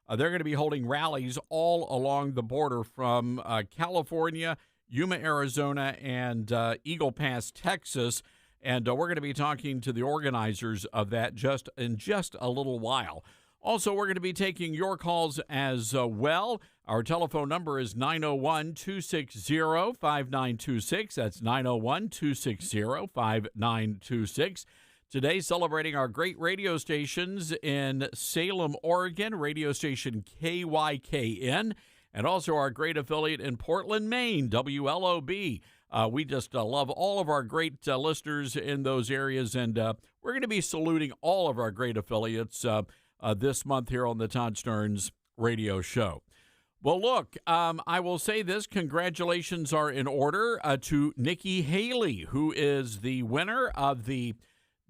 They're going to be holding rallies all along the border from California, Yuma, Arizona, and Eagle Pass, Texas. And we're going to be talking to the organizers of that in just a little while. Also, we're going to be taking your calls as well. Our telephone number is 901-260-5926. That's 901-260-5926. Today, celebrating our great radio stations in Salem, Oregon, radio station KYKN, and also our great affiliate in Portland, Maine, WLOB. We just love all of our great listeners in those areas, and we're going to be saluting all of our great affiliates this month here on the Todd Stearns Radio Show. Well, look, I will say this. Congratulations are in order to Nikki Haley, who is the winner of the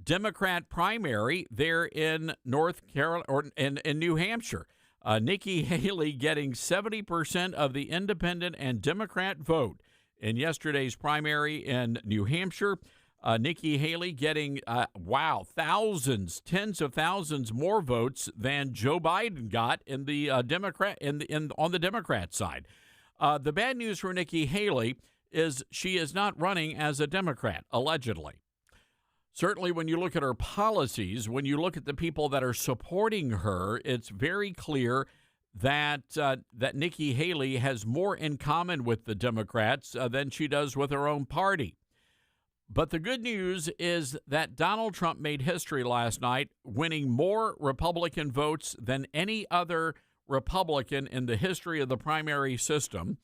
Democrat primary there in North Carolina or in New Hampshire. Nikki Haley getting 70% of the independent and Democrat vote in yesterday's primary in New Hampshire. Nikki Haley getting, thousands, tens of thousands more votes than Joe Biden got in the on the Democrat side. The bad news for Nikki Haley is she is not running as a Democrat, allegedly. Certainly, when you look at her policies, when you look at the people that are supporting her, it's very clear that Nikki Haley has more in common with the Democrats than she does with her own party. But the good news is that Donald Trump made history last night, winning more Republican votes than any other Republican in the history of the primary system.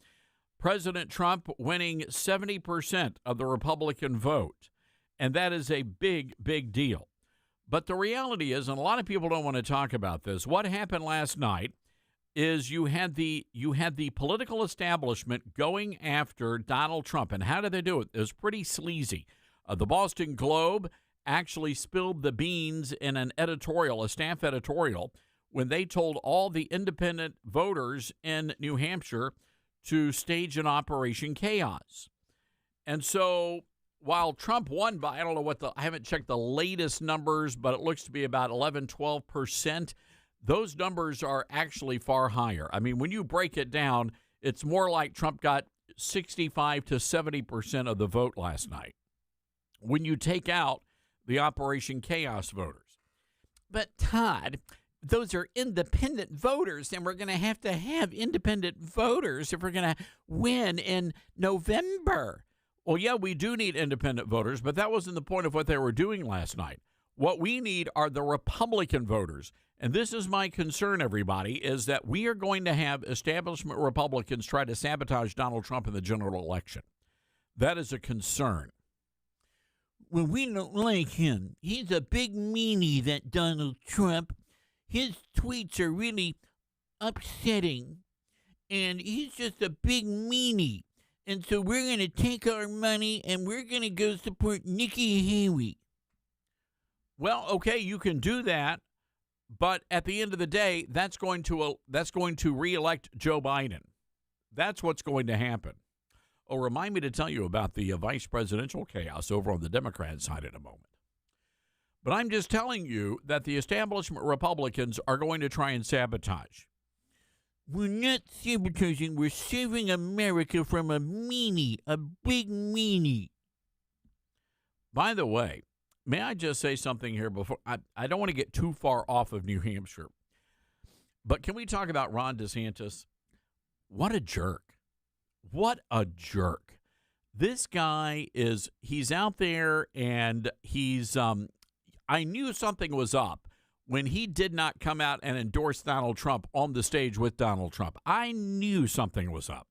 President Trump winning 70% of the Republican vote. And that is a big, big deal. But the reality is, and a lot of people don't want to talk about this, what happened last night is you had the political establishment going after Donald Trump. And how did they do it? It was pretty sleazy. The Boston Globe actually spilled the beans in an editorial, a staff editorial, when they told all the independent voters in New Hampshire to stage an Operation Chaos. And so while Trump won by, I don't know I haven't checked the latest numbers, but it looks to be about 11, 12%. Those numbers are actually far higher. I mean, when you break it down, it's more like Trump got 65 to 70% of the vote last night when you take out the Operation Chaos voters. But, Todd, those are independent voters, and we're going to have independent voters if we're going to win in November. Well, yeah, we do need independent voters, but that wasn't the point of what they were doing last night. What we need are the Republican voters. And this is my concern, everybody, is that we are going to have establishment Republicans try to sabotage Donald Trump in the general election. That is a concern. Well, we don't like him. He's a big meanie, that Donald Trump. His tweets are really upsetting. And he's just a big meanie. And so we're going to take our money and we're going to go support Nikki Haley. Well, okay, you can do that, but at the end of the day, that's going to reelect Joe Biden. That's what's going to happen. Oh, remind me to tell you about the vice presidential chaos over on the Democrat side in a moment. But I'm just telling you that the establishment Republicans are going to try and sabotage. We're not sabotaging. We're saving America from a meanie, a big meanie. By the way, may I just say something here before? I don't want to get too far off of New Hampshire. But can we talk about Ron DeSantis? What a jerk. What a jerk. This guy he's out there and he's, I knew something was up when he did not come out and endorse Donald Trump on the stage with Donald Trump. I knew something was up.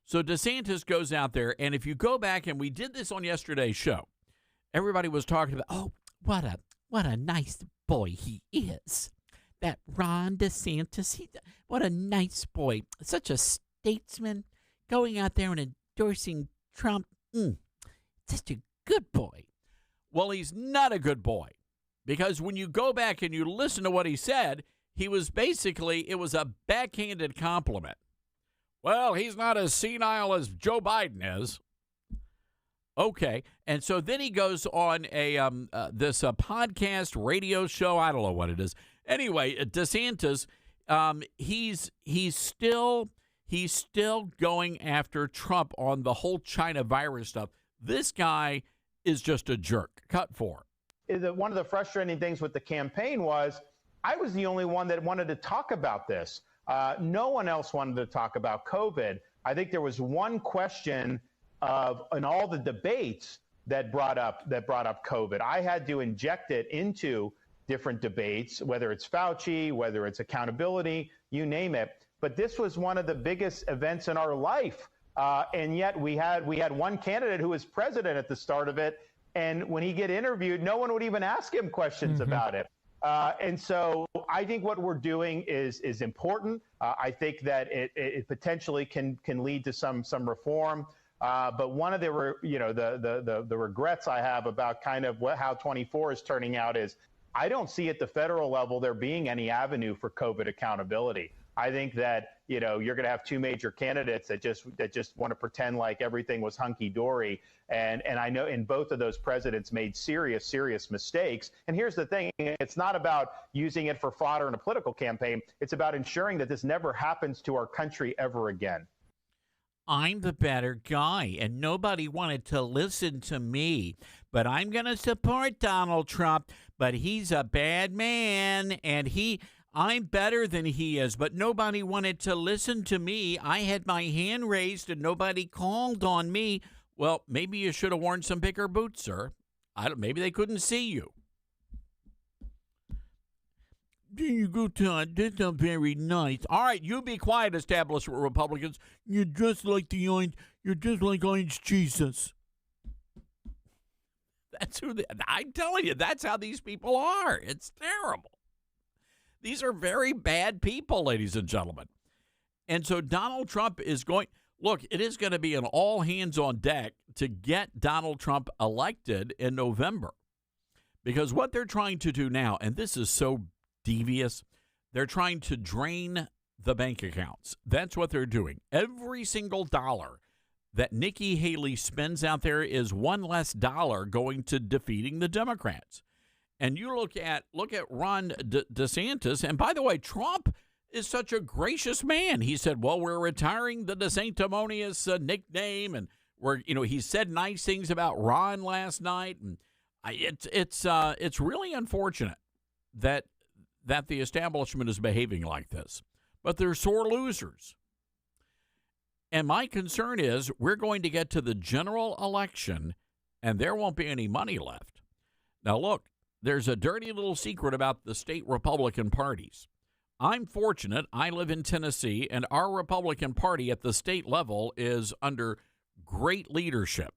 So DeSantis goes out there, and if you go back, and we did this on yesterday's show, everybody was talking about, oh, what a nice boy he is. That Ron DeSantis, what a nice boy. Such a statesman, going out there and endorsing Trump. Such a good boy. Well, he's not a good boy. Because when you go back and you listen to what he said, it was a backhanded compliment. Well, he's not as senile as Joe Biden is. Okay, and so then he goes on this podcast radio show. I don't know what it is. Anyway, DeSantis, he's still going after Trump on the whole China virus stuff. This guy is just a jerk. Cut 4. One of the frustrating things with the campaign was I was the only one that wanted to talk about this. No one else wanted to talk about COVID. I think there was one question in all the debates that brought up COVID. I had to inject it into different debates, whether it's Fauci, whether it's accountability, you name it. But this was one of the biggest events in our life. And yet we had one candidate who was president at the start of it. And when he get interviewed, no one would even ask him questions about it. And so I think what we're doing is important. I think that it potentially can lead to some reform. But one of the regrets I have about kind of how 24 is turning out is I don't see at the federal level there being any avenue for COVID accountability. I think that, you're going to have two major candidates that just want to pretend like everything was hunky-dory. And I know in both of those presidents made serious mistakes. And here's the thing. It's not about using it for fodder in a political campaign. It's about ensuring that this never happens to our country ever again. I'm the better guy, and nobody wanted to listen to me. But I'm going to support Donald Trump, but he's a bad man, and I'm better than he is, but nobody wanted to listen to me. I had my hand raised and nobody called on me. Well, maybe you should have worn some bigger boots, sir. Maybe they couldn't see you. There you go, Todd. That's not very nice. All right, you be quiet, establishment Republicans. You're just like Orange Jesus. I'm telling you, that's how these people are. It's terrible. These are very bad people, ladies and gentlemen. And so Donald Trump is it is going to be an all hands on deck to get Donald Trump elected in November. Because what they're trying to do now, and this is so devious, they're trying to drain the bank accounts. That's what they're doing. Every single dollar that Nikki Haley spends out there is one less dollar going to defeating the Democrats. And you look at Ron DeSantis, and by the way, Trump is such a gracious man. He said, "Well, we're retiring the DeSanctimonious nickname," and he said nice things about Ron last night, and it's really unfortunate that the establishment is behaving like this. But they're sore losers. And my concern is we're going to get to the general election, and there won't be any money left. Now, look. There's a dirty little secret about the state Republican parties. I'm fortunate. I live in Tennessee, and our Republican Party at the state level is under great leadership,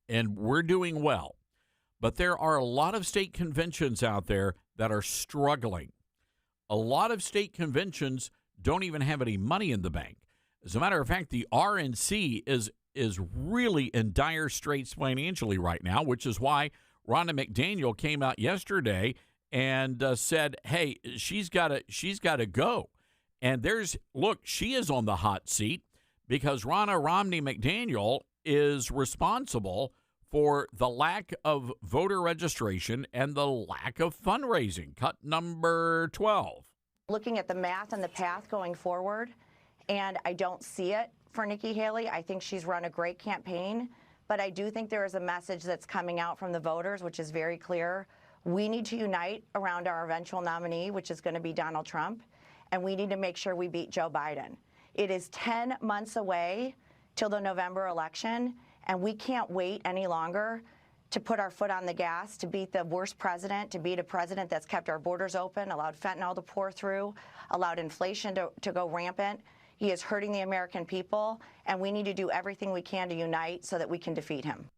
and we're doing well. But there are a lot of state conventions out there that are struggling. A lot of state conventions don't even have any money in the bank. As a matter of fact, the RNC is really in dire straits financially right now, which is why Ronna McDaniel came out yesterday and said, "Hey, she's got to go." And she is on the hot seat because Ronna Romney McDaniel is responsible for the lack of voter registration and the lack of fundraising. Cut number 12. Looking at the math and the path going forward, and I don't see it for Nikki Haley. I think she's run a great campaign. But I do think there is a message that's coming out from the voters, which is very clear. We need to unite around our eventual nominee, which is going to be Donald Trump, and we need to make sure we beat Joe Biden. It is 10 months away till the November election, and we can't wait any longer to put our foot on the gas, to beat the worst president, to beat a president that's kept our borders open, allowed fentanyl to pour through, allowed inflation to go rampant. He is hurting the American people, and we need to do everything we can to unite so that we can defeat him.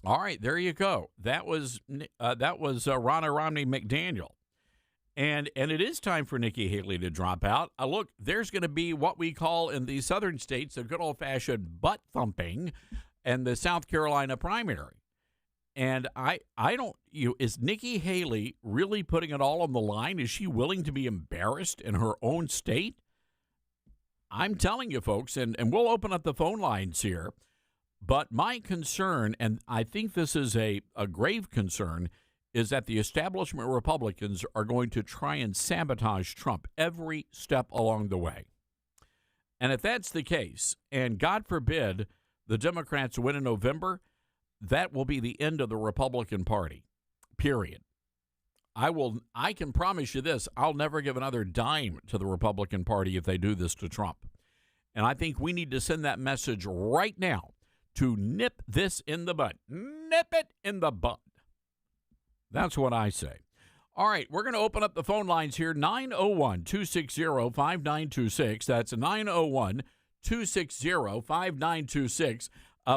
All right, there you go. That was Ronna Romney McDaniel. And it is time for Nikki Haley to drop out. Look, there's going to be what we call in the southern states a good old-fashioned butt thumping and the South Carolina primary. And is Nikki Haley really putting it all on the line? Is she willing to be embarrassed in her own state? I'm telling you, folks, and we'll open up the phone lines here, but my concern, and I think this is a grave concern, is that the establishment Republicans are going to try and sabotage Trump every step along the way. And if that's the case, and God forbid the Democrats win in November, that will be the end of the Republican Party, period. I can promise you this, I'll never give another dime to the Republican Party if they do this to Trump. And I think we need to send that message right now to nip this in the bud. Nip it in the bud. That's what I say. All right, we're going to open up the phone lines here, 901-260-5926. That's 901-260-5926.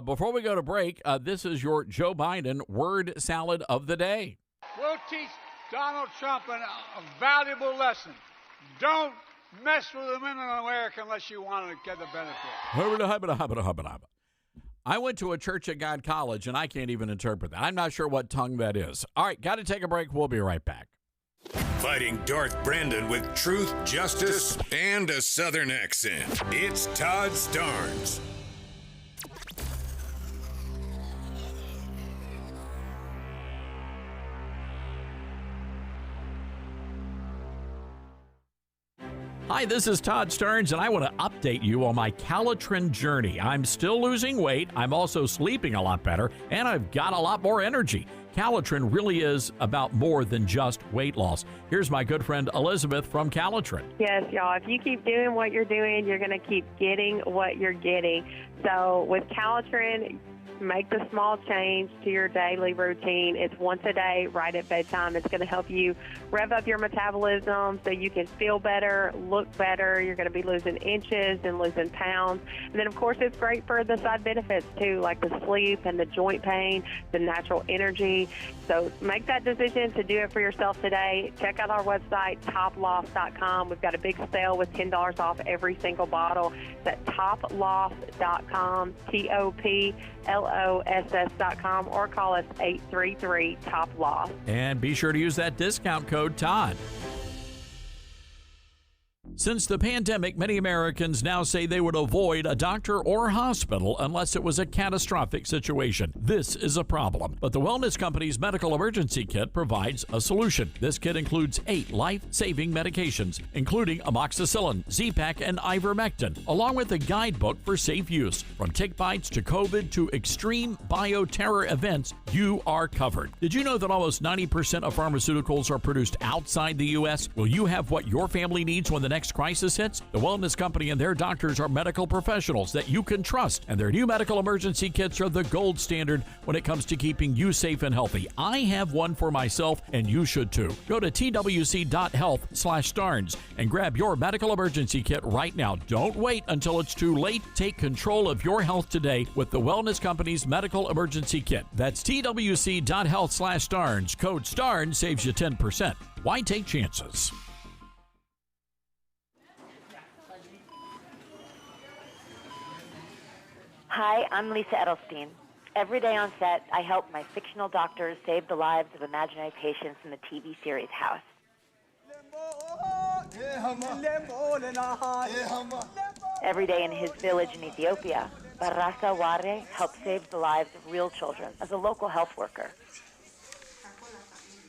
Before we go to break, this is your Joe Biden word salad of the day. We'll teach Donald Trump a valuable lesson. Don't mess with the women in America unless you want to get the benefit. I went to a Church of God college, and I can't even interpret that. I'm not sure what tongue that is. All right, got to take a break. We'll be right back. Fighting Darth Brandon with truth, justice, and a Southern accent. It's Todd Starnes. Hi, this is Todd Starnes, and I want to update you on my Calitrin journey. I'm still losing weight, I'm also sleeping a lot better, and I've got a lot more energy. Calitrin really is about more than just weight loss. Here's my good friend Elizabeth from Calitrin. Yes, y'all. If you keep doing what you're doing, you're going to keep getting what you're getting. So with Calitrin, make the small change to your daily routine. It's once a day, right at bedtime. It's going to help you rev up your metabolism so you can feel better, look better. You're going to be losing inches and losing pounds. And then, of course, it's great for the side benefits, too, like the sleep and the joint pain, the natural energy. So make that decision to do it for yourself today. Check out our website, toploss.com. We've got a big sale with $10 off every single bottle. It's at toploss.com, TOPLOSS.com, or call us 833-TOP-LOSS. And be sure to use that discount code Todd. Since the pandemic, many Americans now say they would avoid a doctor or hospital unless it was a catastrophic situation. This is a problem, but the wellness company's medical emergency kit provides a solution. This kit includes 8 life-saving medications, including amoxicillin, Z-Pak, and ivermectin, along with a guidebook for safe use. From tick bites to COVID to extreme bioterror events, you are covered. Did you know that almost 90% of pharmaceuticals are produced outside the U.S.? Will you have what your family needs when the next crisis hits? The wellness company and their doctors are medical professionals that you can trust, and their new medical emergency kits are the gold standard when it comes to keeping you safe and healthy. I have one for myself, and you should too. Go to twc.health/Starnes and grab your medical emergency kit right now. Don't wait until it's too late. Take control of your health today with the wellness company's medical emergency kit. That's twc.health/Starnes. Code STARNES saves you 10%. Why take chances? Hi, I'm Lisa Edelstein. Every day on set, I help my fictional doctors save the lives of imaginary patients in the TV series House. Every day in his village in Ethiopia, Barasa Ware helps save the lives of real children as a local health worker.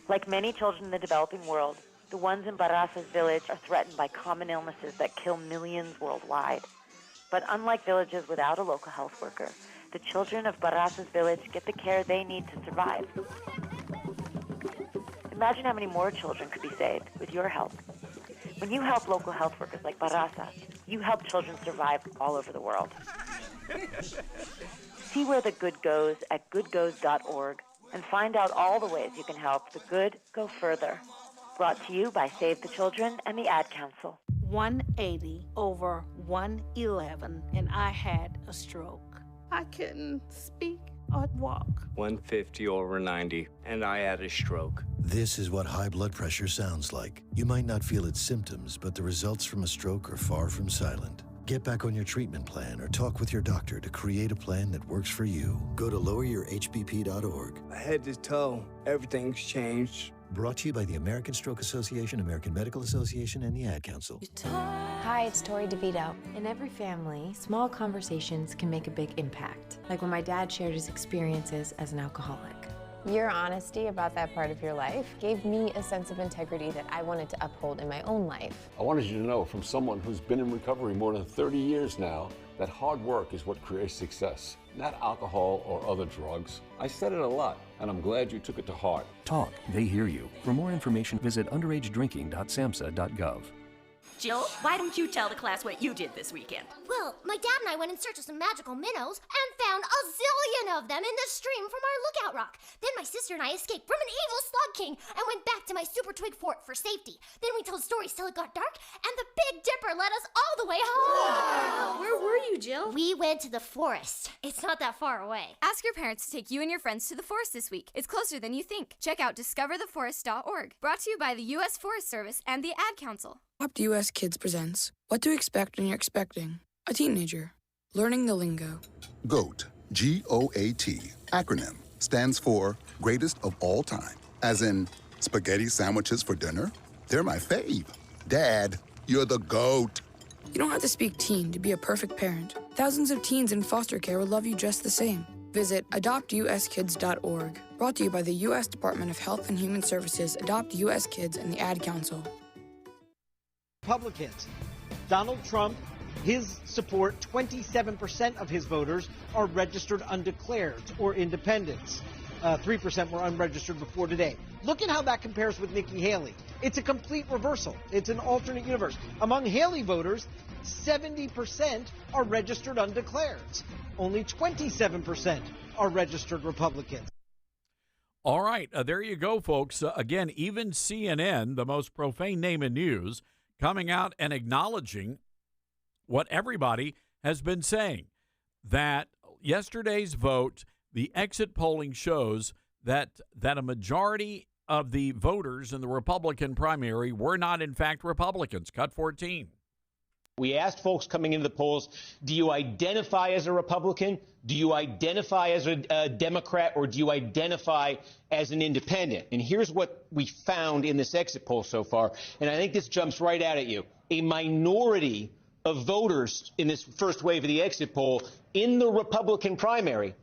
Like many children in the developing world, the ones in Barasa's village are threatened by common illnesses that kill millions worldwide. But unlike villages without a local health worker, the children of Barasa's village get the care they need to survive. Imagine how many more children could be saved with your help. When you help local health workers like Barasa, you help children survive all over the world. See where the good goes at goodgoes.org and find out all the ways you can help the good go further. Brought to you by Save the Children and the Ad Council. 180 over 111, and I had a stroke. I couldn't speak or walk. 150 over 90, and I had a stroke. This is what high blood pressure sounds like. You might not feel its symptoms, but the results from a stroke are far from silent. Get back on your treatment plan or talk with your doctor to create a plan that works for you. Go to loweryourhbp.org. Head to toe, everything's changed. Brought to you by the American Stroke Association, American Medical Association, and the Ad Council. Hi, it's Tori DeVito. In every family, small conversations can make a big impact. Like when my dad shared his experiences as an alcoholic. Your honesty about that part of your life gave me a sense of integrity that I wanted to uphold in my own life. I wanted you to know from someone who's been in recovery more than 30 years now that hard work is what creates success, not alcohol or other drugs. I said it a lot, and I'm glad you took it to heart. Talk, they hear you. For more information, visit underagedrinking.samhsa.gov. Jill, why don't you tell the class what you did this weekend? Well, my dad and I went in search of some magical minnows and found a zillion of them in the stream from our lookout rock. Then my sister and I escaped from an evil slug king and went back to my super twig fort for safety. Then we told stories till it got dark, and the Big Dipper led us all the way home. Wow. Where were you, Jill? We went to the forest. It's not that far away. Ask your parents to take you and your friends to the forest this week. It's closer than you think. Check out discovertheforest.org. Brought to you by the U.S. Forest Service and the Ad Council. Adopt US Kids presents What to Expect When You're Expecting a Teenager. Learning the Lingo. GOAT, G-O-A-T, acronym, stands for Greatest of All Time. As in, spaghetti sandwiches for dinner? They're my fave. Dad, you're the GOAT. You don't have to speak teen to be a perfect parent. Thousands of teens in foster care will love you just the same. Visit adoptuskids.org. Brought to you by the U.S. Department of Health and Human Services, Adopt US Kids, and the Ad Council. Republicans. Donald Trump, his support, 27% of his voters are registered undeclared or independents. 3% were unregistered before today. Look at how that compares with Nikki Haley. It's a complete reversal. It's an alternate universe. Among Haley voters, 70% are registered undeclared. Only 27% are registered Republicans. All right, there you go, folks. Again, even CNN, the most profane name in news, coming out and acknowledging what everybody has been saying, that yesterday's vote, the exit polling shows that a majority of the voters in the Republican primary were not, in fact, Republicans. Cut 14. We asked folks coming into the polls, do you identify as a Republican? Do you identify as a Democrat? Or do you identify as an independent? And here's what we found in this exit poll so far. And I think this jumps right out at you. A minority of voters in this first wave of the exit poll in the Republican primary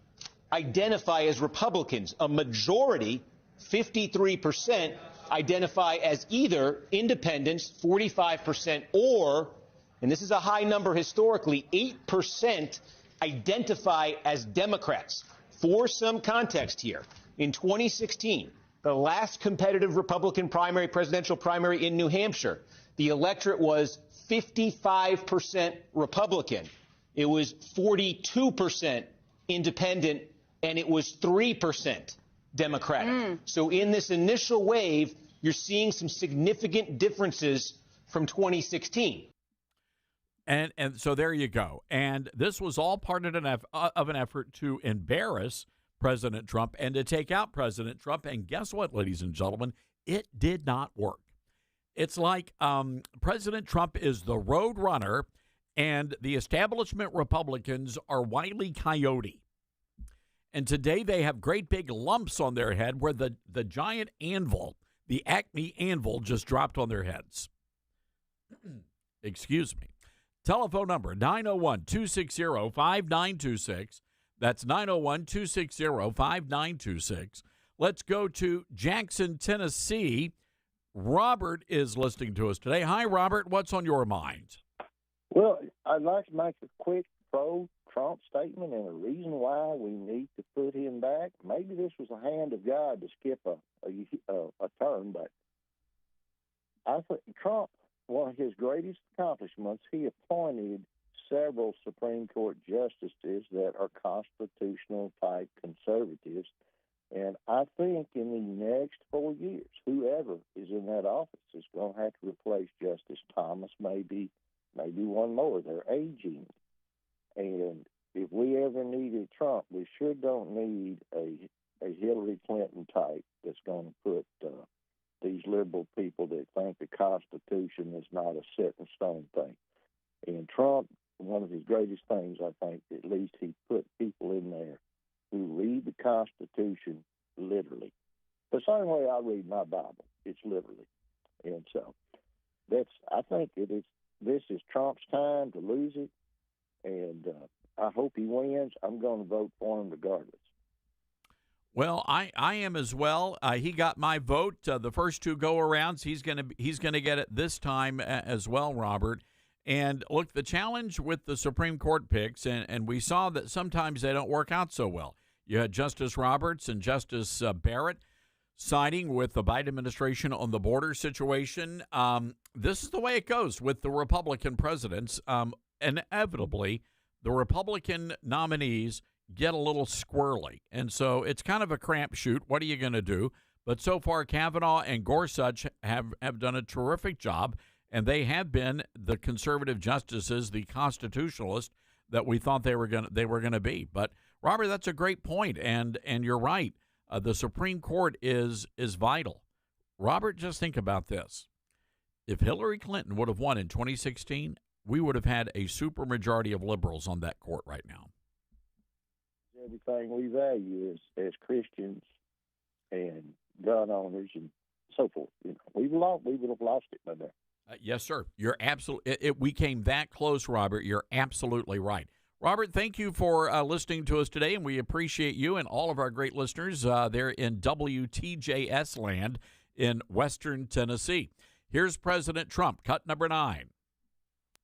identify as Republicans. A majority, 53%, identify as either independents, 45%, or, and this is a high number historically, 8% identify as Democrats. For some context here, in 2016, the last competitive Republican primary, presidential primary in New Hampshire, the electorate was 55% Republican. It was 42% independent, and it was 3% Democratic. So in this initial wave, you're seeing some significant differences from 2016. And so there you go. And this was all part of an effort to embarrass President Trump and to take out President Trump. And guess what, ladies and gentlemen? It did not work. It's like President Trump is the road runner and the establishment Republicans are Wile E. Coyote. And today they have great big lumps on their head where the giant anvil, the Acme anvil, just dropped on their heads. Excuse me. Telephone number, 901-260-5926. That's 901-260-5926. Let's go to Jackson, Tennessee. Robert is listening to us today. Hi, Robert. What's on your mind? Well, I'd like to make a quick pro-Trump statement and a reason why we need to put him back. Maybe this was a hand of God to skip a term, but I think Trump, one of his greatest accomplishments, he appointed several Supreme Court justices that are constitutional-type conservatives. And I think in the next 4 years, whoever is in that office is going to have to replace Justice Thomas, maybe one more. They're aging. And if we ever needed Trump, we sure don't need a Hillary Clinton type that's going to put these liberal people that think the Constitution is not a set-in-stone thing. And Trump, one of his greatest things, I think, at least he put people in there who read the Constitution literally. The same way I read my Bible, it's literally. And so I think this is Trump's time to lose it, and I hope he wins. I'm going to vote for him regardless. Well, I am as well. He got my vote the first two go-arounds. He's gonna get it this time as well, Robert. And look, the challenge with the Supreme Court picks, and we saw that sometimes they don't work out so well. You had Justice Roberts and Justice Barrett siding with the Biden administration on the border situation. This is the way it goes with the Republican presidents. Inevitably, the Republican nominees get a little squirrely. And so it's kind of a crapshoot. What are you going to do? But so far, Kavanaugh and Gorsuch have done a terrific job, and they have been the conservative justices, the constitutionalists that we thought they were going to be. But Robert, that's a great point, and you're right. The Supreme Court is vital. Robert, just think about this. If Hillary Clinton would have won in 2016, we would have had a supermajority of liberals on that court right now. Everything we value as Christians and gun owners and so forth. We would have lost it by now. Yes, sir. You're absolutely. We came that close, Robert. You're absolutely right. Robert, thank you for listening to us today, and we appreciate you and all of our great listeners there in WTJS land in Western Tennessee. Here's President Trump, cut number 9.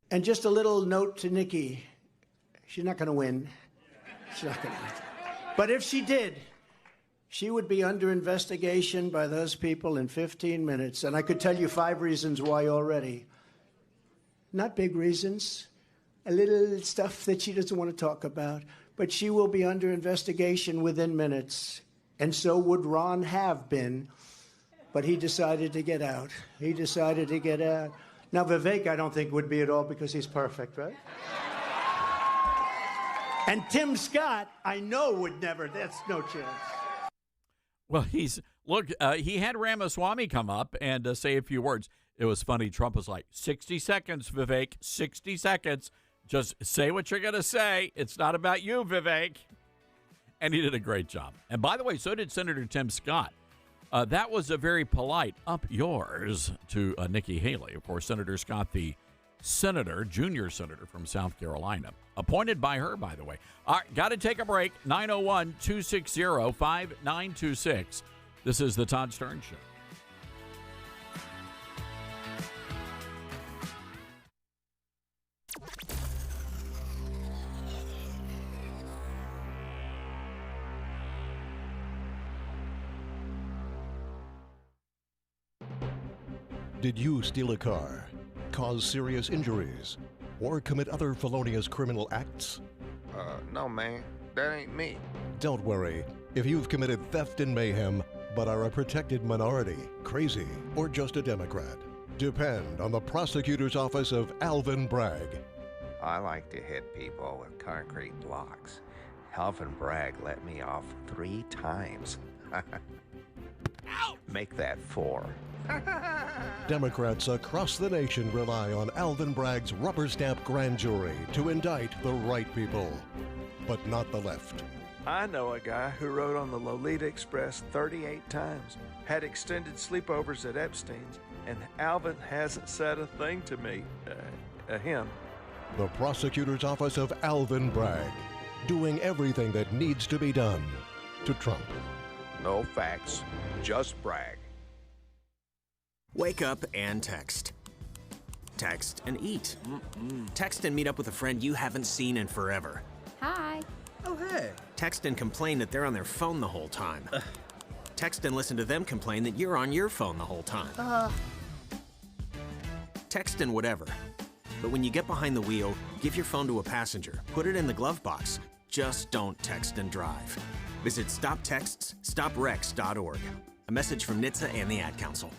And just a little note to Nikki. She's not going to win. She's not going to win. But if she did, she would be under investigation by those people in 15 minutes. And I could tell you 5 reasons why already. Not big reasons. A little stuff that she doesn't want to talk about. But she will be under investigation within minutes. And so would Ron have been. But he decided to get out. He decided to get out. Now, Vivek, I don't think would be at all because he's perfect, right? And Tim Scott, I know would never. That's no chance. Well, he had Ramaswamy come up and say a few words. It was funny. Trump was like, 60 seconds, Vivek, 60 seconds. Just say what you're going to say. It's not about you, Vivek. And he did a great job. And by the way, so did Senator Tim Scott. That was a very polite up yours to Nikki Haley. Of course, Senator Scott, the junior senator from South Carolina. Appointed by her, by the way. All right, got to take a break. 901-260-5926. This is the Todd Stern Show. Did you steal a car, cause serious injuries, or commit other felonious criminal acts? No, man. That ain't me. Don't worry. If you've committed theft and mayhem, but are a protected minority, crazy, or just a Democrat, depend on the prosecutor's office of Alvin Bragg. I like to hit people with concrete blocks. Alvin Bragg let me off 3 times. Make that 4. Democrats across the nation rely on Alvin Bragg's rubber stamp grand jury to indict the right people, but not the left. I know a guy who rode on the Lolita Express 38 times, had extended sleepovers at Epstein's, and Alvin hasn't said a thing to me, him. The prosecutor's office of Alvin Bragg, doing everything that needs to be done to Trump. No facts, just brag. Wake up and text. Text and eat. Text and meet up with a friend you haven't seen in forever. Hi. Oh, hey. Text and complain that they're on their phone the whole time. Text and listen to them complain that you're on your phone the whole time. Text and whatever. But when you get behind the wheel, give your phone to a passenger. Put it in the glove box. Just don't text and drive. Visit StopTextsStopWrecks.org. A message from NHTSA and the Ad Council.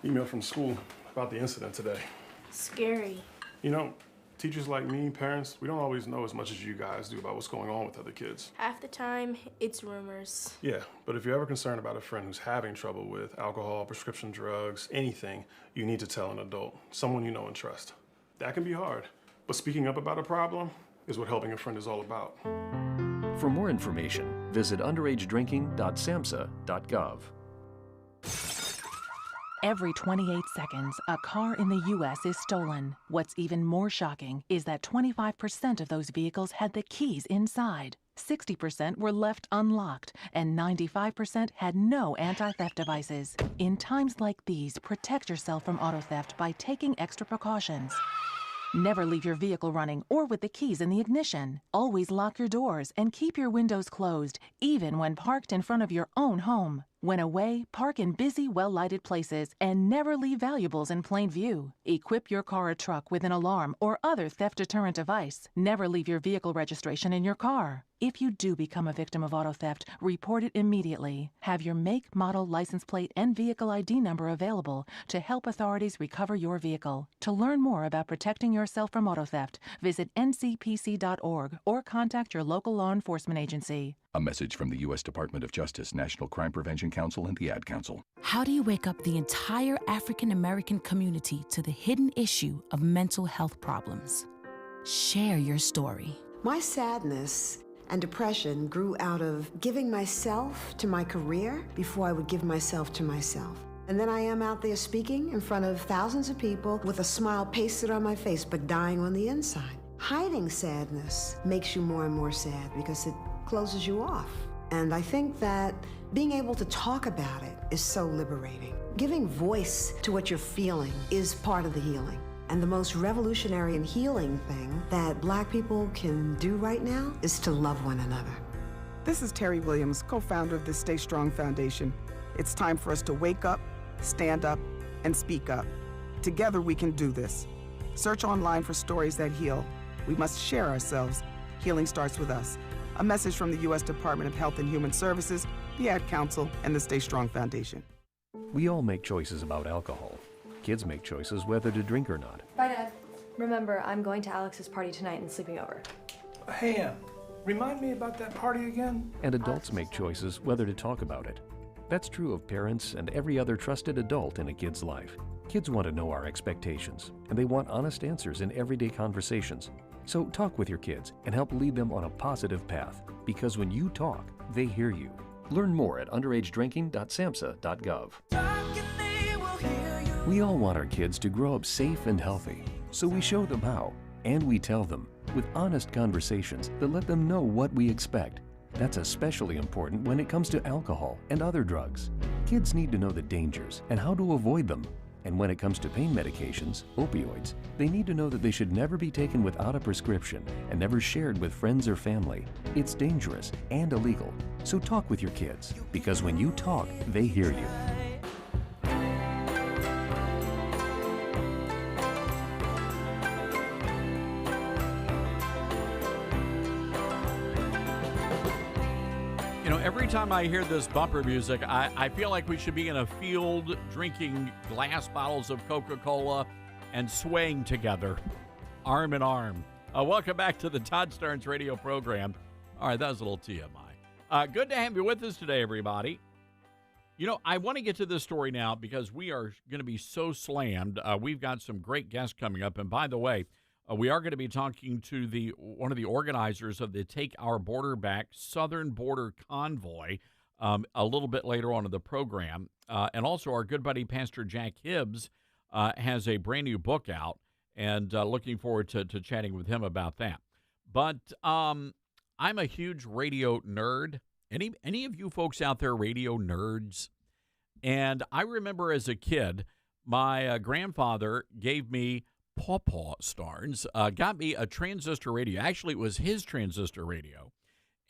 Email from school about the incident today. Scary. You know, teachers like me, parents, we don't always know as much as you guys do about what's going on with other kids. Half the time, it's rumors. Yeah, but if you're ever concerned about a friend who's having trouble with alcohol, prescription drugs, anything, you need to tell an adult, someone you know and trust. That can be hard, but speaking up about a problem is what helping a friend is all about. For more information, visit underagedrinking.samhsa.gov. Every 28 seconds, a car in the U.S. is stolen. What's even more shocking is that 25% of those vehicles had the keys inside. 60% were left unlocked, and 95% had no anti-theft devices. In times like these, protect yourself from auto theft by taking extra precautions. Never leave your vehicle running or with the keys in the ignition. Always lock your doors and keep your windows closed, even when parked in front of your own home. When away, park in busy, well-lighted places and never leave valuables in plain view. Equip your car or truck with an alarm or other theft deterrent device. Never leave your vehicle registration in your car. If you do become a victim of auto theft, report it immediately. Have your make, model, license plate, and vehicle ID number available to help authorities recover your vehicle. To learn more about protecting yourself from auto theft, visit ncpc.org or contact your local law enforcement agency. A message from the U.S. Department of Justice, National Crime Prevention Council, and the Ad Council. How do you wake up the entire African American community to the hidden issue of mental health problems? Share your story. My sadness and depression grew out of giving myself to my career before I would give myself to myself. And then I am out there speaking in front of thousands of people with a smile pasted on my face, but dying on the inside. Hiding sadness makes you more and more sad because it closes you off. And I think that being able to talk about it is so liberating. Giving voice to what you're feeling is part of the healing. And the most revolutionary and healing thing that Black people can do right now is to love one another. This is Terry Williams, co-founder of the Stay Strong Foundation. It's time for us to wake up, stand up, and speak up. Together we can do this. Search online for stories that heal. We must share ourselves. Healing starts with us. A message from the U.S. Department of Health and Human Services, the Ad Council, and the Stay Strong Foundation. We all make choices about alcohol. Kids make choices whether to drink or not. Bye, Dad. Remember, I'm going to Alex's party tonight and sleeping over. Hey, remind me about that party again? And adults make choices whether to talk about it. That's true of parents and every other trusted adult in a kid's life. Kids want to know our expectations, and they want honest answers in everyday conversations. So talk with your kids and help lead them on a positive path, because when you talk, they hear you. Learn more at underagedrinking.samhsa.gov. We all want our kids to grow up safe and healthy, so we show them how, and we tell them with honest conversations that let them know what we expect. That's especially important when it comes to alcohol and other drugs. Kids need to know the dangers and how to avoid them. And when it comes to pain medications, opioids, they need to know that they should never be taken without a prescription and never shared with friends or family. It's dangerous and illegal. So talk with your kids, because when you talk, they hear you. Every time I hear this bumper music, I feel like we should be in a field drinking glass bottles of Coca-Cola and swaying together, arm in arm. Welcome back to the Todd Starnes radio program. All right, that was a little TMI. Good to have you with us today, everybody. I want to get to this story now because we are going to be so slammed. We've got some great guests coming up. And by the way, we are going to be talking to one of the organizers of the Take Our Border Back Southern Border Convoy a little bit later on in the program. And also our good buddy, Pastor Jack Hibbs, has a brand new book out, and looking forward to chatting with him about that. But I'm a huge radio nerd. Any of you folks out there radio nerds? And I remember as a kid, my grandfather gave me Pawpaw Starnes, got me a transistor radio. Actually, it was his transistor radio.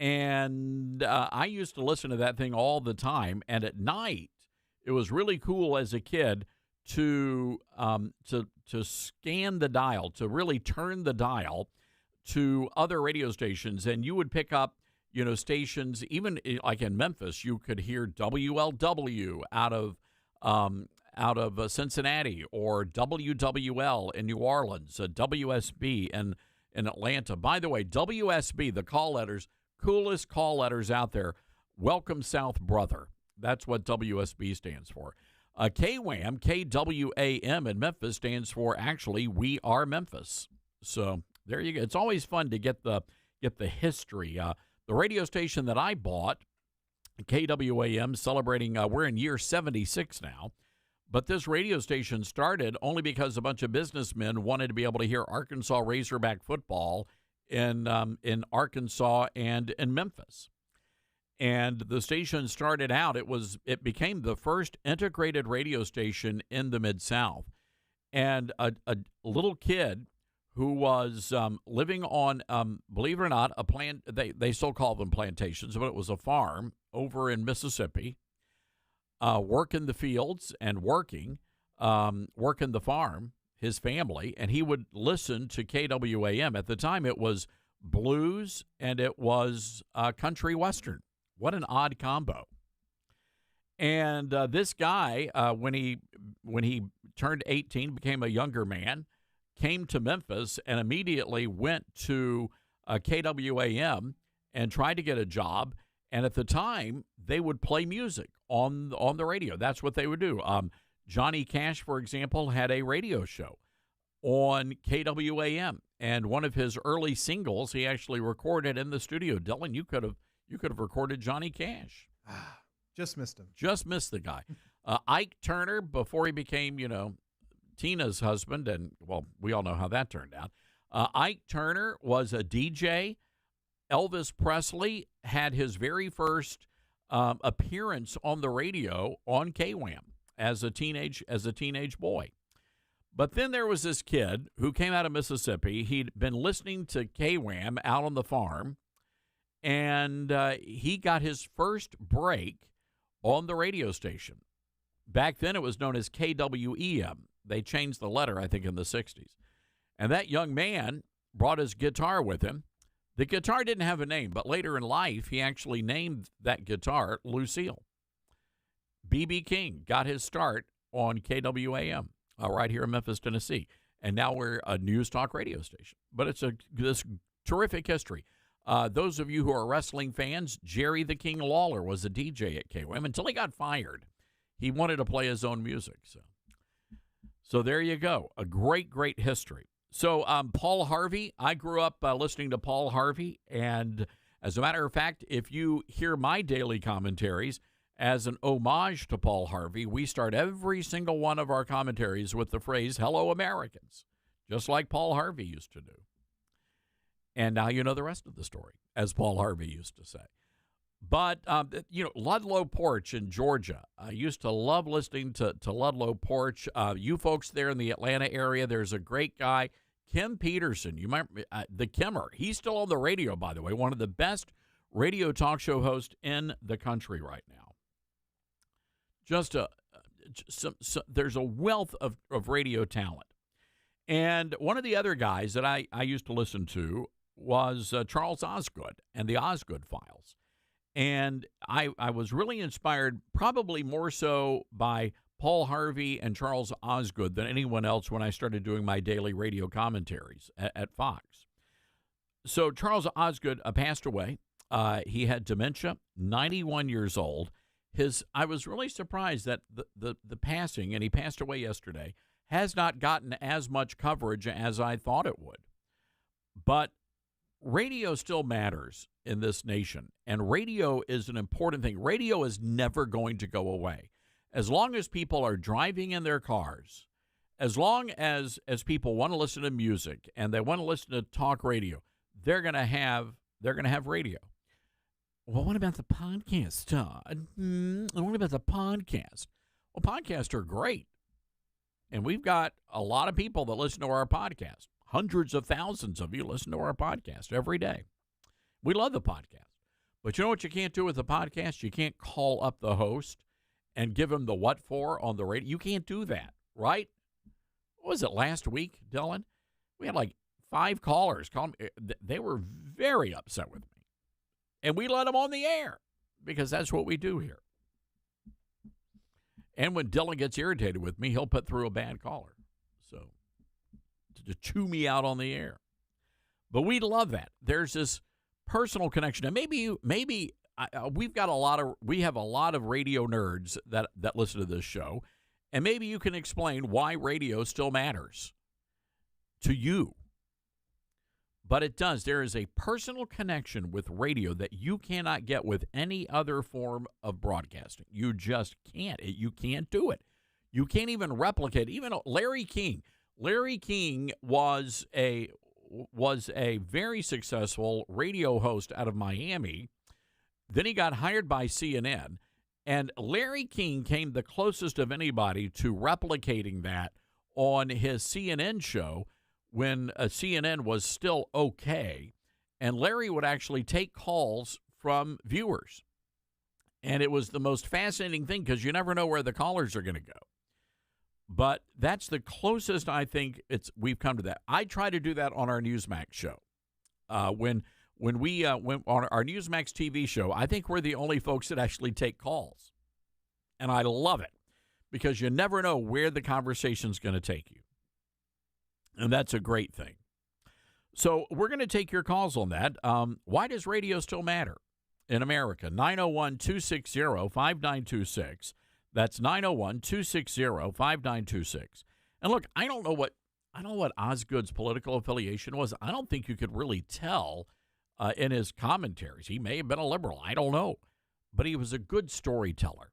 And I used to listen to that thing all the time. And at night, it was really cool as a kid to scan the dial, to really turn the dial to other radio stations. And you would pick up, stations, even like in Memphis, you could hear WLW out of Cincinnati, or WWL in New Orleans, WSB in Atlanta. By the way, WSB, the call letters, coolest call letters out there. Welcome South, brother. That's what WSB stands for. KWAM, KWAM in Memphis stands for, actually, We Are Memphis. So there you go. It's always fun to get the history. The radio station that I bought, KWAM, celebrating, we're in year 76 now. But this radio station started only because a bunch of businessmen wanted to be able to hear Arkansas Razorback football in Arkansas and in Memphis. And the station started out, it became the first integrated radio station in the Mid-South. And a little kid who was living on, believe it or not, a plant. They still call them plantations, but it was a farm over in Mississippi, working the fields and working the farm, his family, and he would listen to KWAM. At the time, it was blues and it was country western. What an odd combo. And this guy, when he turned 18, became a younger man, came to Memphis and immediately went to KWAM and tried to get a job. And at the time, they would play music on the radio. That's what they would do. Johnny Cash, for example, had a radio show on KWAM, and one of his early singles he actually recorded in the studio. Dylan, you could have recorded Johnny Cash. Just missed him. Just missed the guy. Ike Turner, before he became, Tina's husband, and, well, we all know how that turned out. Ike Turner was a DJ. Elvis Presley had his very first appearance on the radio on KWAM as a teenage boy. But then there was this kid who came out of Mississippi. He'd been listening to KWAM out on the farm, and he got his first break on the radio station. Back then it was known as KWEM. They changed the letter, I think, in the 60s. And that young man brought his guitar with him. The guitar didn't have a name, but later in life, he actually named that guitar Lucille. B.B. King got his start on KWAM right here in Memphis, Tennessee. And now we're a news talk radio station. But it's this terrific history. Those of you who are wrestling fans, Jerry the King Lawler was a DJ at KWAM until he got fired. He wanted to play his own music. So there you go. A great, great history. So Paul Harvey, I grew up listening to Paul Harvey. And as a matter of fact, if you hear my daily commentaries as an homage to Paul Harvey, we start every single one of our commentaries with the phrase, "Hello, Americans," just like Paul Harvey used to do. And now you know the rest of the story, as Paul Harvey used to say. But, Ludlow Porch in Georgia. I used to love listening to Ludlow Porch. You folks there in the Atlanta area, there's a great guy, Kim Peterson. You might the Kimmer. He's still on the radio, by the way, one of the best radio talk show hosts in the country right now. There's a wealth of radio talent. And one of the other guys that I used to listen to was Charles Osgood and the Osgood Files. And I was really inspired, probably more so by Paul Harvey and Charles Osgood than anyone else when I started doing my daily radio commentaries at Fox. So Charles Osgood passed away. He had dementia, 91 years old. I was really surprised that the passing, and he passed away yesterday, has not gotten as much coverage as I thought it would. But radio still matters in this nation, and radio is an important thing. Radio is never going to go away. As long as people are driving in their cars, as long as people want to listen to music and they want to listen to talk radio, they're going to have radio. Well, what about the podcast? What about the podcast? Well, podcasts are great. And we've got a lot of people that listen to our podcast. Hundreds of thousands of you listen to our podcast every day. We love the podcast. But you know what you can't do with the podcast? You can't call up the host and give him the what for on the radio. You can't do that, right? What was it, last week, Dylan? We had like 5 callers. They were very upset with me. And we let them on the air because that's what we do here. And when Dylan gets irritated with me, he'll put through a bad caller. So to chew me out on the air. But we love that. There's this personal connection. And we have a lot of radio nerds that listen to this show. And maybe you can explain why radio still matters to you. But it does. There is a personal connection with radio that you cannot get with any other form of broadcasting. You just can't. You can't do it. You can't even replicate. Even Larry King. Larry King was was a very successful radio host out of Miami. Then he got hired by CNN, and Larry King came the closest of anybody to replicating that on his CNN show when CNN was still okay. And Larry would actually take calls from viewers. And it was the most fascinating thing because you never know where the callers are going to go. But that's the closest I think we've come to that. I try to do that on our Newsmax show. When we went on our Newsmax TV show, I think we're the only folks that actually take calls. And I love it because you never know where the conversation's going to take you. And that's a great thing. So we're going to take your calls on that. Why does radio still matter in America? 901-260-5926. That's 901-260-5926. And look, I don't know what Osgood's political affiliation was. I don't think you could really tell in his commentaries. He may have been a liberal. I don't know. But he was a good storyteller.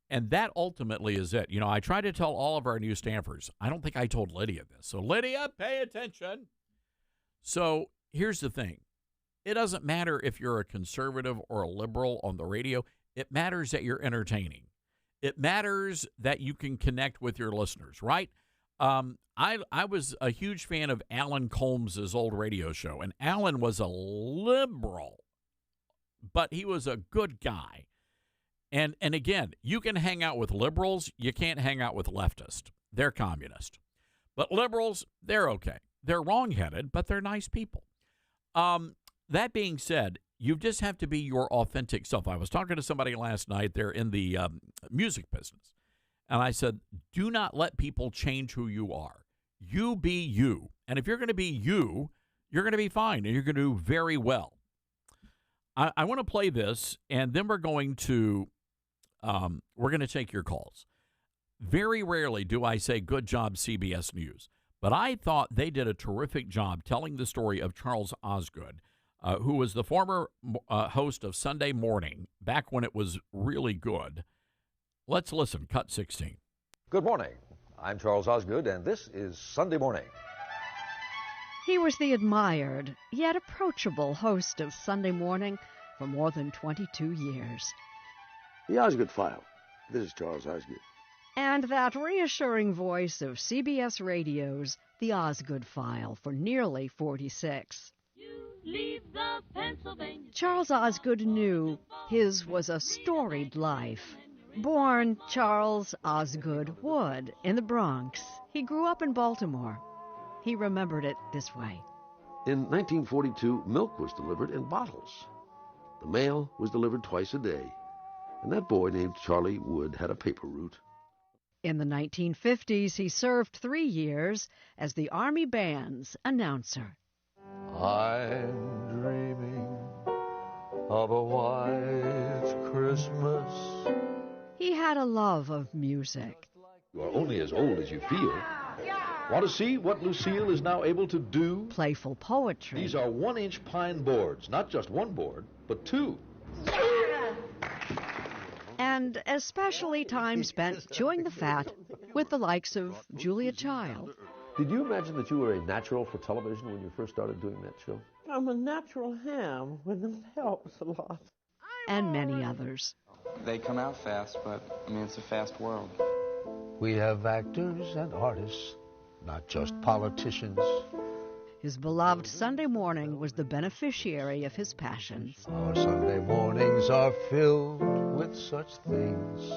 And that ultimately is it. You know, I try to tell all of our new staffers. I don't think I told Lydia this. So, Lydia, pay attention. So, here's the thing. It doesn't matter if you're a conservative or a liberal on the radio. It matters that you're entertaining. It matters that you can connect with your listeners, right? I was a huge fan of Alan Colmes's old radio show, and Alan was a liberal, but he was a good guy. And again, you can hang out with liberals. You can't hang out with leftists. They're communist. But liberals, they're okay. They're wrong-headed, but they're nice people. That being said, you just have to be your authentic self. I was talking to somebody last night. They're in the music business. And I said, do not let people change who you are. You be you. And if you're going to be you, you're going to be fine, and you're going to do very well. I want to play this, and then we're going to take your calls. Very rarely do I say, good job, CBS News. But I thought they did a terrific job telling the story of Charles Osgood, who was the former host of Sunday Morning, back when it was really good. Let's listen. Cut 16. Good morning. I'm Charles Osgood, and this is Sunday Morning. He was the admired, yet approachable host of Sunday Morning for more than 22 years. The Osgood File. This is Charles Osgood. And that reassuring voice of CBS Radio's The Osgood File for nearly 46. Charles Osgood knew his was a storied life. Born Charles Osgood Wood in the Bronx, he grew up in Baltimore. He remembered it this way. In 1942, milk was delivered in bottles. The mail was delivered twice a day. And that boy named Charlie Wood had a paper route. In the 1950s, he served 3 years as the Army Band's announcer. I'm dreaming of a white Christmas. He had a love of music. You are only as old as you feel. Want to see what Lucille is now able to do? Playful poetry. These are 1-inch pine boards, not just one board, but two. And especially time spent chewing the fat with the likes of Julia Child. Did you imagine that you were a natural for television when you first started doing that show? I'm a natural ham when it helps a lot. And many others. They come out fast, but, I mean, it's a fast world. We have actors and artists, not just politicians. His beloved Sunday Morning was the beneficiary of his passions. Our Sunday mornings are filled with such things.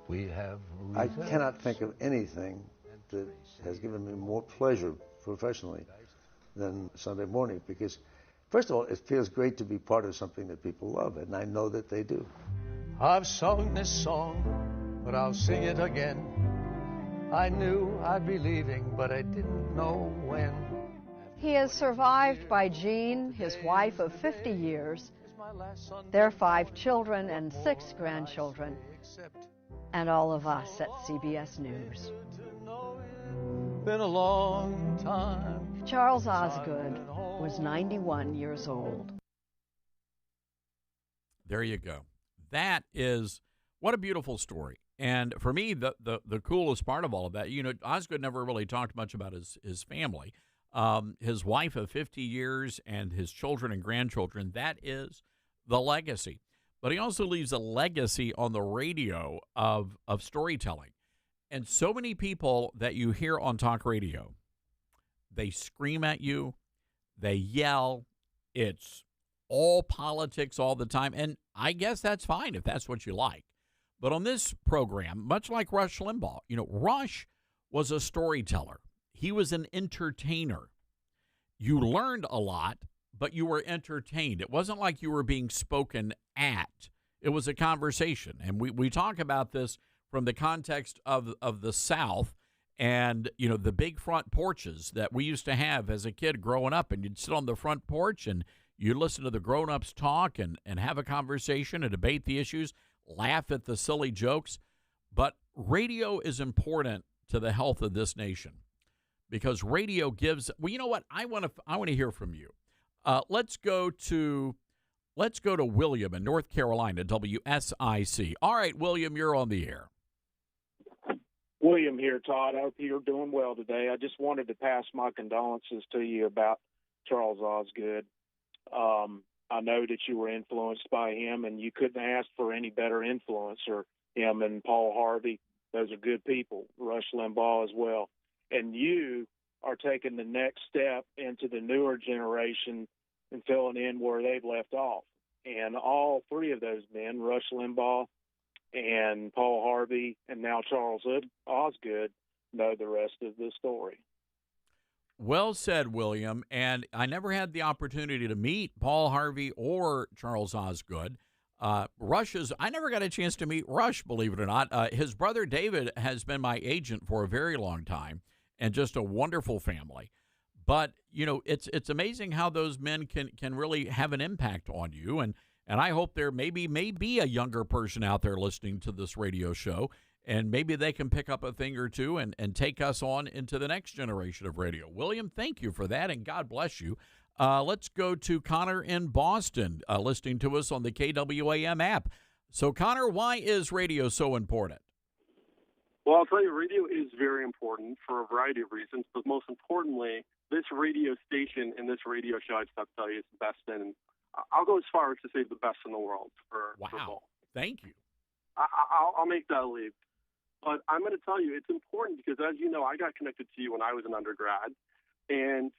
We have I cannot think of anything that has given me more pleasure professionally than Sunday Morning, because first of all, it feels great to be part of something that people love, and I know that they do. I've sung this song, but I'll sing it again. I knew I'd be leaving, but I didn't know when. He is survived by Jean, his wife of 50 years, their 5 children and 6 grandchildren, and all of us at CBS News. Been a long time. Charles Osgood was 91 years old. There you go. That is, what a beautiful story. And for me, the coolest part of all of that, you know, Osgood never really talked much about his family. his wife of 50 years, and his children and grandchildren. That is the legacy. But he also leaves a legacy on the radio of storytelling. And so many people that you hear on talk radio, they scream at you, they yell, it's all politics all the time. And I guess that's fine if that's what you like. But on this program, much like Rush Limbaugh, Rush was a storyteller. He was an entertainer. You learned a lot, but you were entertained. It wasn't like you were being spoken at. It was a conversation. And we talk about this from the context of the South and, the big front porches that we used to have as a kid growing up. And you'd sit on the front porch and you'd listen to the grown-ups talk and have a conversation and debate the issues, laugh at the silly jokes. But radio is important to the health of this nation because radio gives, well, you know what? I want to hear from you. Let's go to William in North Carolina, WSIC. All right, William, you're on the air. William here, Todd. I hope you're doing well today. I just wanted to pass my condolences to you about Charles Osgood. I know that you were influenced by him, and you couldn't ask for any better influencer. Him and Paul Harvey, those are good people. Rush Limbaugh as well. And you are taking the next step into the newer generation and filling in where they've left off. And all three of those men, Rush Limbaugh and Paul Harvey and now Charles Osgood, know the rest of the story. Well said, William. And I never had the opportunity to meet Paul Harvey or Charles Osgood. I never got a chance to meet Rush, believe it or not. His brother David has been my agent for a very long time and just a wonderful family. But, it's amazing how those men can really have an impact on you. And I hope there may be a younger person out there listening to this radio show, and maybe they can pick up a thing or two and take us on into the next generation of radio. William, thank you for that, and God bless you. Let's go to Connor in Boston, listening to us on the KWAM app. So, Connor, why is radio so important? Well, I'll tell you, radio is very important for a variety of reasons, but most importantly, this radio station and this radio show, I just have to tell you, is the best in, I'll go as far as to say the best in the world for both. Thank you. I'll make that leap. But I'm going to tell you, it's important because, as you know, I got connected to you when I was an undergrad. And,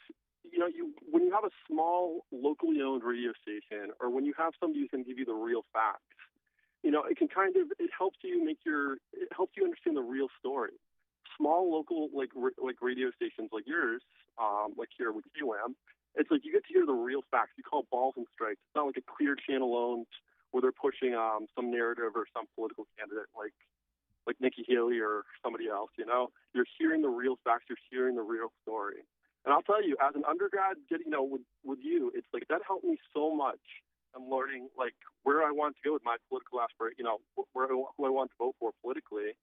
when you have a small, locally owned radio station, or when you have somebody who can give you the real facts, it can it helps you understand the real story. Small, local, like radio stations like yours, like here with QM, it's like you get to hear the real facts. You call balls and strikes. It's not like a clear channel owned where they're pushing some narrative or some political candidate like Nikki Haley or somebody else. You're hearing the real facts. You're hearing the real story. And I'll tell you, as an undergrad, with you, it's like that helped me so much. I'm learning where I want to go with my political aspiration. Who I want to vote for politically,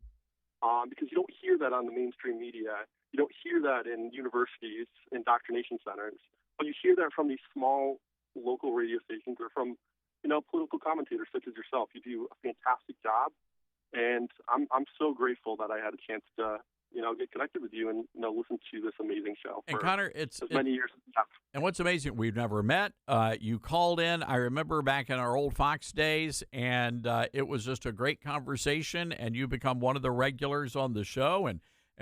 because you don't hear that on the mainstream media. You don't hear that in universities, indoctrination centers, but you hear that from these small local radio stations or from political commentators such as yourself. You do a fantastic job, and I'm so grateful that I had a chance to get connected with you and listen to this amazing show. And Connor, it's many years. And what's amazing, we've never met. You called in. I remember back in our old Fox days, and it was just a great conversation. And you become one of the regulars on the show, and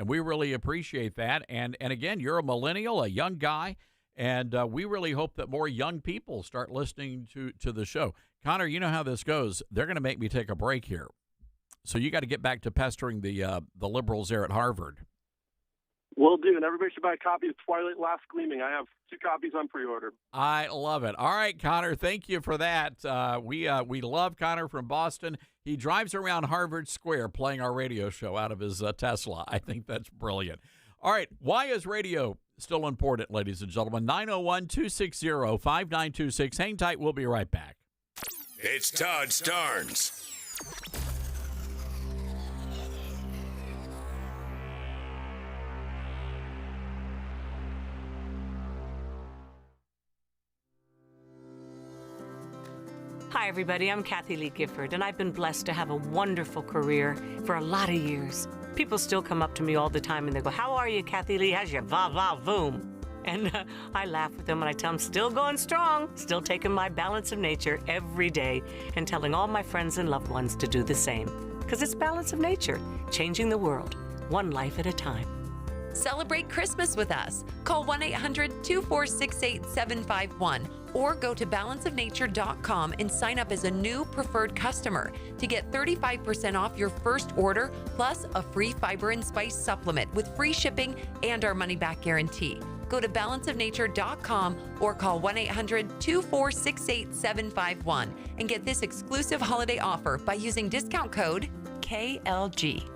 we really appreciate that. And again, you're a millennial, a young guy, and we really hope that more young people start listening to the show. Connor, you know how this goes. They're going to make me take a break here. So you got to get back to pestering the liberals there at Harvard. Will do, and everybody should buy a copy of Twilight Last Gleaming. I have 2 copies on pre-order. I love it. All right, Connor, thank you for that. We love Connor from Boston. He drives around Harvard Square playing our radio show out of his Tesla. I think that's brilliant. All right, why is radio still important, ladies and gentlemen? 901-260-5926. Hang tight. We'll be right back. It's Todd Starnes. Hi, everybody. I'm Kathy Lee Gifford, and I've been blessed to have a wonderful career for a lot of years. People still come up to me all the time, and they go, "How are you, Kathy Lee? How's your va-va-voom?" And I laugh with them and I tell them, still going strong, still taking my balance of nature every day and telling all my friends and loved ones to do the same. Because it's balance of nature, changing the world, one life at a time. Celebrate Christmas with us. Call 1-800-246-8751 or go to balanceofnature.com and sign up as a new preferred customer to get 35% off your first order plus a free fiber and spice supplement with free shipping and our money-back guarantee. Go to balanceofnature.com or call 1-800-246-8751 and get this exclusive holiday offer by using discount code KLG.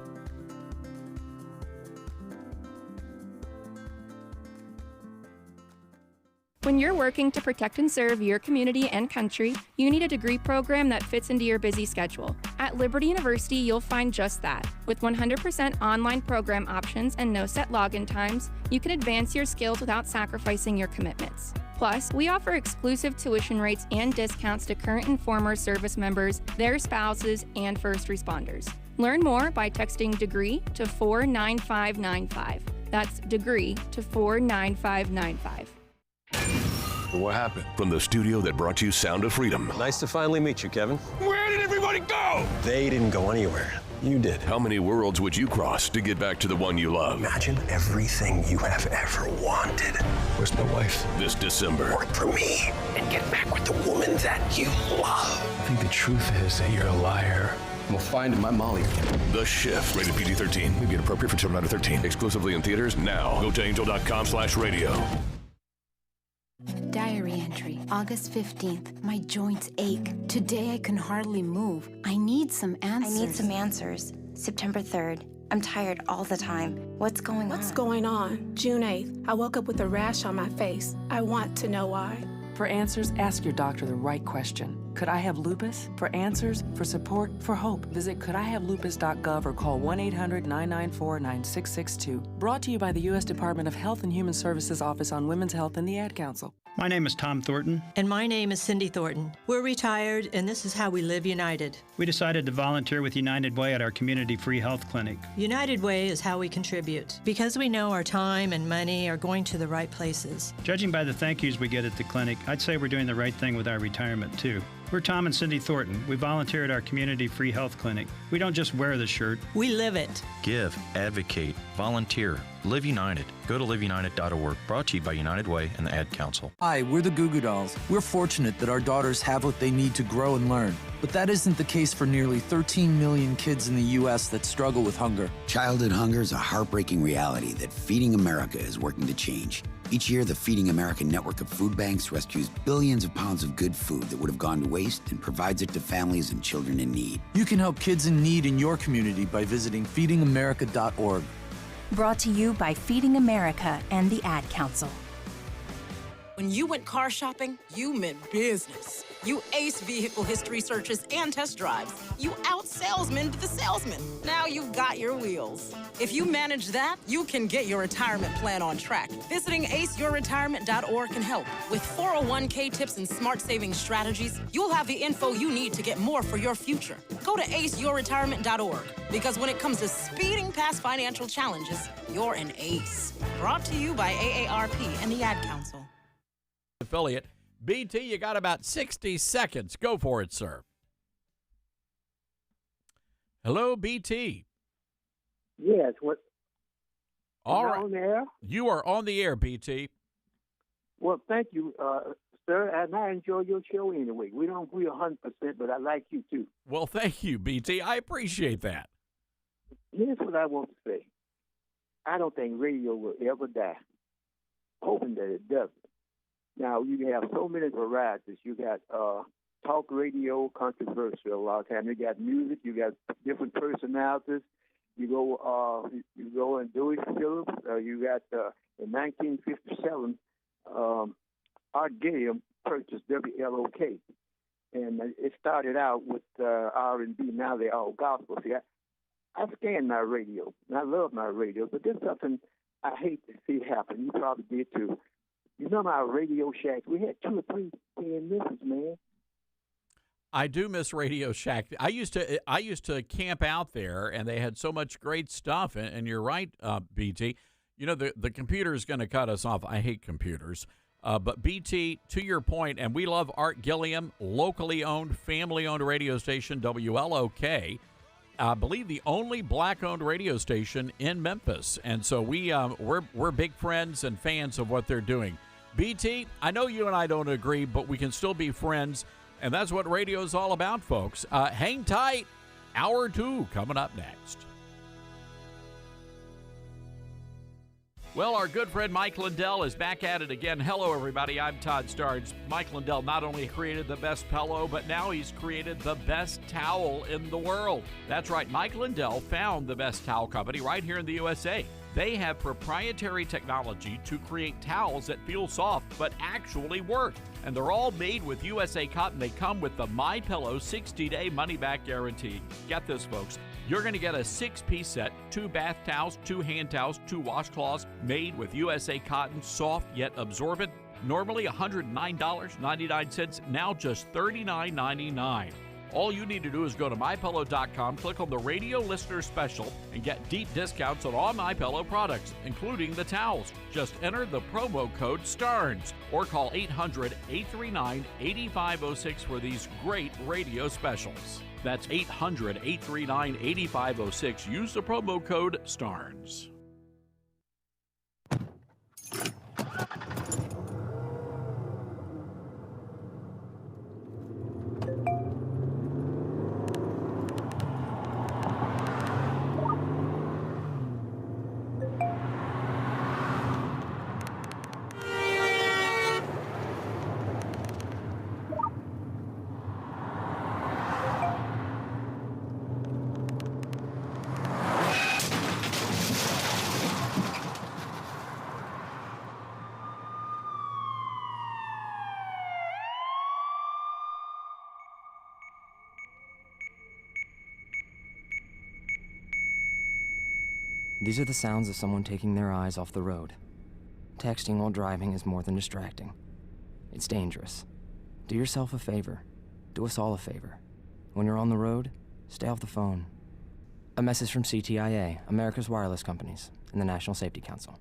When you're working to protect and serve your community and country, you need a degree program that fits into your busy schedule. At Liberty University, you'll find just that. With 100% online program options and no set login times, you can advance your skills without sacrificing your commitments. Plus, we offer exclusive tuition rates and discounts to current and former service members, their spouses, and first responders. Learn more by texting DEGREE to 49595. That's DEGREE to 49595. What happened? From the studio that brought you Sound of Freedom. Nice to finally meet you, Kevin. Where did everybody go? They didn't go anywhere. You did. How many worlds would you cross to get back to the one you love? Imagine everything you have ever wanted. Where's my wife? This December. Work for me and get back with the woman that you love. I think the truth is that you're a liar. We'll find my Molly. The Shift. Rated PG-13. May be inappropriate for children under 13. Exclusively in theaters now. Go to angel.com/radio. Diary entry, August 15th. My joints ache. Today I can hardly move. I need some answers. September 3rd. I'm tired all the time. What's going on? What's going on? June 8th. I woke up with a rash on my face. I want to know why. For answers, ask your doctor the right question. Could I have lupus? For answers, for support, for hope, visit couldihavelupus.gov or call 1-800-994-9662. Brought to you by the U.S. Department of Health and Human Services Office on Women's Health and the Ad Council. My name is Tom Thornton. And my name is Cindy Thornton. We're retired, and this is how we live United. We decided to volunteer with United Way at our community free health clinic. United Way is how we contribute, because we know our time and money are going to the right places. Judging by the thank yous we get at the clinic, I'd say we're doing the right thing with our retirement, too. We're Tom and Cindy Thornton. We volunteer at our community free health clinic. We don't just wear the shirt. We live it. Give, advocate, volunteer, live United. Go to liveunited.org. Brought to you by United Way and the Ad Council. Hi, we're the Goo Goo Dolls. We're fortunate that our daughters have what they need to grow and learn. But that isn't the case for nearly 13 million kids in the U.S. that struggle with hunger. Childhood hunger is a heartbreaking reality that Feeding America is working to change. Each year, the Feeding America network of food banks rescues billions of pounds of good food that would have gone to waste and provides it to families and children in need. You can help kids in need in your community by visiting feedingamerica.org. Brought to you by Feeding America and the Ad Council. When you went car shopping, you meant business. You aced vehicle history searches and test drives. You out-salesmaned the salesman. Now you've got your wheels. If you manage that, you can get your retirement plan on track. Visiting aceyourretirement.org can help. With 401k tips and smart saving strategies, you'll have the info you need to get more for your future. Go to aceyourretirement.org, because when it comes to speeding past financial challenges, you're an ace. Brought to you by AARP and the Ad Council. Affiliate. BT, you got about 60 seconds. Go for it, sir. Hello, BT. Yes. What? All right. On the air? You are on the air, BT. Well, thank you, sir, and I enjoy your show anyway. We don't agree 100%, but I like you too. Well, thank you, BT. I appreciate that. Here's what I want to say. I don't think radio will ever die. Hoping that it doesn't. Now, you have so many varieties. You got talk radio, controversial a lot of times. You got music. You got different personalities. You go and Dewey Phillips. You got in 1957, Art Gilliam purchased WLOK, and it started out with R&B. Now they're all gospel. See, I scan my radio, and I love my radio, but there's something I hate to see happen. You probably did too. You remember our Radio Shacks? We had 2 or 3 paying misses, man. I do miss Radio Shack. I used to camp out there, and they had so much great stuff. And you're right, BT. You know, the computer is going to cut us off. I hate computers. But BT, to your point, and we love Art Gilliam, locally owned, family-owned radio station, WLOK. I believe the only black-owned radio station in Memphis. And so we're big friends and fans of what they're doing. BT, I know you and I don't agree, but we can still be friends. And that's what radio is all about, folks. Hang tight. Hour 2 coming up next. Well, our good friend Mike Lindell is back at it again. Hello, everybody. I'm Todd Starnes. Mike Lindell not only created the best pillow, but now he's created the best towel in the world. That's right. Mike Lindell found the best towel company right here in the USA. They have proprietary technology to create towels that feel soft but actually work. And they're all made with USA cotton. They come with the MyPillow 60-day money-back guarantee. Get this, folks. You're going to get a 6-piece set, 2 bath towels, 2 hand towels, 2 washcloths made with USA cotton, soft yet absorbent. Normally $109.99, now just $39.99. All you need to do is go to MyPillow.com, click on the radio listener special, and get deep discounts on all MyPillow products, including the towels. Just enter the promo code STARNS or call 800-839-8506 for these great radio specials. That's 800-839-8506. Use the promo code STARNS. These are the sounds of someone taking their eyes off the road. Texting while driving is more than distracting. It's dangerous. Do yourself a favor. Do us all a favor. When you're on the road, stay off the phone. A message from CTIA, America's Wireless Companies, and the National Safety Council.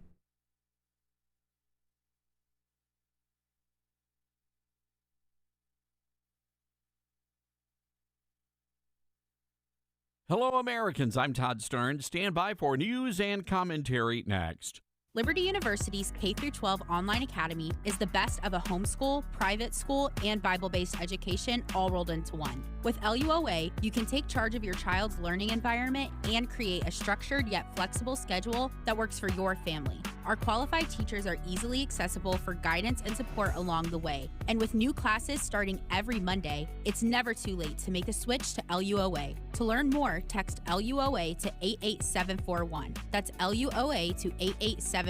Hello, Americans. I'm Todd Stern. Stand by for news and commentary next. Liberty University's K-12 online academy is the best of a homeschool, private school, and Bible-based education all rolled into one. With LUOA, you can take charge of your child's learning environment and create a structured yet flexible schedule that works for your family. Our qualified teachers are easily accessible for guidance and support along the way. And with new classes starting every Monday, it's never too late to make the switch to LUOA. To learn more, text LUOA to 88741. That's LUOA to 88741.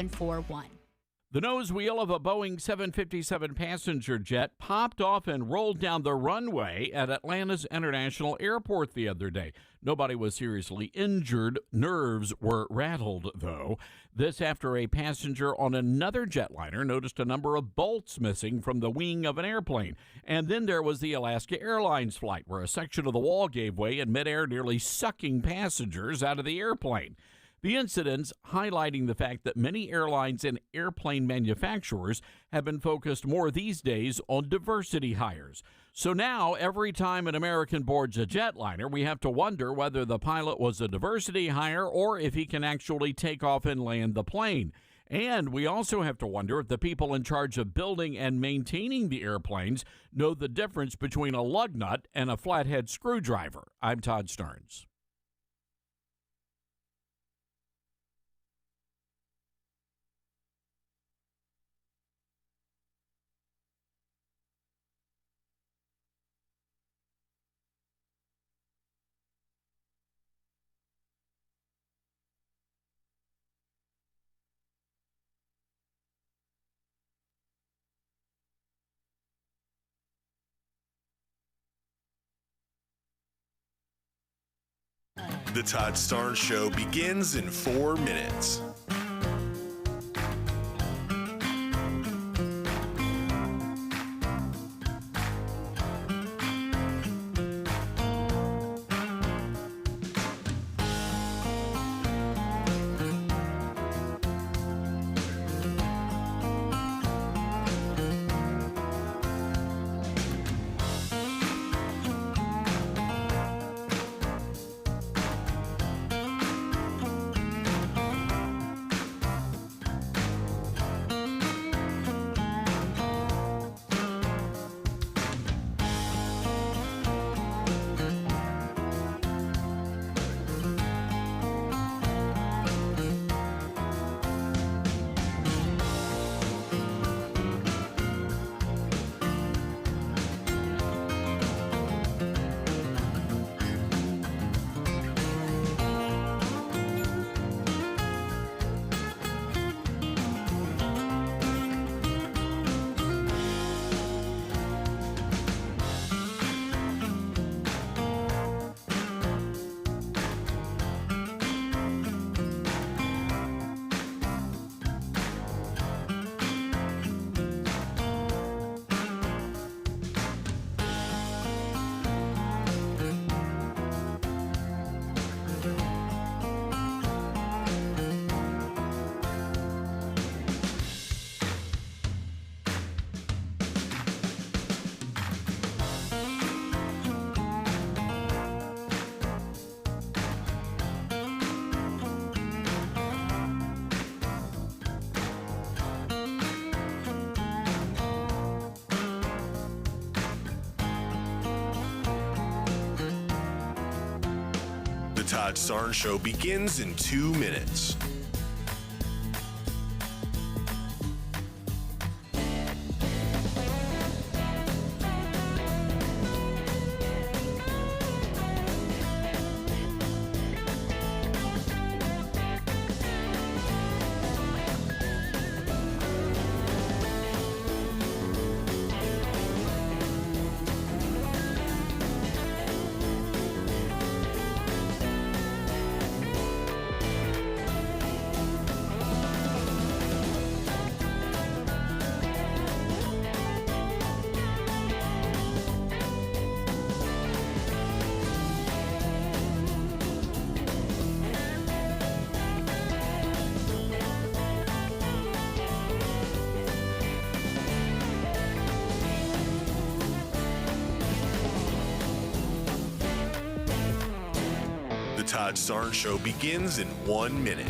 The nose wheel of a Boeing 757 passenger jet popped off and rolled down the runway at Atlanta's International Airport the other day. Nobody was seriously injured. Nerves were rattled, though. This after a passenger on another jetliner noticed a number of bolts missing from the wing of an airplane. And then there was the Alaska Airlines flight, where a section of the wall gave way in midair, nearly sucking passengers out of the airplane. The incidents highlighting the fact that many airlines and airplane manufacturers have been focused more these days on diversity hires. So now, every time an American boards a jetliner, we have to wonder whether the pilot was a diversity hire or if he can actually take off and land the plane. And we also have to wonder if the people in charge of building and maintaining the airplanes know the difference between a lug nut and a flathead screwdriver. I'm Todd Starnes. The Todd Starnes Show begins in 4 minutes. Todd Starnes Show begins in 2 minutes. The Todd Starnes Show begins in 1 minute.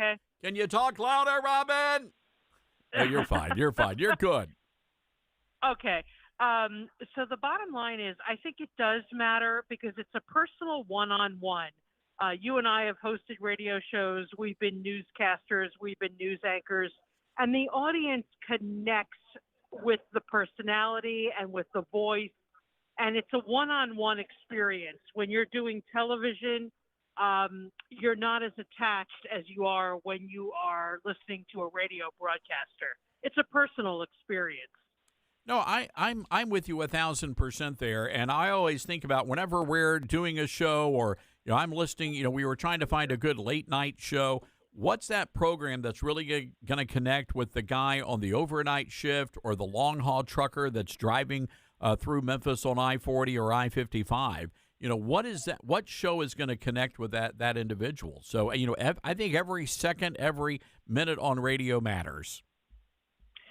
Okay. Can you talk louder, Robin? Oh, you're fine. You're fine. You're good. Okay. So the bottom line is I think it does matter because it's a personal one-on-one. You and I have hosted radio shows. We've been newscasters. We've been news anchors. And the audience connects with the personality and with the voice. And it's a one-on-one experience. When you're doing television, you're not as attached as you are when you are listening to a radio broadcaster. It's a personal experience. No, I'm with you 1,000% there, and I always think about whenever we're doing a show or I'm listening. We were trying to find a good late night show. What's that program that's really going to connect with the guy on the overnight shift or the long haul trucker that's driving through Memphis on I-40 or I-55? What is that? What show is going to connect with that individual? So, I think every second, every minute on radio matters.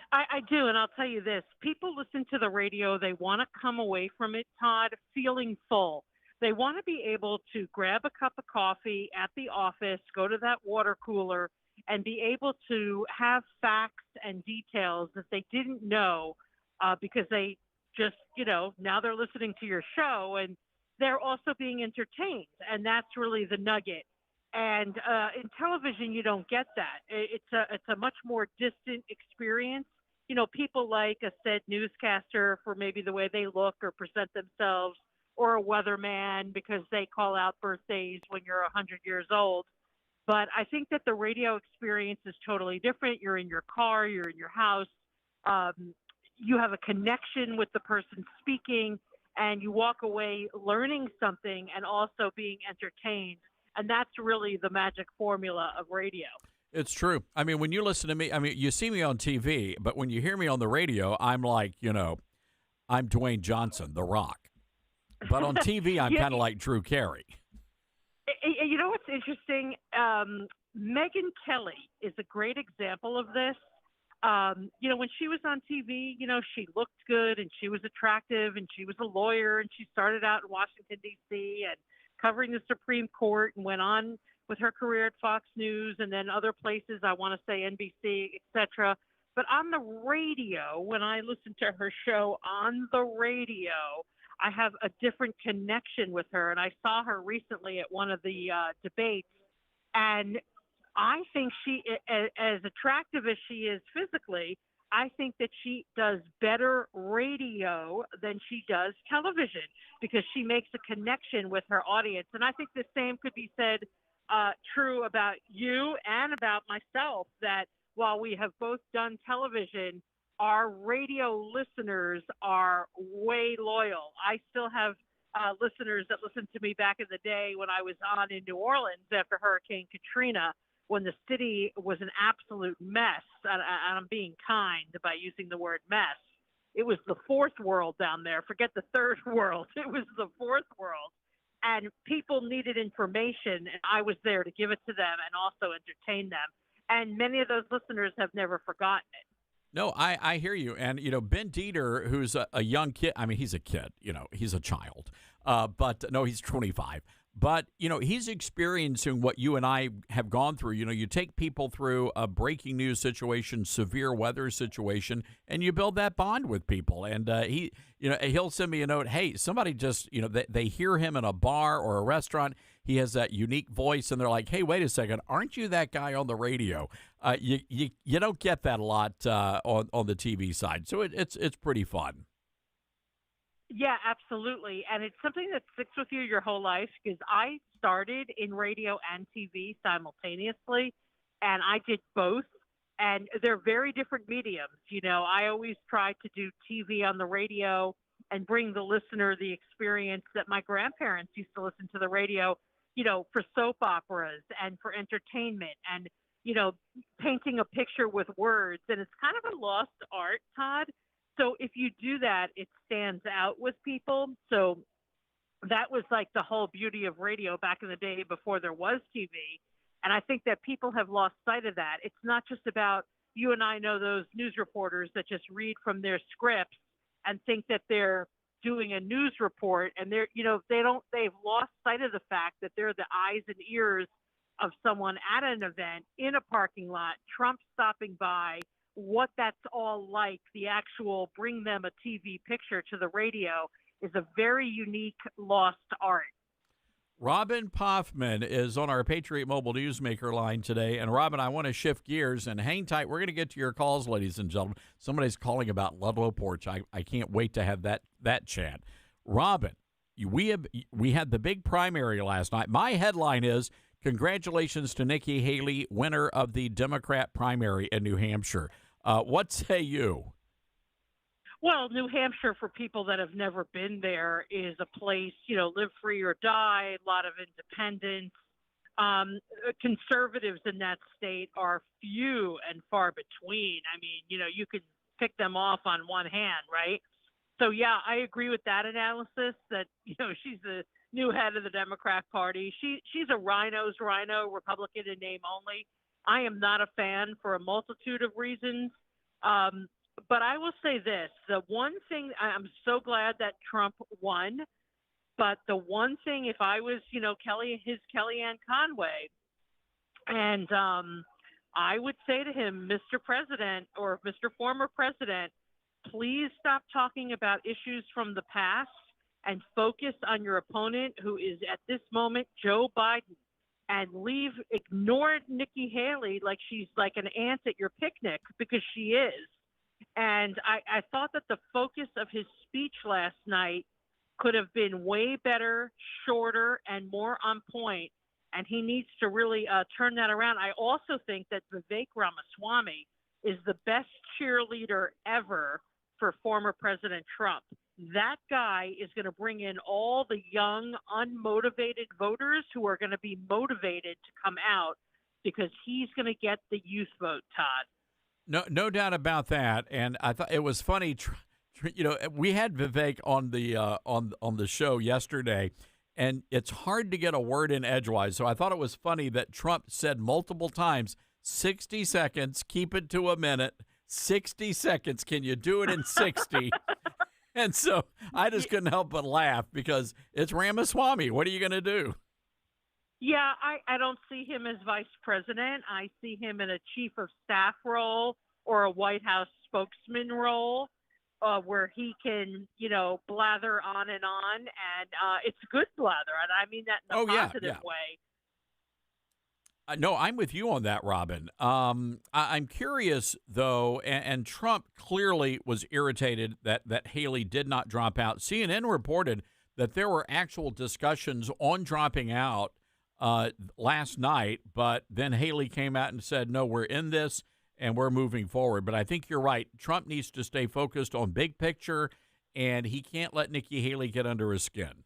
I do, and I'll tell you this. People listen to the radio. They want to come away from it, Todd, feeling full. They want to be able to grab a cup of coffee at the office, go to that water cooler, and be able to have facts and details that they didn't know because they just, now they're listening to your show, and they're also being entertained, and that's really the nugget. And in television, you don't get that. It's a much more distant experience. People like a said newscaster for maybe the way they look or present themselves, or a weatherman because they call out birthdays when you're 100 years old. But I think that the radio experience is totally different. You're in your car, you're in your house. You have a connection with the person speaking, and you walk away learning something and also being entertained. And that's really the magic formula of radio. It's true. I mean, when you listen to me, you see me on TV, but when you hear me on the radio, I'm like, I'm Dwayne Johnson, The Rock. But on TV, I'm kind of like Drew Carey. You know what's interesting? Megyn Kelly is a great example of this. When she was on TV, she looked good and she was attractive and she was a lawyer and she started out in Washington, D.C. and covering the Supreme Court and went on with her career at Fox News and then other places, I want to say NBC, etc. But on the radio, when I listen to her show on the radio, I have a different connection with her. And I saw her recently at one of the debates, and I think she, as attractive as she is physically, I think that she does better radio than she does television because she makes a connection with her audience. And I think the same could be said true about you and about myself, that while we have both done television, our radio listeners are way loyal. I still have listeners that listened to me back in the day when I was on in New Orleans after Hurricane Katrina, when the city was an absolute mess. And I'm being kind by using the word mess. It was the fourth world down there. Forget the third world. It was the fourth world. And people needed information, and I was there to give it to them and also entertain them. And many of those listeners have never forgotten it. No, I hear you. And, Ben Dieter, who's a young kid, I mean, he's a kid, he's a child. But no, he's 25. But, he's experiencing what you and I have gone through. You take people through a breaking news situation, severe weather situation, and you build that bond with people. And he'll send me a note. Hey, somebody just, they hear him in a bar or a restaurant. He has that unique voice, and they're like, hey, wait a second, aren't you that guy on the radio? You don't get that a lot on the TV side. So it's pretty fun. Yeah, absolutely. And it's something that sticks with you your whole life, because I started in radio and TV simultaneously, and I did both. And they're very different mediums. I always try to do TV on the radio and bring the listener the experience that my grandparents used to listen to the radio, for soap operas and for entertainment and, painting a picture with words. And it's kind of a lost art, Todd. So if you do that, it stands out with people. So that was like the whole beauty of radio back in the day before there was TV. And I think that people have lost sight of that. It's not just about, you and I know those news reporters that just read from their scripts and think that they're doing a news report, and they've lost sight of the fact that they're the eyes and ears of someone at an event, in a parking lot, Trump stopping by, what that's all like. The actual bring them a TV picture to the radio is a very unique lost art. Robin Poffman is on our Patriot Mobile Newsmaker line today. And, Robin, I want to shift gears and hang tight. We're going to get to your calls, ladies and gentlemen. Somebody's calling about Ludlow Porch. I can't wait to have that chat. Robin, we had the big primary last night. My headline is, congratulations to Nikki Haley, winner of the Democrat primary in New Hampshire. What say you? Well, New Hampshire, for people that have never been there, is a place, live free or die, a lot of independents. Conservatives in that state are few and far between. I mean, you could pick them off on one hand, right? So, yeah, I agree with that analysis that, she's the new head of the Democrat Party. She's a rhino's rhino, Republican in name only. I am not a fan for a multitude of reasons. But I will say this, the one thing, I'm so glad that Trump won, but the one thing, if I was, Kellyanne Conway, and I would say to him, Mr. President or Mr. Former President, please stop talking about issues from the past and focus on your opponent, who is at this moment Joe Biden, and ignore Nikki Haley like she's like an ant at your picnic, because she is. And I thought that the focus of his speech last night could have been way better, shorter, and more on point. And he needs to really turn that around. I also think that Vivek Ramaswamy is the best cheerleader ever for former President Trump. That guy is going to bring in all the young, unmotivated voters who are going to be motivated to come out, because he's going to get the youth vote, Todd. No doubt about that. And I thought it was funny. We had Vivek on the show yesterday, and it's hard to get a word in edgewise. So I thought it was funny that Trump said multiple times, 60 seconds, keep it to a minute, 60 seconds. Can you do it in 60? And so I just couldn't help but laugh, because it's Ramaswamy. What are you going to do? Yeah, I don't see him as vice president. I see him in a chief of staff role or a White House spokesman role, where he can, blather on, and it's good blather. And I mean that in a positive way. No, I'm with you on that, Robin. I'm curious, though, and Trump clearly was irritated that Haley did not drop out. CNN reported that there were actual discussions on dropping out last night, but then Haley came out and said, no, we're in this and we're moving forward. But I think you're right. Trump needs to stay focused on big picture, and he can't let Nikki Haley get under his skin.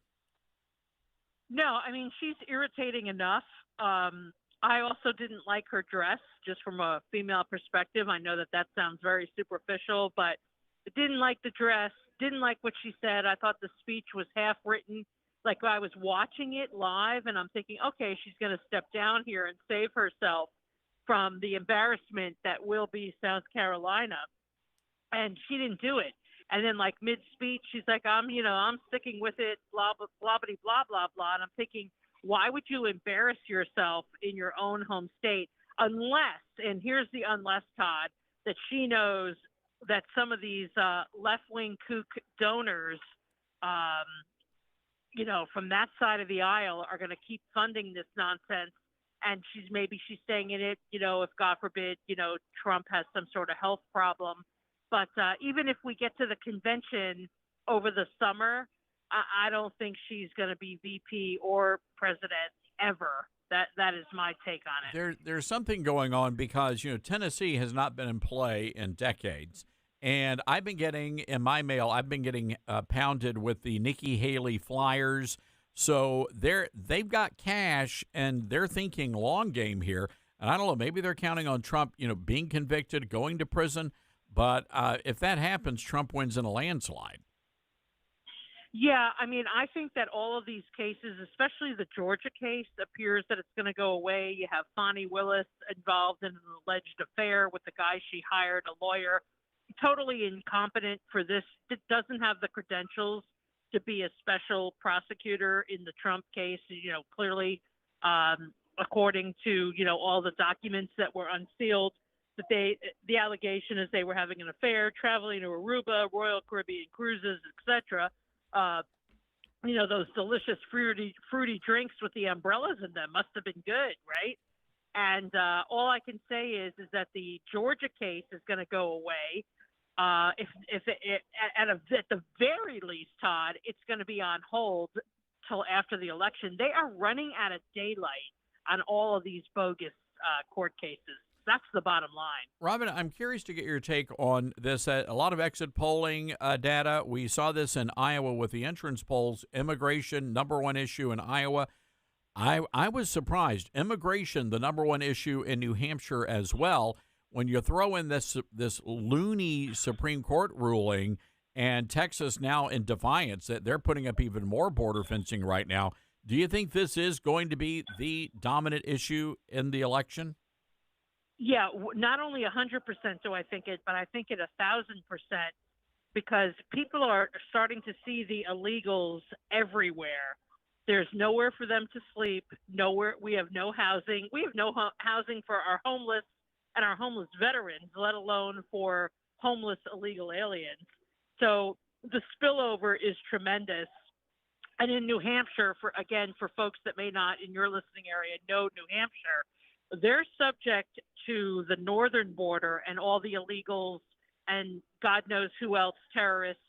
No, I mean, she's irritating enough. I also didn't like her dress, just from a female perspective. I know that sounds very superficial, but I didn't like the dress, didn't like what she said. I thought the speech was half written. Like, I was watching it live, and I'm thinking, okay, she's going to step down here and save herself from the embarrassment that will be South Carolina. And she didn't do it. And then, like, mid-speech, she's like, I'm sticking with it, blah, blah, blah, blah, blah, blah. And I'm thinking, why would you embarrass yourself in your own home state unless, and here's the unless, Todd, that she knows that some of these left-wing kook donors, from that side of the aisle are going to keep funding this nonsense. And she's staying in it, if God forbid, Trump has some sort of health problem. But even if we get to the convention over the summer, I don't think she's going to be VP or president ever. That is my take on it. There's something going on because, Tennessee has not been in play in decades. And I've been getting, in my mail, pounded with the Nikki Haley flyers. So they've got cash, and they're thinking long game here. And I don't know, maybe they're counting on Trump, being convicted, going to prison. But if that happens, Trump wins in a landslide. Yeah, I mean, I think that all of these cases, especially the Georgia case, appears that it's going to go away. You have Fonnie Willis involved in an alleged affair with the guy she hired, a lawyer, totally incompetent for this. It doesn't have the credentials to be a special prosecutor in the Trump case, clearly, according to, all the documents that were unsealed, that the allegation is they were having an affair, traveling to Aruba, Royal Caribbean cruises, etc. Those delicious fruity drinks with the umbrellas in them must have been good, right? And all I can say is that the Georgia case is going to go away. At the very least, Todd, it's going to be on hold till after the election. They are running out of daylight on all of these bogus court cases. That's the bottom line. Robin, I'm curious to get your take on this. A lot of exit polling data. We saw this in Iowa with the entrance polls. Immigration, number one issue in Iowa. I was surprised. Immigration, the number one issue in New Hampshire as well. When you throw in this loony Supreme Court ruling and Texas now in defiance that they're putting up even more border fencing right now, do you think this is going to be the dominant issue in the election? Yeah, not only 100% do I think it, but I think it 1,000%, because people are starting to see the illegals everywhere. There's nowhere for them to sleep. Nowhere. We have no housing. We have no housing for our homeless and our homeless veterans, let alone for homeless illegal aliens. So the spillover is tremendous. And in New Hampshire, for folks that may not in your listening area know New Hampshire, they're subject to the northern border and all the illegals and God knows who else, terrorists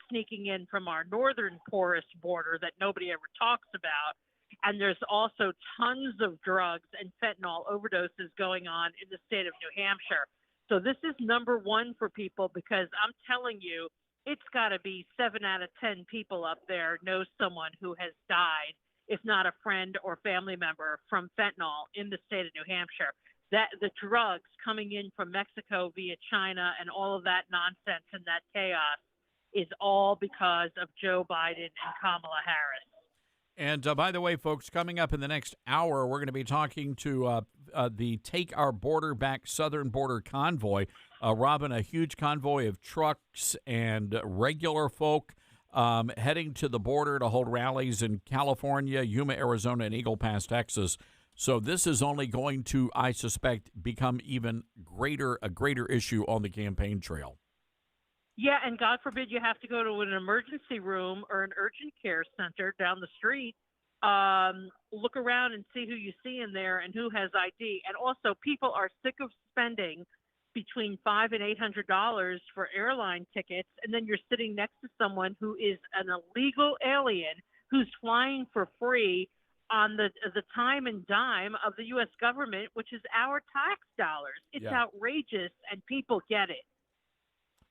sneaking in from our northern porous border that nobody ever talks about. And there's also tons of drugs and fentanyl overdoses going on in the state of New Hampshire. So this is number one for people, because I'm telling you, it's got to be 7 out of 10 people up there know someone who has died, if not a friend or family member, from fentanyl in the state of New Hampshire. That the drugs coming in from Mexico via China and all of that nonsense and that chaos is all because of Joe Biden and Kamala Harris. And by the way, folks, coming up in the next hour, we're going to be talking to the Take Our Border Back Southern Border Convoy. Robin, a huge convoy of trucks and regular folk heading to the border to hold rallies in California, Yuma, Arizona, and Eagle Pass, Texas. So this is only going to, I suspect, become even a greater issue on the campaign trail. Yeah, and God forbid you have to go to an emergency room or an urgent care center down the street. Look around and see who you see in there and who has ID. And also, people are sick of spending between $500 and $800 for airline tickets, and then you're sitting next to someone who is an illegal alien who's flying for free on the time and dime of the U.S. government, which is our tax dollars. It's outrageous, and people get it.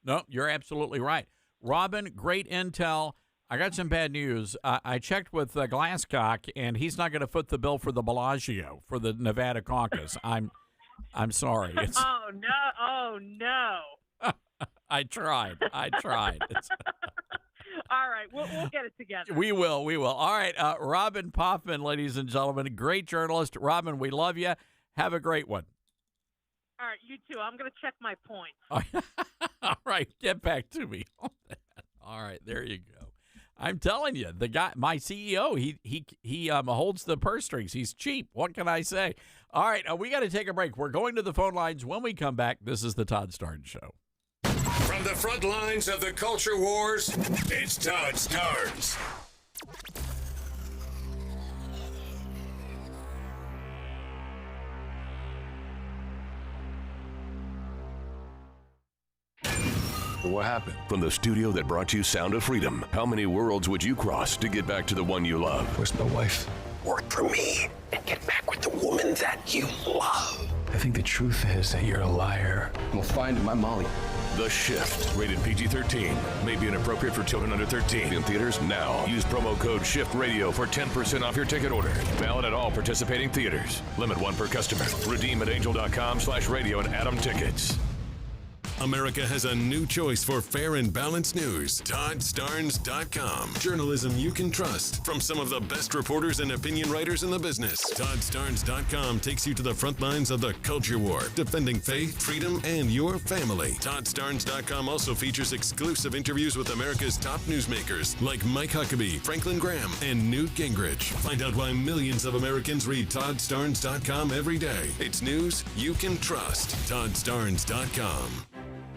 No, you're absolutely right. Robin, great intel. I got some bad news. I checked with Glasscock, and he's not going to foot the bill for the Bellagio for the Nevada caucus. I'm sorry. Oh, no. I tried. All right, we'll get it together. We will. All right, Robin Poffman, ladies and gentlemen, great journalist. Robin, we love you. Have a great one. All right, you too. I'm going to check my points. All right, get back to me on that. All right, there you go. I'm telling you, the guy, my CEO, he holds the purse strings. He's cheap. What can I say? All right, we got to take a break. We're going to the phone lines. When we come back, this is the Todd Starnes Show. From the front lines of the culture wars, it's Todd Starnes. What happened? From the studio that brought you Sound of Freedom, how many worlds would you cross to get back to the one you love? Where's my wife? Work for me and get back with the woman that you love. I think the truth is that you're a liar. We'll find my Molly. The Shift, rated PG-13, may be inappropriate for children under 13. In theaters now. Use promo code SHIFTRADIO for 10% off your ticket order. Valid at all participating theaters. Limit 1 per customer. Redeem at angel.com/radio and Atom Tickets. America has a new choice for fair and balanced news. ToddStarnes.com. Journalism you can trust from some of the best reporters and opinion writers in the business. ToddStarnes.com takes you to the front lines of the culture war, defending faith, freedom, and your family. ToddStarnes.com also features exclusive interviews with America's top newsmakers like Mike Huckabee, Franklin Graham, and Newt Gingrich. Find out why millions of Americans read ToddStarnes.com every day. It's news you can trust. ToddStarnes.com.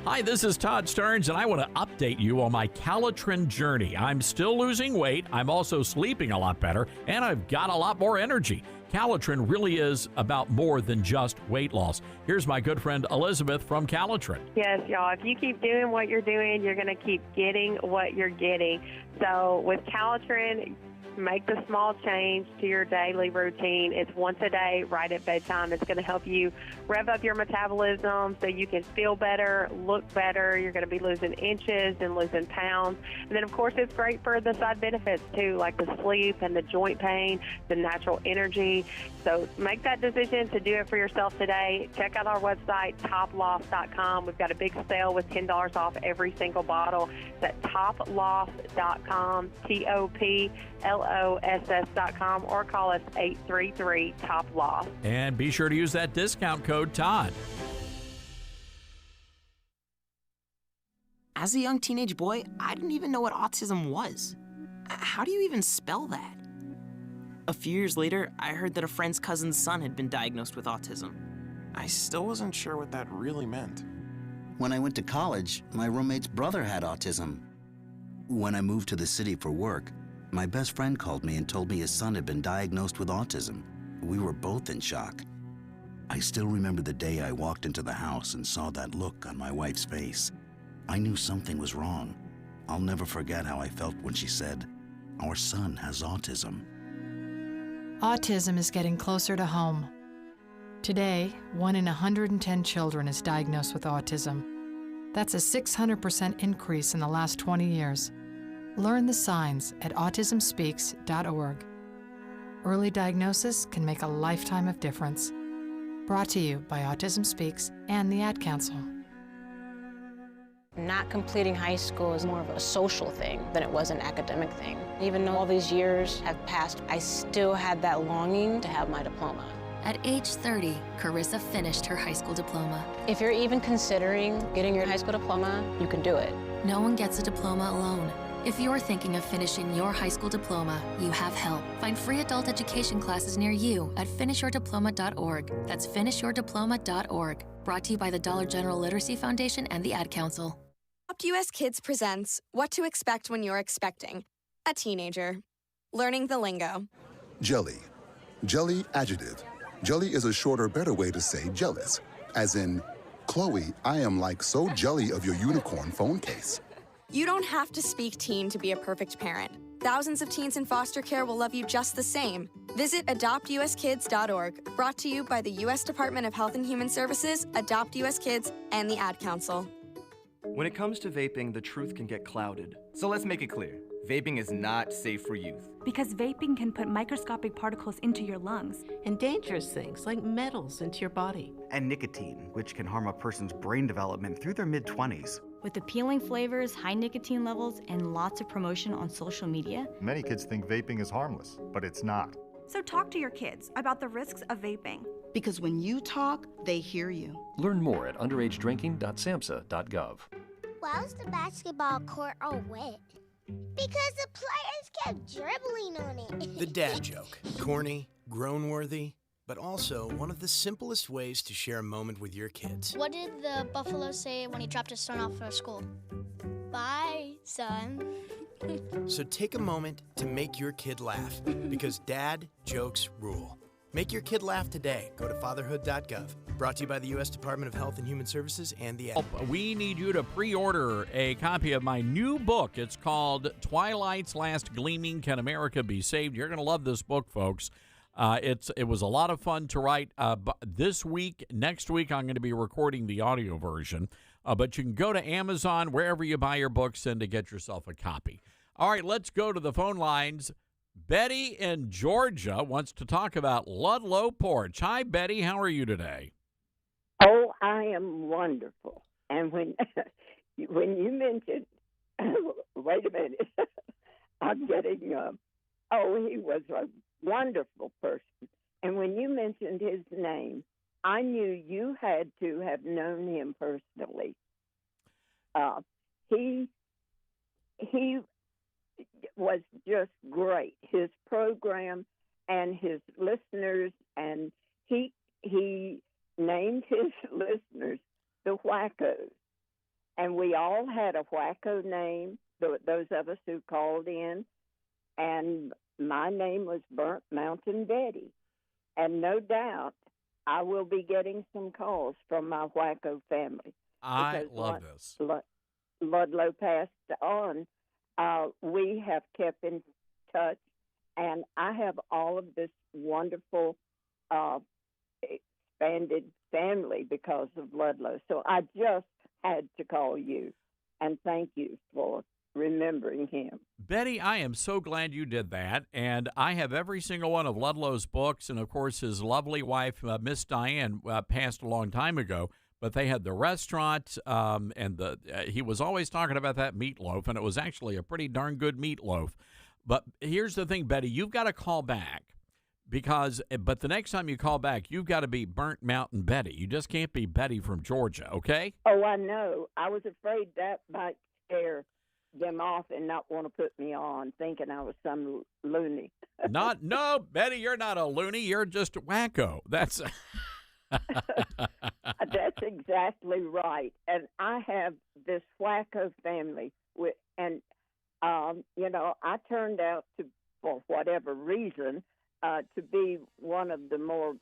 Hi, this is Todd Starnes, and I want to update you on my Calitrin journey. I'm still losing weight, I'm also sleeping a lot better, and I've got a lot more energy. Calitrin really is about more than just weight loss. Here's my good friend Elizabeth from Calitrin. Yes, y'all, if you keep doing what you're doing, you're going to keep getting what you're getting. So with Calitrin, make the small change to your daily routine. It's once a day, right at bedtime. It's going to help you rev up your metabolism so you can feel better, look better. You're going to be losing inches and losing pounds. And then, of course, it's great for the side benefits, too, like the sleep and the joint pain, the natural energy. So make that decision to do it for yourself today. Check out our website, toploss.com. We've got a big sale with $10 off every single bottle. It's at toploss.com, TOPLOSS.com, or call us 833-TOP-LOSS. And be sure to use that discount code Todd. As a young teenage boy, I didn't even know what autism was. How do you even spell that? A few years later, I heard that a friend's cousin's son had been diagnosed with autism. I still wasn't sure what that really meant. When I went to college, my roommate's brother had autism. When I moved to the city for work, my best friend called me and told me his son had been diagnosed with autism. We were both in shock. I still remember the day I walked into the house and saw that look on my wife's face. I knew something was wrong. I'll never forget how I felt when she said, "Our son has autism." Autism is getting closer to home. Today, 1 in 110 children is diagnosed with autism. That's a 600% increase in the last 20 years. Learn the signs at autismspeaks.org. Early diagnosis can make a lifetime of difference. Brought to you by Autism Speaks and the Ad Council. Not completing high school is more of a social thing than it was an academic thing. Even though all these years have passed, I still had that longing to have my diploma. At age 30, Carissa finished her high school diploma. If you're even considering getting your high school diploma, you can do it. No one gets a diploma alone. If you're thinking of finishing your high school diploma, you have help. Find free adult education classes near you at finishyourdiploma.org. That's finishyourdiploma.org. Brought to you by the Dollar General Literacy Foundation and the Ad Council. US Kids presents What to Expect When You're Expecting a Teenager. Learning the lingo. Jelly. Jelly adjective. Jelly is a shorter, better way to say jealous. As in, Chloe, I am like so jelly of your unicorn phone case. You don't have to speak teen to be a perfect parent. thousands of teens in foster care will love you just the same. Visit adoptuskids.org, brought to you by the U.S. Department of Health and Human Services, Adopt U.S. Kids, and the Ad Council. When it comes to vaping, the truth can get clouded. So let's make it clear. Vaping is not safe for youth. Because vaping can put microscopic particles into your lungs. And dangerous things like metals into your body. And nicotine, which can harm a person's brain development through their mid-20s. With appealing flavors, high nicotine levels, and lots of promotion on social media. Many kids think vaping is harmless, but it's not. So talk to your kids about the risks of vaping. Because when you talk, they hear you. Learn more at underagedrinking.samhsa.gov. Why was the basketball court all wet? Because the players kept dribbling on it. The dad joke. Corny, groan-worthy, but also one of the simplest ways to share a moment with your kids. What did the buffalo say when he dropped his son off for school? Bye, son. So take a moment to make your kid laugh, because dad jokes rule. Make your kid laugh today. Go to fatherhood.gov. Brought to you by the U.S. Department of Health and Human Services and the We need you to pre-order a copy of my new book. It's called Twilight's Last Gleaming, Can America Be Saved? You're going to love this book, folks. It was a lot of fun to write. This week, next week, I'm going to be recording the audio version. But you can go to Amazon, wherever you buy your books, and to get yourself a copy. All right, let's go to the phone lines. Betty in Georgia wants to talk about Ludlow Porch. Hi, Betty. How are you today? Oh, I am wonderful. And when you mentioned, wait a minute, I'm getting, he was a wonderful person. And when you mentioned his name, I knew you had to have known him personally. He was just great. His program and his listeners, and he named his listeners the Wackos. And we all had a Wacko name, those of us who called in. And my name was Burnt Mountain Betty. And no doubt I will be getting some calls from my Wacko family. I love this. Ludlow passed on. We have kept in touch, and I have all of this wonderful expanded family because of Ludlow. So I just had to call you, and thank you for remembering him. Betty, I am so glad you did that, and I have every single one of Ludlow's books, and of course his lovely wife, Miss Diane, passed a long time ago. But they had the restaurant, and he was always talking about that meatloaf, and it was actually a pretty darn good meatloaf. But here's the thing, Betty, you've got to call back but the next time you call back, you've got to be Burnt Mountain Betty. You just can't be Betty from Georgia, okay? Oh, I know. I was afraid that might scare them off and not want to put me on, thinking I was some loony. No, Betty, you're not a loony. You're just a wacko. That's exactly right. And I have this Wacko family, I turned out to, for whatever reason, to be one of the more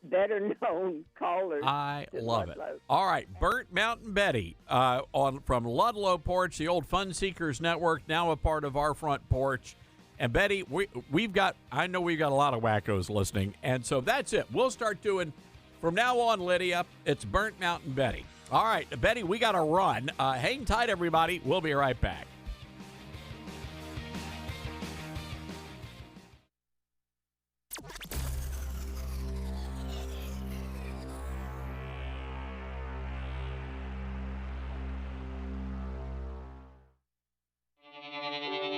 better-known callers. I love Ludlow. it. All right, Burnt Mountain Betty from Ludlow Porch, the old Fun Seekers Network, now a part of Our Front Porch. And Betty, we've got a lot of wackos listening, and so that's it. We'll start doing, from now on, Lydia, it's Burnt Mountain Betty. All right, Betty, we got to run. Hang tight, everybody. We'll be right back.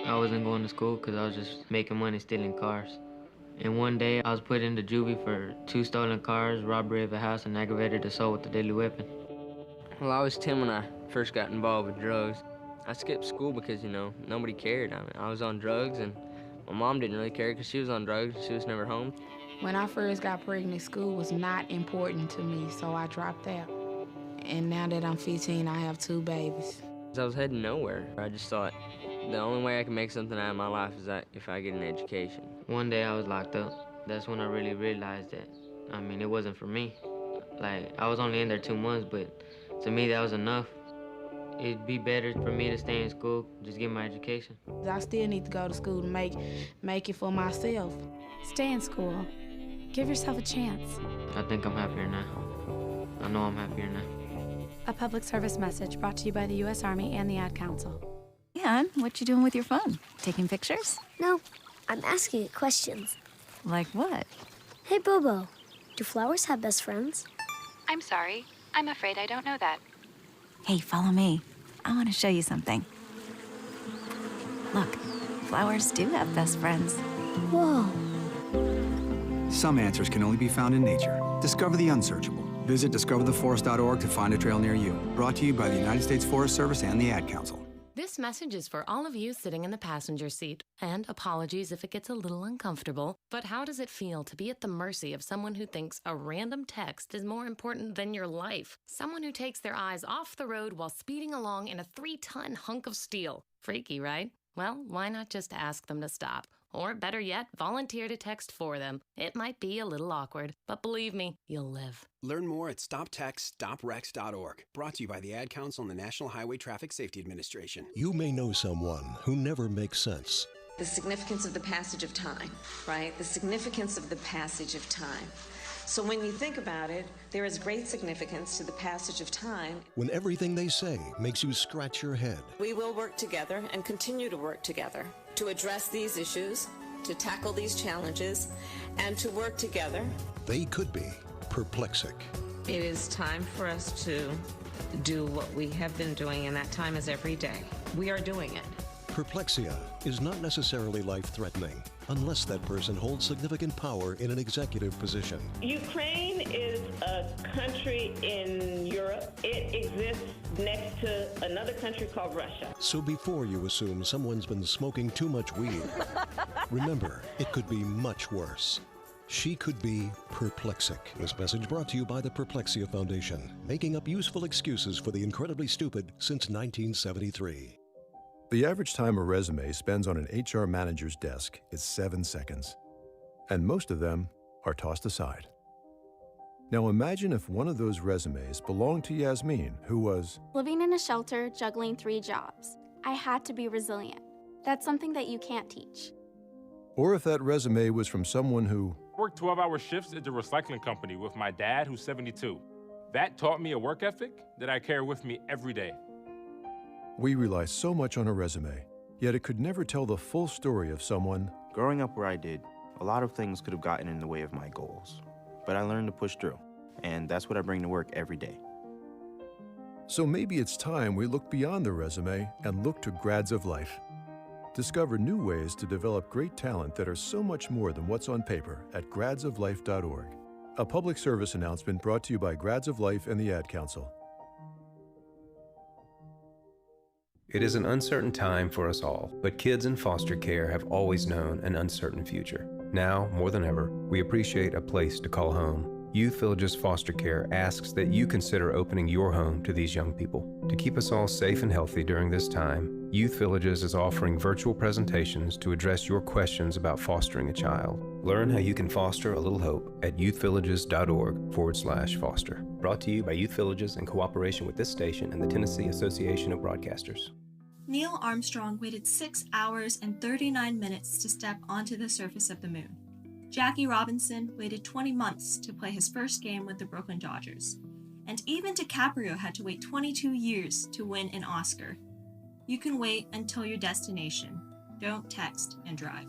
I wasn't going to school because I was just making money stealing cars. And one day I was put into juvie for 2 stolen cars, robbery of a house, and aggravated assault with a deadly weapon. Well, I was 10 when I first got involved with drugs. I skipped school because, nobody cared. I was on drugs, and my mom didn't really care because she was on drugs. She was never home. When I first got pregnant, school was not important to me, so I dropped out. And now that I'm 15, I have 2 babies. I was heading nowhere. I just thought, the only way I can make something out of my life is if I get an education. One day I was locked up. That's when I really realized that, it wasn't for me. I was only in there 2 months, but to me that was enough. It'd be better for me to stay in school, just get my education. I still need to go to school to make it for myself. Stay in school. Give yourself a chance. I think I'm happier now. I know I'm happier now. A public service message brought to you by the U.S. Army and the Ad Council. And what you doing with your phone? Taking pictures? No, I'm asking it questions. Like what? Hey, Bobo, do flowers have best friends? I'm sorry. I'm afraid I don't know that. Hey, follow me. I want to show you something. Look, flowers do have best friends. Whoa. Some answers can only be found in nature. Discover the unsearchable. Visit discovertheforest.org to find a trail near you. Brought to you by the United States Forest Service and the Ad Council. This message is for all of you sitting in the passenger seat. And apologies if it gets a little uncomfortable. But how does it feel to be at the mercy of someone who thinks a random text is more important than your life? Someone who takes their eyes off the road while speeding along in a 3-ton hunk of steel. Freaky, right? Well, why not just ask them to stop? Or better yet, volunteer to text for them. It might be a little awkward, but believe me, you'll live. Learn more at stoptextstoprex.org. Brought to you by the Ad Council and the National Highway Traffic Safety Administration. You may know someone who never makes sense. The significance of the passage of time, right? The significance of the passage of time. So when you think about it, there is great significance to the passage of time. When everything they say makes you scratch your head. We will work together and continue to work together to address these issues, to tackle these challenges, and to work together. They could be Perplexic. It is time for us to do what we have been doing, and that time is every day. We are doing it. Perplexia is not necessarily life-threatening unless that person holds significant power in an executive position. Ukraine is a country in Europe. It exists next to another country called Russia. So before you assume someone's been smoking too much weed, remember, it could be much worse. She could be Perplexic. This message brought to you by the Perplexia Foundation, making up useful excuses for the incredibly stupid since 1973. The average time a resume spends on an HR manager's desk is 7 seconds, and most of them are tossed aside. Now imagine if one of those resumes belonged to Yasmin, who was living in a shelter, juggling 3 jobs. I had to be resilient. That's something that you can't teach. Or if that resume was from someone who worked 12-hour shifts at the recycling company with my dad, who's 72. That taught me a work ethic that I carry with me every day. We rely so much on a resume, yet it could never tell the full story of someone. Growing up where I did, a lot of things could have gotten in the way of my goals. But I learned to push through, and that's what I bring to work every day. So maybe it's time we look beyond the resume and look to Grads of Life. Discover new ways to develop great talent that are so much more than what's on paper at gradsoflife.org. A public service announcement brought to you by Grads of Life and the Ad Council. It is an uncertain time for us all, but kids in foster care have always known an uncertain future. Now, more than ever, we appreciate a place to call home. Youth Villages Foster Care asks that you consider opening your home to these young people. To keep us all safe and healthy during this time, Youth Villages is offering virtual presentations to address your questions about fostering a child. Learn how you can foster a little hope at youthvillages.org/foster. Brought to you by Youth Villages in cooperation with this station and the Tennessee Association of Broadcasters. Neil Armstrong waited 6 hours and 39 minutes to step onto the surface of the moon. Jackie Robinson waited 20 months to play his first game with the Brooklyn Dodgers. And even DiCaprio had to wait 22 years to win an Oscar. You can wait until your destination. Don't text and drive.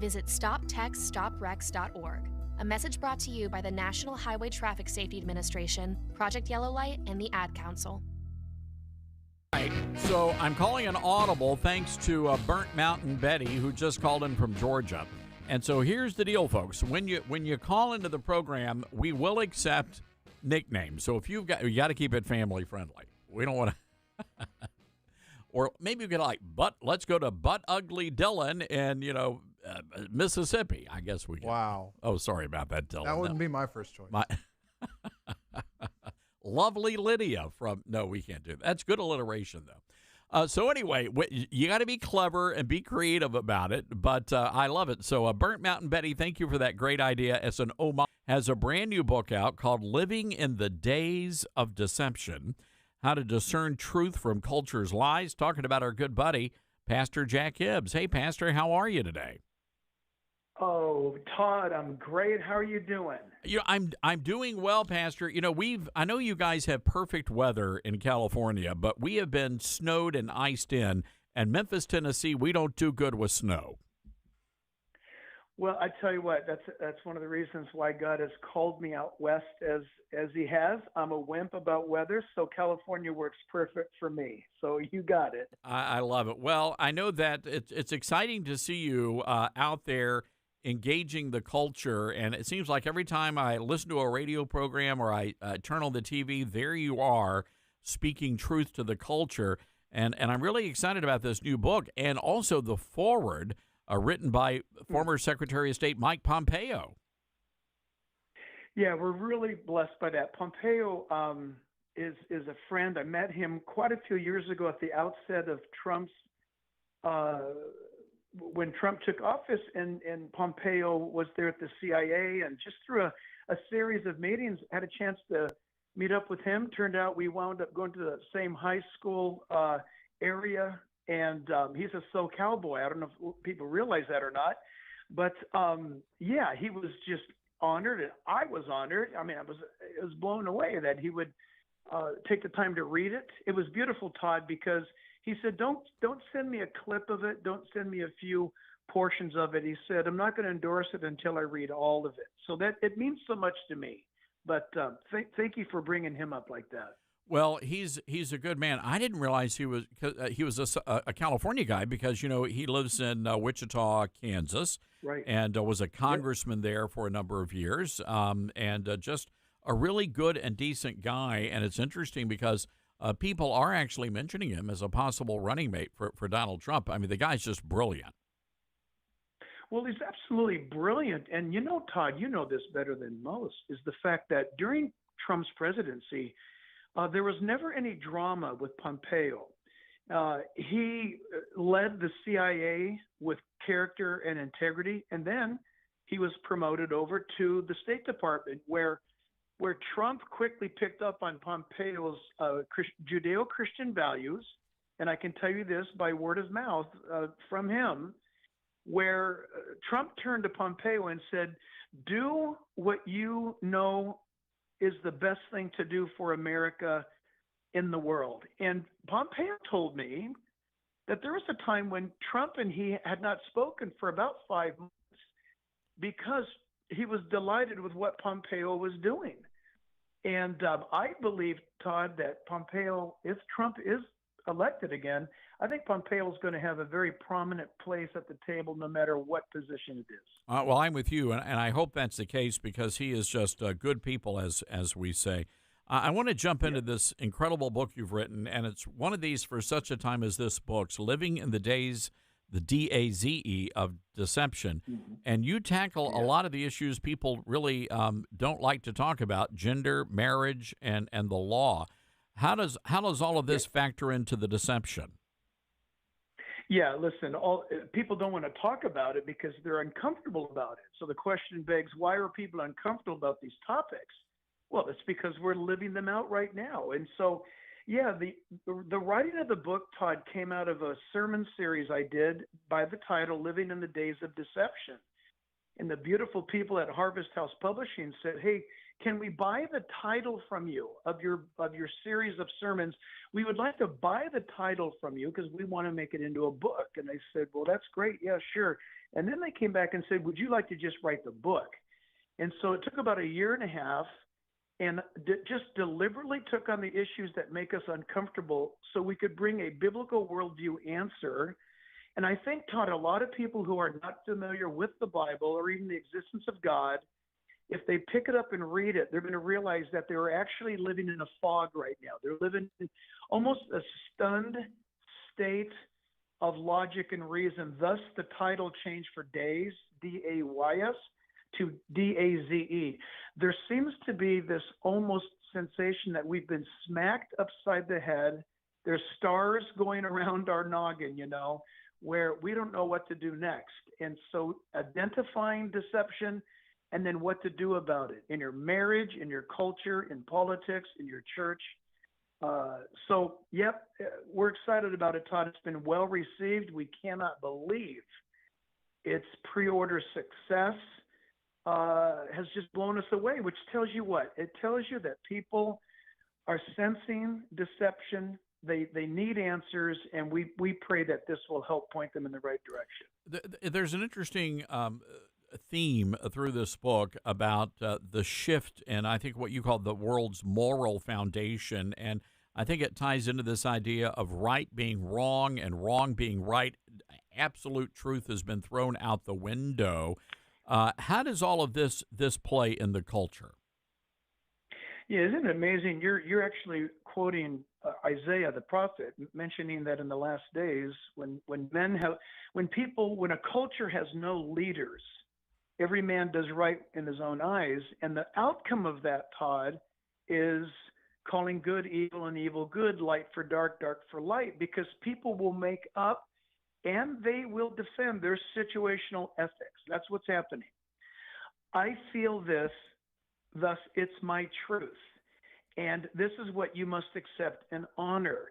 Visit StopTextStopRex.org. A message brought to you by the National Highway Traffic Safety Administration, Project Yellow Light, and the Ad Council. Right, so I'm calling an audible thanks to Burnt Mountain Betty, who just called in from Georgia. And so here's the deal, folks. When you call into the program, we will accept nicknames. So if you got to keep it family friendly. We don't want to. Or maybe we could let's go to Butt Ugly Dylan in, Mississippi. I guess we can. Wow. Oh, sorry about that, Dylan. That wouldn't be my first choice. Lovely Lydia no, we can't do that. That's good alliteration, though. So anyway, you got to be clever and be creative about it, but I love it. So Burnt Mountain Betty, thank you for that great idea. As an homage, has a brand new book out called Living in the Days of Deception, how to discern truth from culture's lies, talking about our good buddy, Pastor Jack Hibbs. Hey, Pastor, how are you today? Oh, Todd, I'm great. How are you doing? I'm doing well, Pastor. I know you guys have perfect weather in California, but we have been snowed and iced in. And Memphis, Tennessee, we don't do good with snow. Well, I tell you what, that's one of the reasons why God has called me out west as he has. I'm a wimp about weather, so California works perfect for me. So you got it. I love it. Well, I know that it's exciting to see you out there engaging the culture, and it seems like every time I listen to a radio program or I turn on the TV, there you are speaking truth to the culture. And I'm really excited about this new book and also the foreword written by former Secretary of State Mike Pompeo. Yeah, we're really blessed by that. Pompeo is a friend. I met him quite a few years ago at the outset of Trump's when Trump took office, and Pompeo was there at the CIA, and just through a series of meetings, had a chance to meet up with him. Turned out we wound up going to the same high school area, and he's a SoCal boy. I don't know if people realize that or not, but yeah, he was just honored, and I was honored. I mean, I was blown away that he would take the time to read it. It was beautiful, Todd, because he said, don't send me a clip of it. Don't send me a few portions of it. He said, I'm not going to endorse it until I read all of it. So that it means so much to me. But thank you for bringing him up like that. Well, he's a good man. I didn't realize he was a California guy because, he lives in Wichita, Kansas, right, and was a congressman there for a number of years, and just a really good and decent guy. And it's interesting because people are actually mentioning him as a possible running mate for Donald Trump. I mean, the guy's just brilliant. Well, he's absolutely brilliant. And Todd, you know this better than most, is the fact that during Trump's presidency, there was never any drama with Pompeo. He led the CIA with character and integrity, and then he was promoted over to the State Department, where Trump quickly picked up on Pompeo's Judeo-Christian values, and I can tell you this by word of mouth from him, where Trump turned to Pompeo and said, do what you know is the best thing to do for America in the world. And Pompeo told me that there was a time when Trump and he had not spoken for about 5 months because he was delighted with what Pompeo was doing. And I believe, Todd, that Pompeo, if Trump is elected again, I think Pompeo is going to have a very prominent place at the table no matter what position it is. Well, I'm with you, and I hope that's the case because he is just good people, as we say. I want to jump into this incredible book you've written, and it's one of these for such a time as this book's Living in the Days, the DAZE of Deception. Mm-hmm. And you tackle a lot of the issues people really don't like to talk about, gender, marriage, and the law. How does all of this factor into the deception? Yeah, listen, people don't want to talk about it because they're uncomfortable about it. So the question begs, why are people uncomfortable about these topics? Well, it's because we're living them out right now. And so, yeah, the writing of the book, Todd, came out of a sermon series I did by the title Living in the Days of Deception. And the beautiful people at Harvest House Publishing said, hey, can we buy the title from you of your series of sermons? We would like to buy the title from you because we want to make it into a book. And I said, well, that's great. Yeah, sure. And then they came back and said, would you like to just write the book? And so it took about a year and a half and just deliberately took on the issues that make us uncomfortable so we could bring a biblical worldview answer. And I think, Todd, a lot of people who are not familiar with the Bible or even the existence of God, if they pick it up and read it, they're going to realize that they're actually living in a fog right now. They're living in almost a stunned state of logic and reason. Thus, the title changed for Days, D-A-Y-S, to D-A-Z-E. There seems to be this almost sensation that we've been smacked upside the head. There's stars going around our noggin, where we don't know what to do next. And so identifying deception and then what to do about it in your marriage, in your culture, in politics, in your church. We're excited about it, Todd. It's been well received. We cannot believe its pre-order success has just blown us away, which tells you what? It tells you that people are sensing deception. They need answers, and we pray that this will help point them in the right direction. There's an interesting theme through this book about the shift, and I think what you call the world's moral foundation, and I think it ties into this idea of right being wrong and wrong being right. Absolute truth has been thrown out the window. How does all of this play in the culture? Yeah, isn't it amazing? You're actually quoting Isaiah the prophet, mentioning that in the last days, when a culture has no leaders, every man does right in his own eyes, and the outcome of that, Todd, is calling good evil and evil good, light for dark, dark for light, because people will make up and they will defend their situational ethics. That's what's happening. I feel this, thus it's my truth. And this is what you must accept and honor.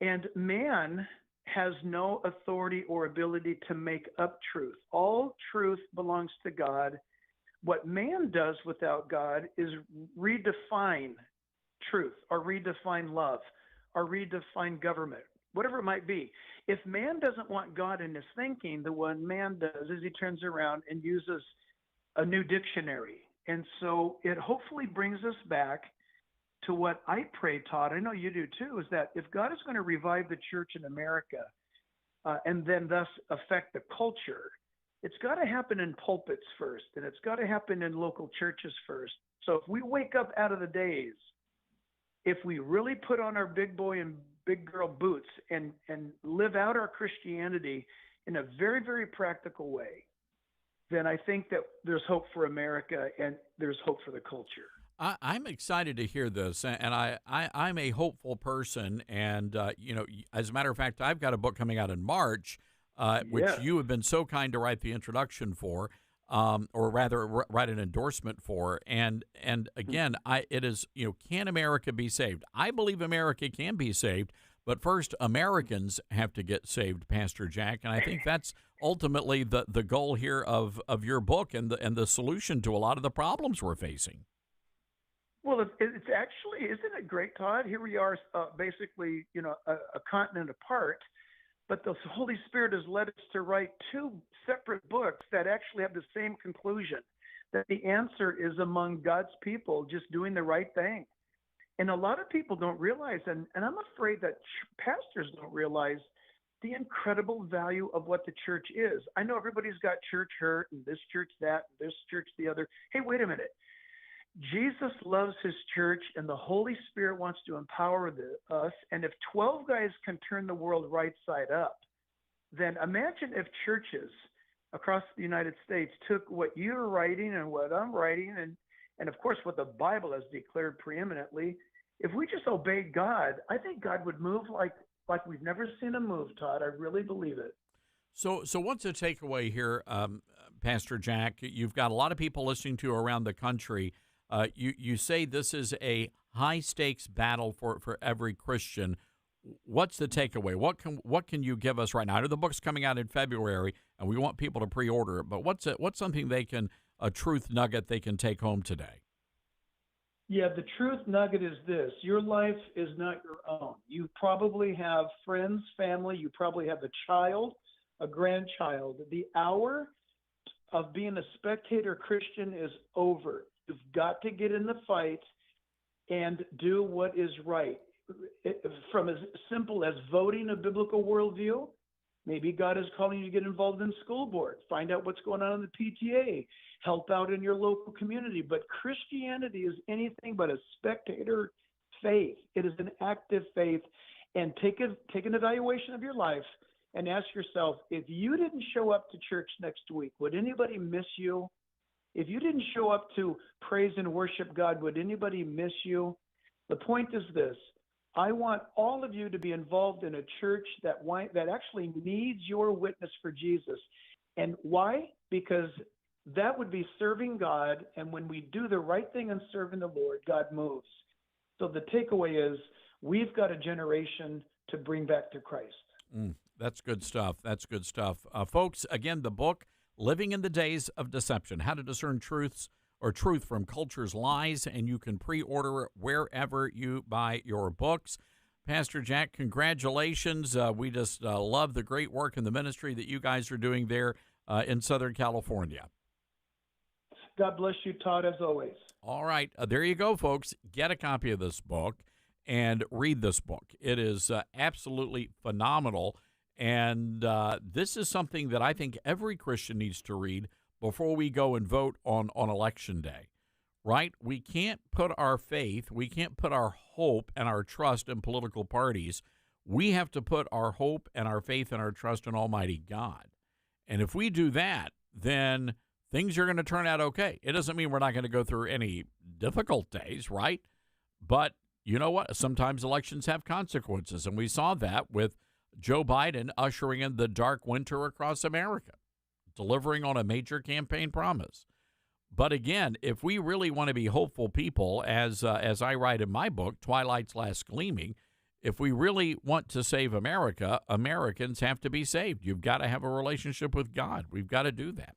And man has no authority or ability to make up truth. All truth belongs to God. What man does without God is redefine truth or redefine love or redefine government, whatever it might be. If man doesn't want God in his thinking, the one man does is he turns around and uses a new dictionary. And so it hopefully brings us back to what I pray, Todd, I know you do too, is that if God is going to revive the church in America and then thus affect the culture, it's got to happen in pulpits first, and it's got to happen in local churches first. So if we wake up out of the days, if we really put on our big boy and big girl boots and live out our Christianity in a very, very practical way, then I think that there's hope for America and there's hope for the culture. I'm excited to hear this, and I'm a hopeful person, and as a matter of fact, I've got a book coming out in March, which you have been so kind to write the introduction for, or rather write an endorsement for, and again, it is, can America be saved? I believe America can be saved, but first Americans have to get saved, Pastor Jack, and I think that's ultimately the goal here of your book and the solution to a lot of the problems we're facing. Well, it's actually, isn't it great, Todd? Here we are, basically, a continent apart, but the Holy Spirit has led us to write two separate books that actually have the same conclusion, that the answer is among God's people just doing the right thing. And a lot of people don't realize, and I'm afraid that pastors don't realize the incredible value of what the church is. I know everybody's got church hurt, and this church that, and this church the other. Hey, wait a minute. Jesus loves his church, and the Holy Spirit wants to empower us. And if 12 guys can turn the world right side up, then imagine if churches across the United States took what you're writing and what I'm writing, and of course what the Bible has declared preeminently. If we just obeyed God, I think God would move like we've never seen him move, Todd. I really believe it. So what's the takeaway here, Pastor Jack? You've got a lot of people listening to you around the country. You say this is a high-stakes battle for every Christian. What's the takeaway? What can you give us right now? I know the book's coming out in February, and we want people to pre-order it, but what's something a truth nugget they can take home today? Yeah, the truth nugget is this. Your life is not your own. You probably have friends, family. You probably have a child, a grandchild. The hour of being a spectator Christian is over. You've got to get in the fight and do what is right. From as simple as voting a biblical worldview, maybe God is calling you to get involved in school board, find out what's going on in the PTA, help out in your local community. But Christianity is anything but a spectator faith. It is an active faith. And take an evaluation of your life and ask yourself, if you didn't show up to church next week, would anybody miss you? If you didn't show up to praise and worship God, would anybody miss you? The point is this. I want all of you to be involved in a church that actually needs your witness for Jesus. And why? Because that would be serving God. And when we do the right thing and serving the Lord, God moves. So the takeaway is We've got a generation to bring back to Christ. That's good stuff. That's good stuff. Folks, again, the book, Living in the Days of Deception, How to Discern Truth from Culture's Lies, and you can pre-order it wherever you buy your books. Pastor Jack, congratulations. We just love the great work in the ministry that you guys are doing there in Southern California. God bless you, Todd, as always. All right. There you go, folks. Get a copy of this book and read this book. It is absolutely phenomenal. And this is something that I think every Christian needs to read before we go and vote on Election Day, right? We can't put our faith, we can't put our hope and our trust in political parties. We have to put our hope and our faith and our trust in Almighty God. And if we do that, then things are going to turn out okay. It doesn't mean we're not going to go through any difficult days, right? But you know what? Sometimes elections have consequences, and we saw that with Joe Biden ushering in the dark winter across America, delivering on a major campaign promise. But again, if we really want to be hopeful people, as I write in my book, Twilight's Last Gleaming, if we really want to save America, Americans have to be saved. You've got to have a relationship with God. We've got to do that.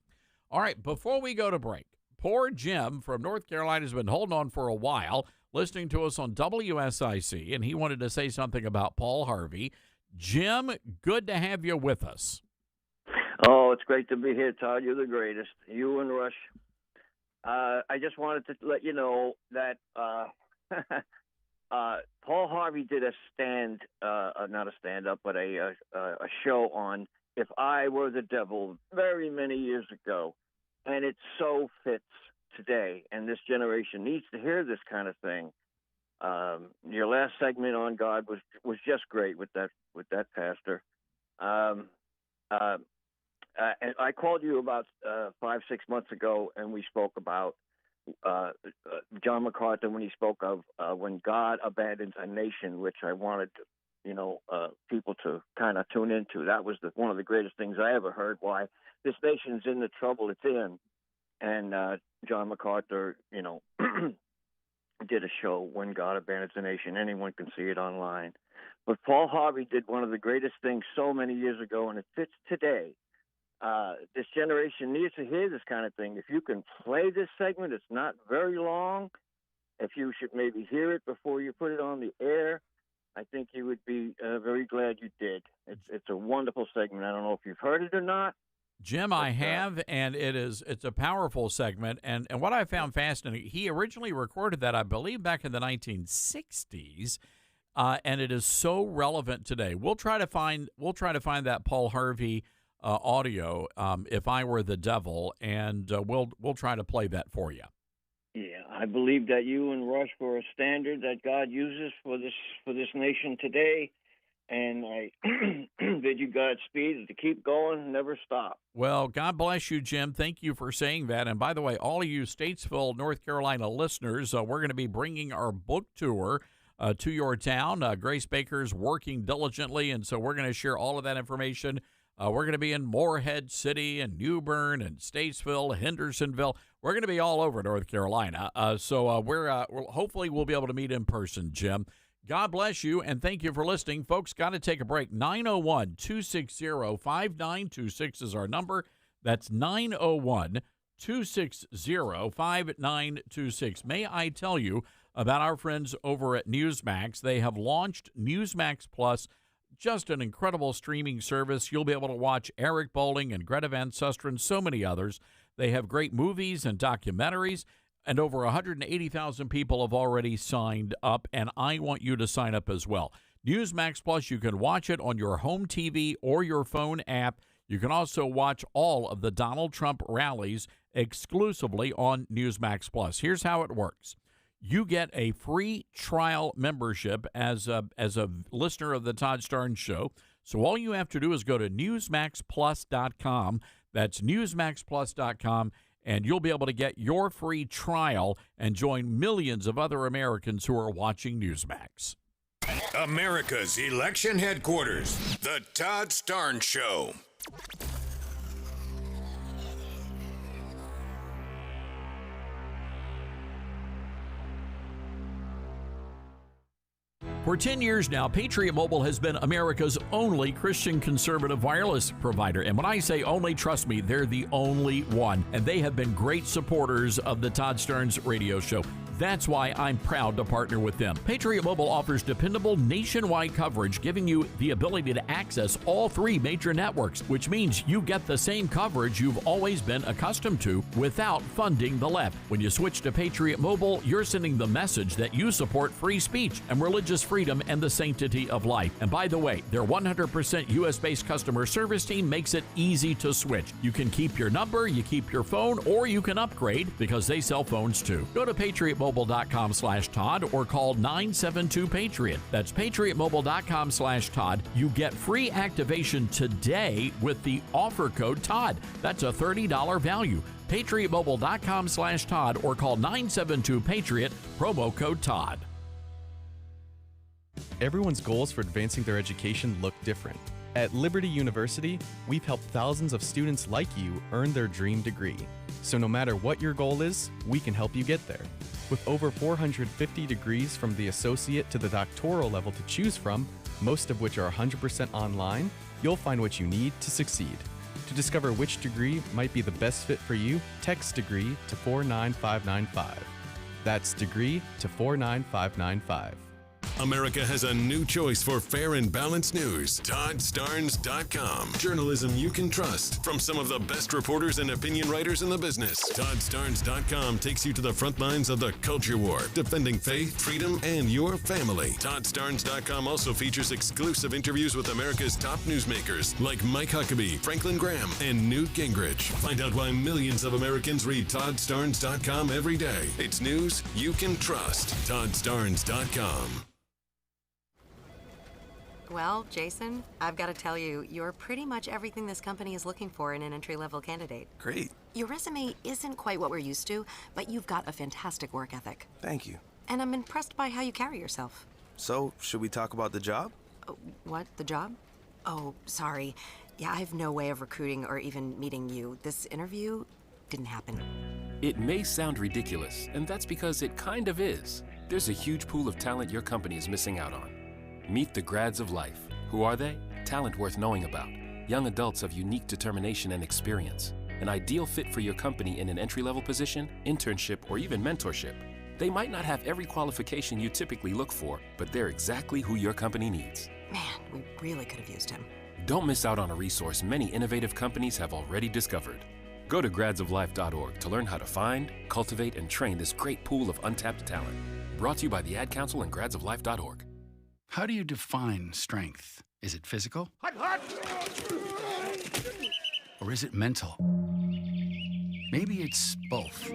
All right, before we go to break, poor Jim from North Carolina has been holding on for a while, listening to us on WSIC, and he wanted to say something about Paul Harvey. Jim, good to have you with us. Oh, it's great to be here, Todd. You're the greatest. You and Rush. I just wanted to let you know that Paul Harvey did a not a stand-up, but a show on If I Were the Devil very many years ago. And it so fits today, and this generation needs to hear this kind of thing. Your last segment on God was just great with that pastor. And I called you about 5-6 months ago, and we spoke about John MacArthur when he spoke of when God abandons a nation, which I wanted people to kind of tune into. That was one of the greatest things I ever heard. Why this nation's in the trouble it's in, and John MacArthur, did a show, When God Abandons a Nation. Anyone can see it online. But Paul Harvey did one of the greatest things so many years ago, and it fits today. This generation needs to hear this kind of thing. If you can play this segment, it's not very long. If you should maybe hear it before you put it on the air, I think you would be very glad you did. It's a wonderful segment. I don't know if you've heard it or not. Jim, I have, and it's a powerful segment. And what I found fascinating, he originally recorded that, I believe, back in the 1960s, and it is so relevant today. We'll try to find that Paul Harvey audio, If I Were the Devil, and we'll try to play that for you. Yeah, I believe that you and Rush were a standard that God uses for this nation today. And I bid you Godspeed to keep going, never stop. Well, God bless you, Jim. Thank you for saying that. And by the way, all of you Statesville, North Carolina listeners, we're going to be bringing our book tour to your town. Grace Baker's working diligently, and so we're going to share all of that information. We're going to be in Morehead City and New Bern and Statesville, Hendersonville. We're going to be all over North Carolina. So hopefully we'll be able to meet in person, Jim. God bless you, and thank you for listening. Folks, got to take a break. 901-260-5926 is our number. That's 901-260-5926. May I tell you about our friends over at Newsmax? They have launched Newsmax Plus, just an incredible streaming service. You'll be able to watch Eric Bolling and Greta Van Susteren, so many others. They have great movies and documentaries. And over 180,000 people have already signed up, and I want you to sign up as well. Newsmax Plus, you can watch it on your home TV or your phone app. You can also watch all of the Donald Trump rallies exclusively on Newsmax Plus. Here's how it works. You get a free trial membership as a listener of the Todd Starnes Show. So all you have to do is go to NewsmaxPlus.com. That's NewsmaxPlus.com. And you'll be able to get your free trial and join millions of other Americans who are watching Newsmax. America's election headquarters, The Todd Starnes Show. For 10 years now, Patriot Mobile has been America's only Christian conservative wireless provider. And when I say only, trust me, they're the only one. And they have been great supporters of the Todd Starnes radio show. That's why I'm proud to partner with them. Patriot Mobile offers dependable nationwide coverage, giving you the ability to access all 3 major networks, which means you get the same coverage you've always been accustomed to without funding the left. When you switch to Patriot Mobile, you're sending the message that you support free speech and religious freedom and the sanctity of life. And by the way, their 100% U.S.-based customer service team makes it easy to switch. You can keep your number, you keep your phone, or you can upgrade because they sell phones too. Go to patriotmobile.com/Todd or call 972-PATRIOT. That's patriotmobile.com/Todd. You get free activation today with the offer code Todd. That's a $30 value. patriotmobile.com/Todd or call 972-PATRIOT, promo code Todd. Everyone's goals for advancing their education look different. At Liberty University, we've helped thousands of students like you earn their dream degree. So no matter what your goal is, we can help you get there. With over 450 degrees from the associate to the doctoral level to choose from, most of which are 100% online, you'll find what you need to succeed. To discover which degree might be the best fit for you, text degree to 49595. That's degree to 49595. America has a new choice for fair and balanced news. ToddStarnes.com. Journalism you can trust from some of the best reporters and opinion writers in the business. ToddStarnes.com takes you to the front lines of the culture war, defending faith, freedom, and your family. ToddStarnes.com also features exclusive interviews with America's top newsmakers like Mike Huckabee, Franklin Graham, and Newt Gingrich. Find out why millions of Americans read ToddStarnes.com every day. It's news you can trust. ToddStarnes.com. Well, Jason, I've got to tell you, you're pretty much everything this company is looking for in an entry-level candidate. Great. Your resume isn't quite what we're used to, but you've got a fantastic work ethic. Thank you. And I'm impressed by how you carry yourself. So, should we talk about the job? What, the job? Oh, sorry. Yeah, I have no way of recruiting or even meeting you. This interview didn't happen. It may sound ridiculous, and that's because it kind of is. There's a huge pool of talent your company is missing out on. Meet the grads of life. Who are they? Talent worth knowing about. Young adults of unique determination and experience. An ideal fit for your company in an entry-level position, internship, or even mentorship. They might not have every qualification you typically look for, but they're exactly who your company needs. Man, we really could have used him. Don't miss out on a resource many innovative companies have already discovered. Go to gradsoflife.org to learn how to find, cultivate, and train this great pool of untapped talent. Brought to you by the Ad Council and gradsoflife.org. How do you define strength? Is it physical? Or is it mental? Maybe it's both.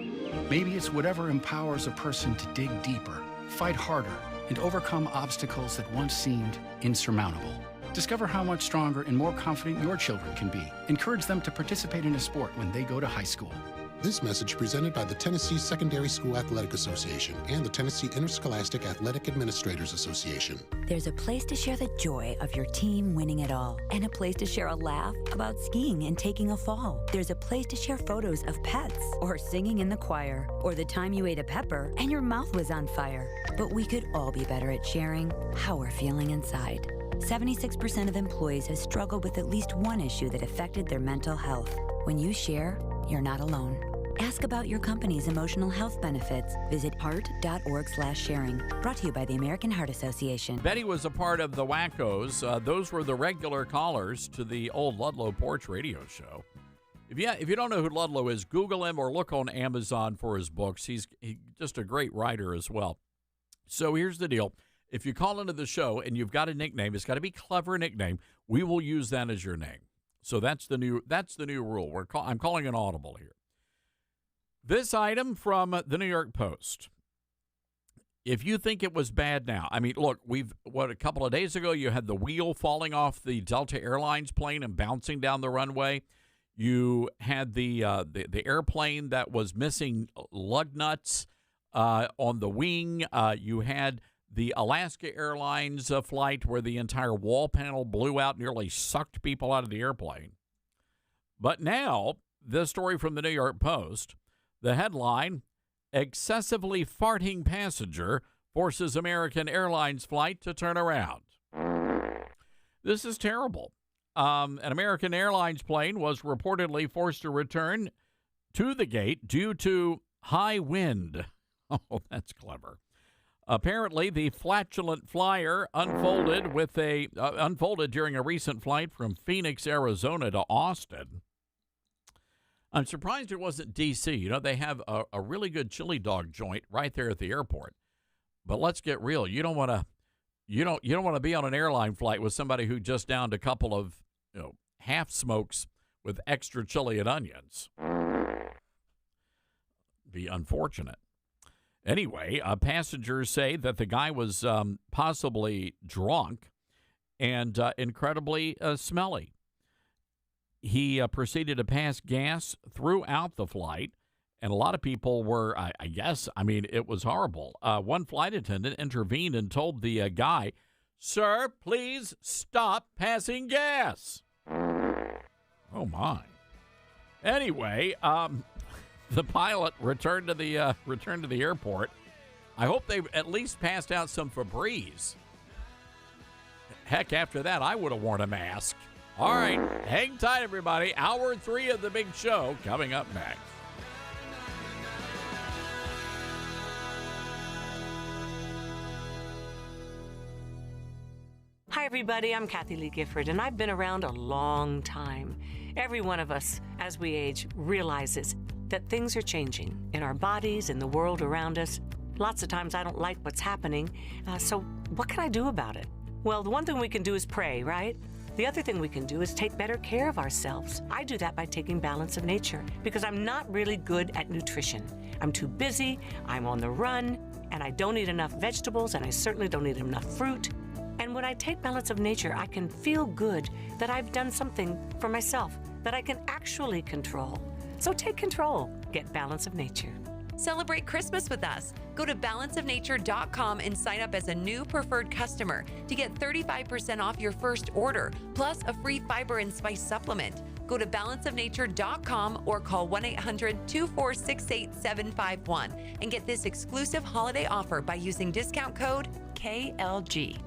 Maybe it's whatever empowers a person to dig deeper, fight harder, and overcome obstacles that once seemed insurmountable. Discover how much stronger and more confident your children can be. Encourage them to participate in a sport when they go to high school. This message presented by the Tennessee Secondary School Athletic Association and the Tennessee Interscholastic Athletic Administrators Association. There's a place to share the joy of your team winning it all, and a place to share a laugh about skiing and taking a fall. There's a place to share photos of pets, or singing in the choir, or the time you ate a pepper and your mouth was on fire. But we could all be better at sharing how we're feeling inside. 76% of employees have struggled with at least one issue that affected their mental health. When you share, you're not alone. Ask about your company's emotional health benefits. Visit heart.org/sharing. Brought to you by the American Heart Association. Betty was a part of the Wackos. Those were the regular callers to the old Ludlow Porch radio show. If you don't know who Ludlow is, Google him or look on Amazon for his books. He's just a great writer as well. So here's the deal. If you call into the show and you've got a nickname, it's got to be a clever nickname. We will use that as your name. So that's the new rule. I'm calling an audible here. This item from the New York Post. If you think it was bad now, I mean, look, a couple of days ago, you had the wheel falling off the Delta Airlines plane and bouncing down the runway. You had the airplane that was missing lug nuts on the wing. You had the Alaska Airlines flight where the entire wall panel blew out, nearly sucked people out of the airplane. But now, this story from the New York Post, the headline, excessively farting passenger forces American Airlines flight to turn around. This is terrible. An American Airlines plane was reportedly forced to return to the gate due to high wind. Oh, that's clever. Apparently, the flatulent flyer unfolded during a recent flight from Phoenix, Arizona to Austin. I'm surprised it wasn't D.C. You know, they have a really good chili dog joint right there at the airport. But let's get real. You don't want to be on an airline flight with somebody who just downed a couple of, half smokes with extra chili and onions. Be unfortunate. Anyway, passengers say that the guy was possibly drunk and incredibly smelly. He proceeded to pass gas throughout the flight, and a lot of people were, it was horrible. One flight attendant intervened and told the guy, "Sir, please stop passing gas." Oh, my. Anyway, the pilot returned to the airport. I hope they at least passed out some Febreze. Heck, after that, I would have worn a mask. All right, hang tight, everybody. Hour 3 of the big show coming up next. Hi, everybody. I'm Kathy Lee Gifford, and I've been around a long time. Every one of us, as we age, realizes that things are changing in our bodies, in the world around us. Lots of times I don't like what's happening, so what can I do about it? Well, the one thing we can do is pray, right? The other thing we can do is take better care of ourselves. I do that by taking Balance of Nature because I'm not really good at nutrition. I'm too busy, I'm on the run, and I don't eat enough vegetables, and I certainly don't eat enough fruit. And when I take Balance of Nature, I can feel good that I've done something for myself that I can actually control. So take control. Get Balance of Nature. Celebrate Christmas with us. Go to balanceofnature.com and sign up as a new preferred customer to get 35% off your first order, plus a free fiber and spice supplement. Go to balanceofnature.com or call 1-800-246-8751 and get this exclusive holiday offer by using discount code KLG.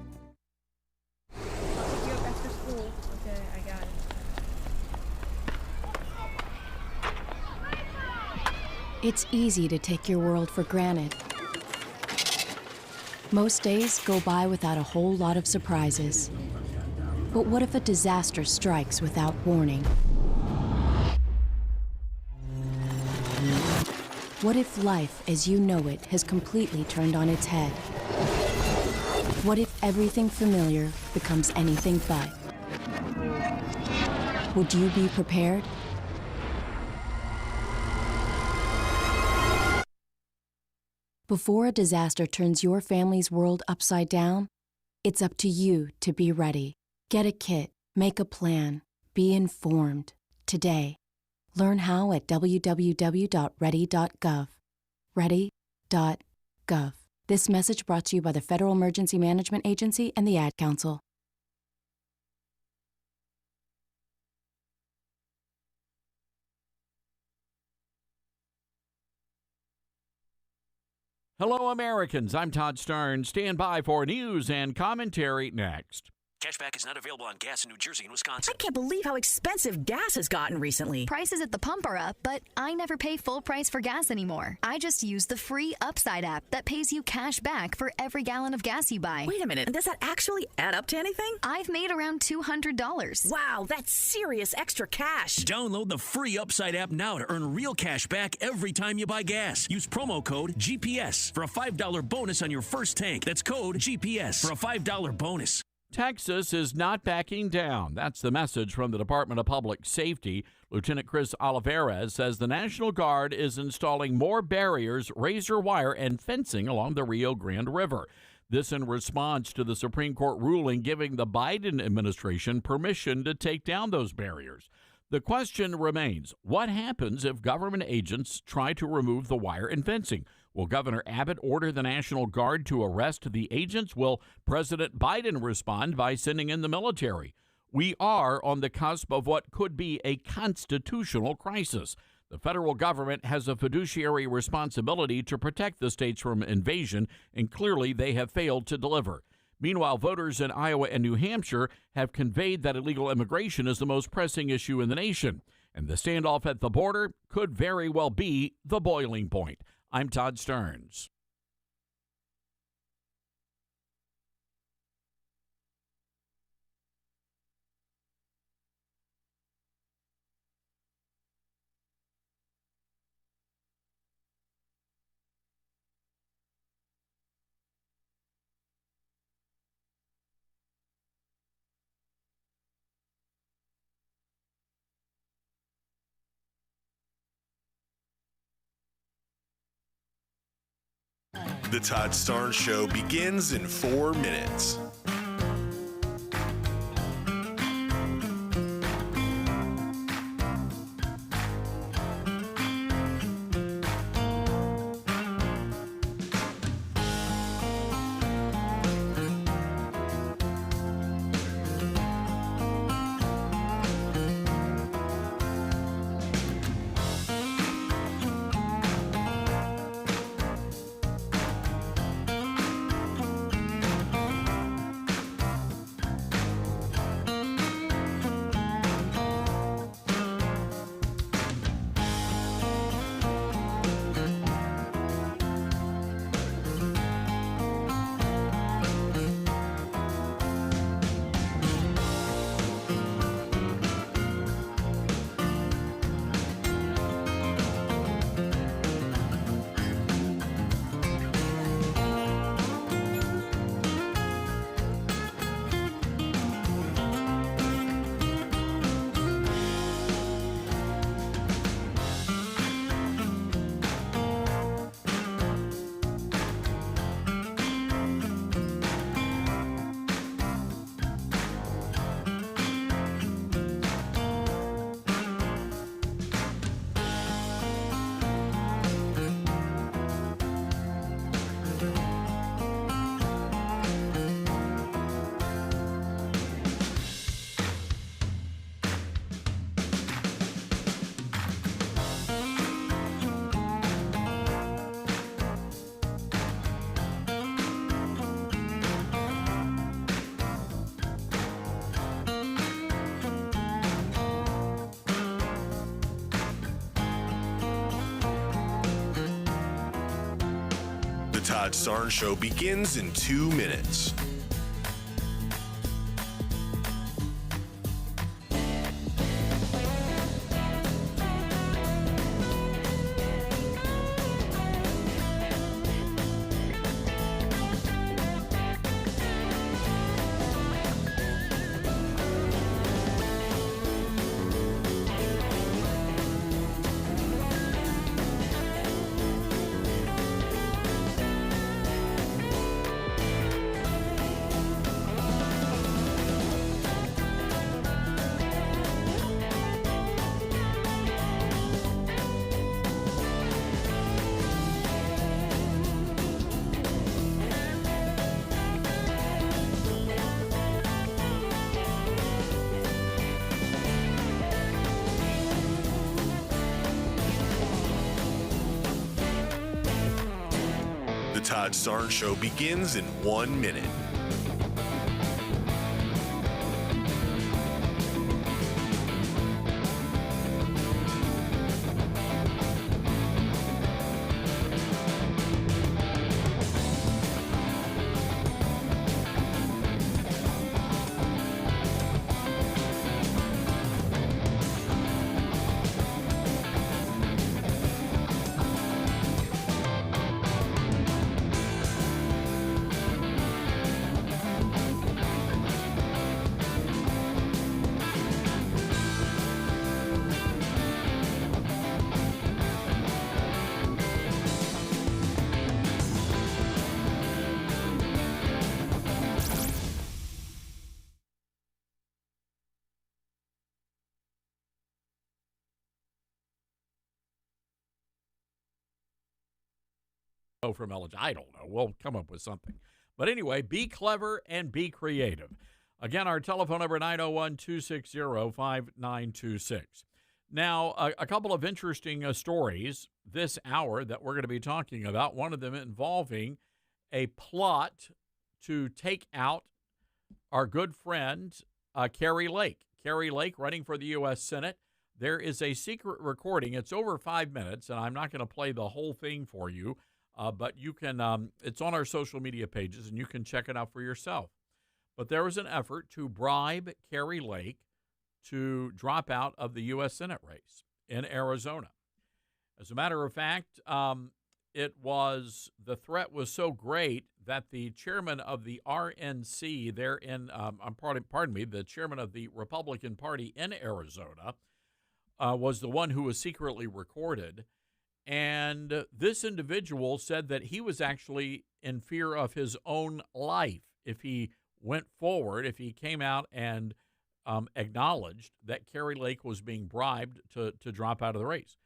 I'll pick you up after school. Okay, I got it. It's easy to take your world for granted. Most days go by without a whole lot of surprises. But what if a disaster strikes without warning? What if life as you know it has completely turned on its head? What if everything familiar becomes anything but? Would you be prepared? Before a disaster turns your family's world upside down, it's up to you to be ready. Get a kit, make a plan, be informed today. Learn how at www.ready.gov. Ready.gov. This message brought to you by the Federal Emergency Management Agency and the Ad Council. Hello, Americans. I'm Todd Starnes. Stand by for news and commentary next. Cashback is not available on gas in New Jersey and Wisconsin. I can't believe how expensive gas has gotten recently. Prices at the pump are up, but I never pay full price for gas anymore. I just use the free Upside app that pays you cash back for every gallon of gas you buy. Wait a minute, does that actually add up to anything? I've made around $200. Wow, that's serious extra cash. Download the free Upside app now to earn real cash back every time you buy gas. Use promo code GPS for a $5 bonus on your first tank. That's code GPS for a $5 bonus. Texas is not backing down. That's the message from the Department of Public Safety. Lieutenant Chris Olivares says the National Guard is installing more barriers, razor wire, and fencing along the Rio Grande River. This in response to the Supreme Court ruling giving the Biden administration permission to take down those barriers. The question remains, what happens if government agents try to remove the wire and fencing? Will Governor Abbott order the National Guard to arrest the agents? Will President Biden respond by sending in the military? We are on the cusp of what could be a constitutional crisis. The federal government has a fiduciary responsibility to protect the states from invasion, and clearly they have failed to deliver. Meanwhile, voters in Iowa and New Hampshire have conveyed that illegal immigration is the most pressing issue in the nation, and the standoff at the border could very well be the boiling point. I'm Todd Stearns. The Todd Starnes Show begins in 4 minutes. Todd Starnes Show begins in 2 minutes. Todd Starnes Show begins in 1 minute. From Elijah. I don't know. We'll come up with something. But anyway, be clever and be creative. Again, our telephone number 901-260-5926. Now, a couple of interesting stories this hour that we're going to be talking about, one of them involving a plot to take out our good friend, Carrie Lake. Carrie Lake running for the U.S. Senate. There is a secret recording. It's over 5 minutes, and I'm not going to play the whole thing for you, but you can. It's on our social media pages, and you can check it out for yourself. But there was an effort to bribe Carrie Lake to drop out of the U.S. Senate race in Arizona. As a matter of fact, the threat was so great that the chairman of the RNC there in, the chairman of the Republican Party in Arizona was the one who was secretly recorded. And this individual said that he was actually in fear of his own life if he went forward, if he came out and acknowledged that Carrie Lake was being bribed to drop out of the race.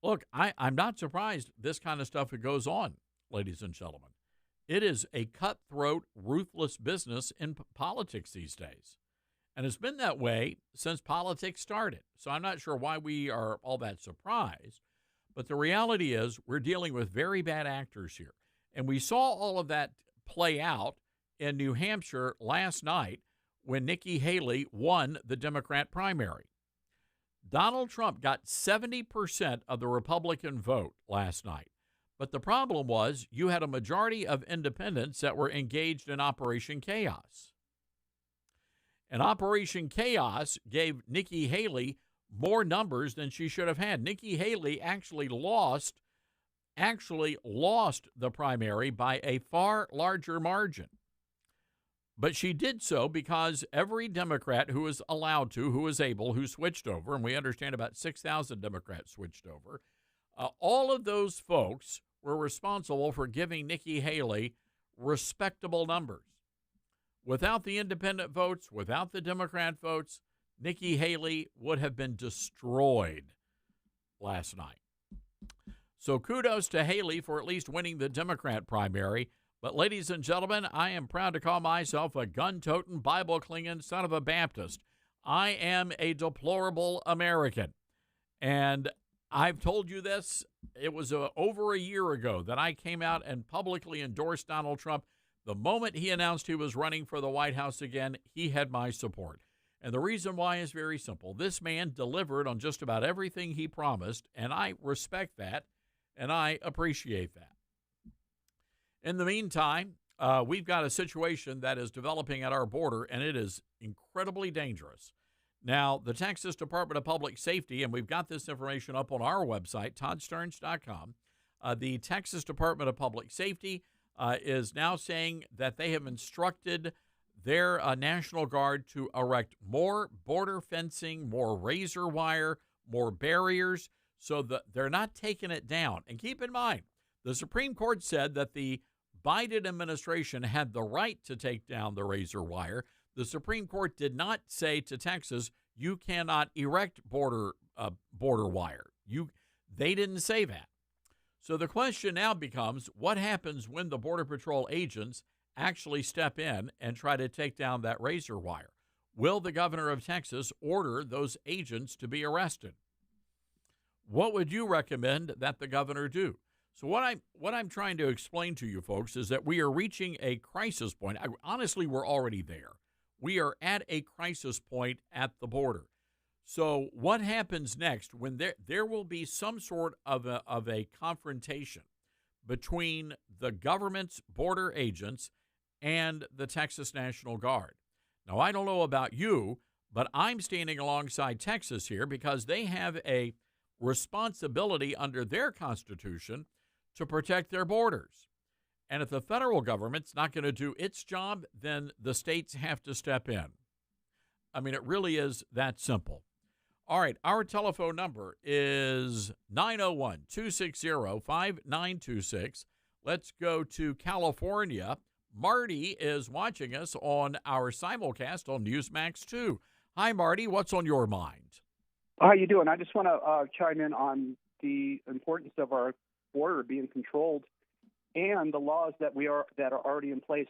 Look, I'm not surprised this kind of stuff goes on, ladies and gentlemen. It is a cutthroat, ruthless business in politics these days. And it's been that way since politics started. So I'm not sure why we are all that surprised. But the reality is we're dealing with very bad actors here. And we saw all of that play out in New Hampshire last night when Nikki Haley won the Democrat primary. Donald Trump got 70% of the Republican vote last night. But the problem was you had a majority of independents that were engaged in Operation Chaos. And Operation Chaos gave Nikki Haley more numbers than she should have had. Nikki Haley actually lost the primary by a far larger margin. But she did so because every Democrat who was allowed to, who was able, who switched over, and we understand about 6,000 Democrats switched over, all of those folks were responsible for giving Nikki Haley respectable numbers. Without the independent votes, without the Democrat votes, Nikki Haley would have been destroyed last night. So kudos to Haley for at least winning the Democrat primary. But ladies and gentlemen, I am proud to call myself a gun-toting, Bible-clinging son of a Baptist. I am a deplorable American. And I've told you this. It was over a year ago that I came out and publicly endorsed Donald Trump. The moment he announced he was running for the White House again, he had my support. And the reason why is very simple. This man delivered on just about everything he promised, and I respect that, and I appreciate that. In the meantime, we've got a situation that is developing at our border, and it is incredibly dangerous. Now, the Texas Department of Public Safety, and we've got this information up on our website, toddsterns.com, the Texas Department of Public Safety is now saying that they have instructed their National Guard to erect more border fencing, more razor wire, more barriers, so that they're not taking it down. And keep in mind, the Supreme Court said that the Biden administration had the right to take down the razor wire. The Supreme Court did not say to Texas, you cannot erect border wire. They didn't say that. So the question now becomes, what happens when the Border Patrol agents actually step in and try to take down that razor wire? Will the governor of Texas order those agents to be arrested? What would you recommend that the governor do? So what I'm trying to explain to you folks is that we are reaching a crisis point. Honestly, we're already there. We are at a crisis point at the border. So what happens next when there will be some sort of a confrontation between the government's border agents and the Texas National Guard? Now, I don't know about you, but I'm standing alongside Texas here because they have a responsibility under their Constitution to protect their borders. And if the federal government's not going to do its job, then the states have to step in. I mean, it really is that simple. All right, our telephone number is 901-260-5926. Let's go to California. Marty is watching us on our simulcast on Newsmax 2. Hi, Marty. What's on your mind? How you doing? I just want to chime in on the importance of our border being controlled and the laws that are already in place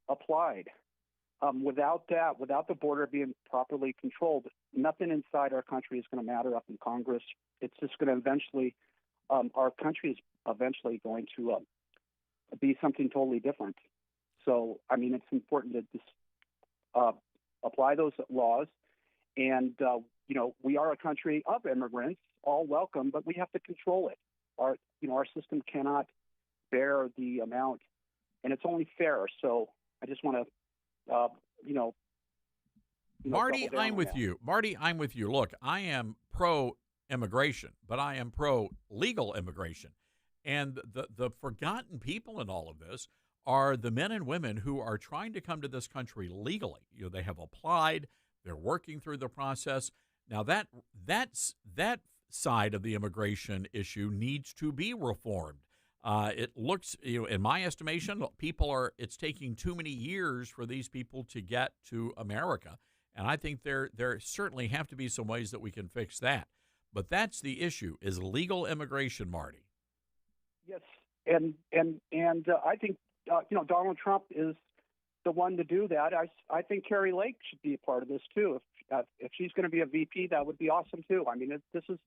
applied. Without the border being properly controlled, nothing inside our country is going to matter up in Congress. It's just going to eventually, our country is eventually going to be something totally different. So, I mean, it's important to just apply those laws. And, we are a country of immigrants, all welcome, but we have to control it. Our system cannot bear the amount, and it's only fair. So I just want to, Marty, I'm with you. Marty, I'm with you. Look, I am pro-immigration, but I am pro-legal immigration. And the forgotten people in all of this are the men and women who are trying to come to this country legally. They have applied. They're working through the process. Now, that side of the immigration issue needs to be reformed. It looks, in my estimation, it's taking too many years for these people to get to America. And I think there certainly have to be some ways that we can fix that. But that's the issue, is legal immigration, Marty. Yes, and I think Donald Trump is the one to do that. I think Carrie Lake should be a part of this too. If she's going to be a VP, that would be awesome too. I mean, this is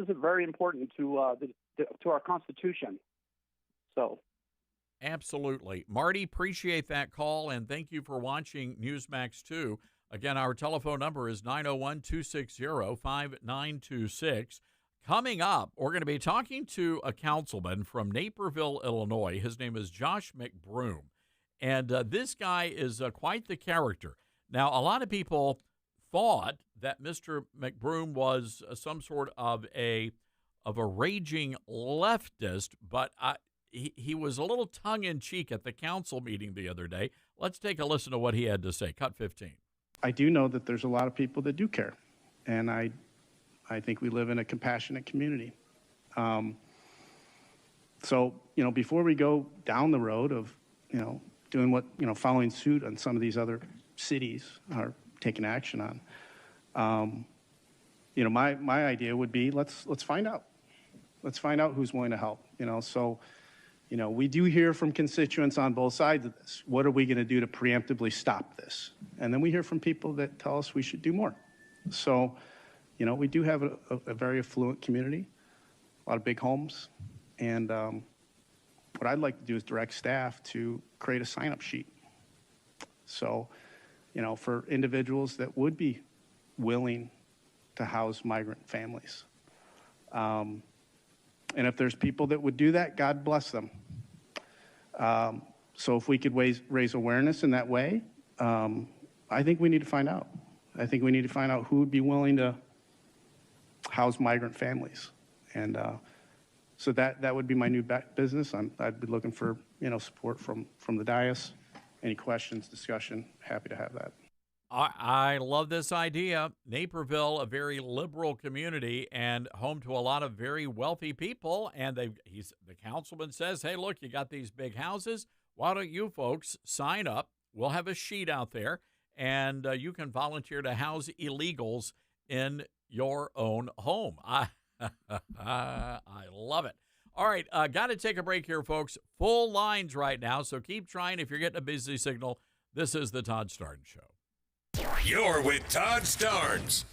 very important to our Constitution. So, absolutely, Marty, appreciate that call, and thank you for watching Newsmax 2. Again, our telephone number is 901-260-5926. Coming up, we're going to be talking to a councilman from Naperville, Illinois. His name is Josh McBroom, and this guy is quite the character. Now, a lot of people thought that Mr. McBroom was some sort of a raging leftist, but he was a little tongue-in-cheek at the council meeting the other day. Let's take a listen to what he had to say. Cut 15. I do know that there's a lot of people that do care, and I think we live in a compassionate community. So, before we go down the road of, doing what, following suit on some of these other cities are taking action on, my idea would be let's find out. Let's find out who's willing to help, So, we do hear from constituents on both sides of this. What are we going to do to preemptively stop this? And then we hear from people that tell us we should do more. So, we do have a very affluent community, a lot of big homes. And what I'd like to do is direct staff to create a sign-up sheet. So, for individuals that would be willing to house migrant families. And if there's people that would do that, God bless them. So if we could raise awareness in that way, I think we need to find out. I think we need to find out who would be willing to house migrant families. And so that would be my new business. I'd be looking for, support from the dais. Any questions, discussion, happy to have that. I love this idea. Naperville, a very liberal community and home to a lot of very wealthy people. And the councilman says, hey, look, you got these big houses. Why don't you folks sign up? We'll have a sheet out there, and you can volunteer to house illegals in your own home. I love it. All right, got to take a break here, folks. Full lines right now, so keep trying. If you're getting a busy signal, this is the Todd Starnes Show. You're with Todd Starnes.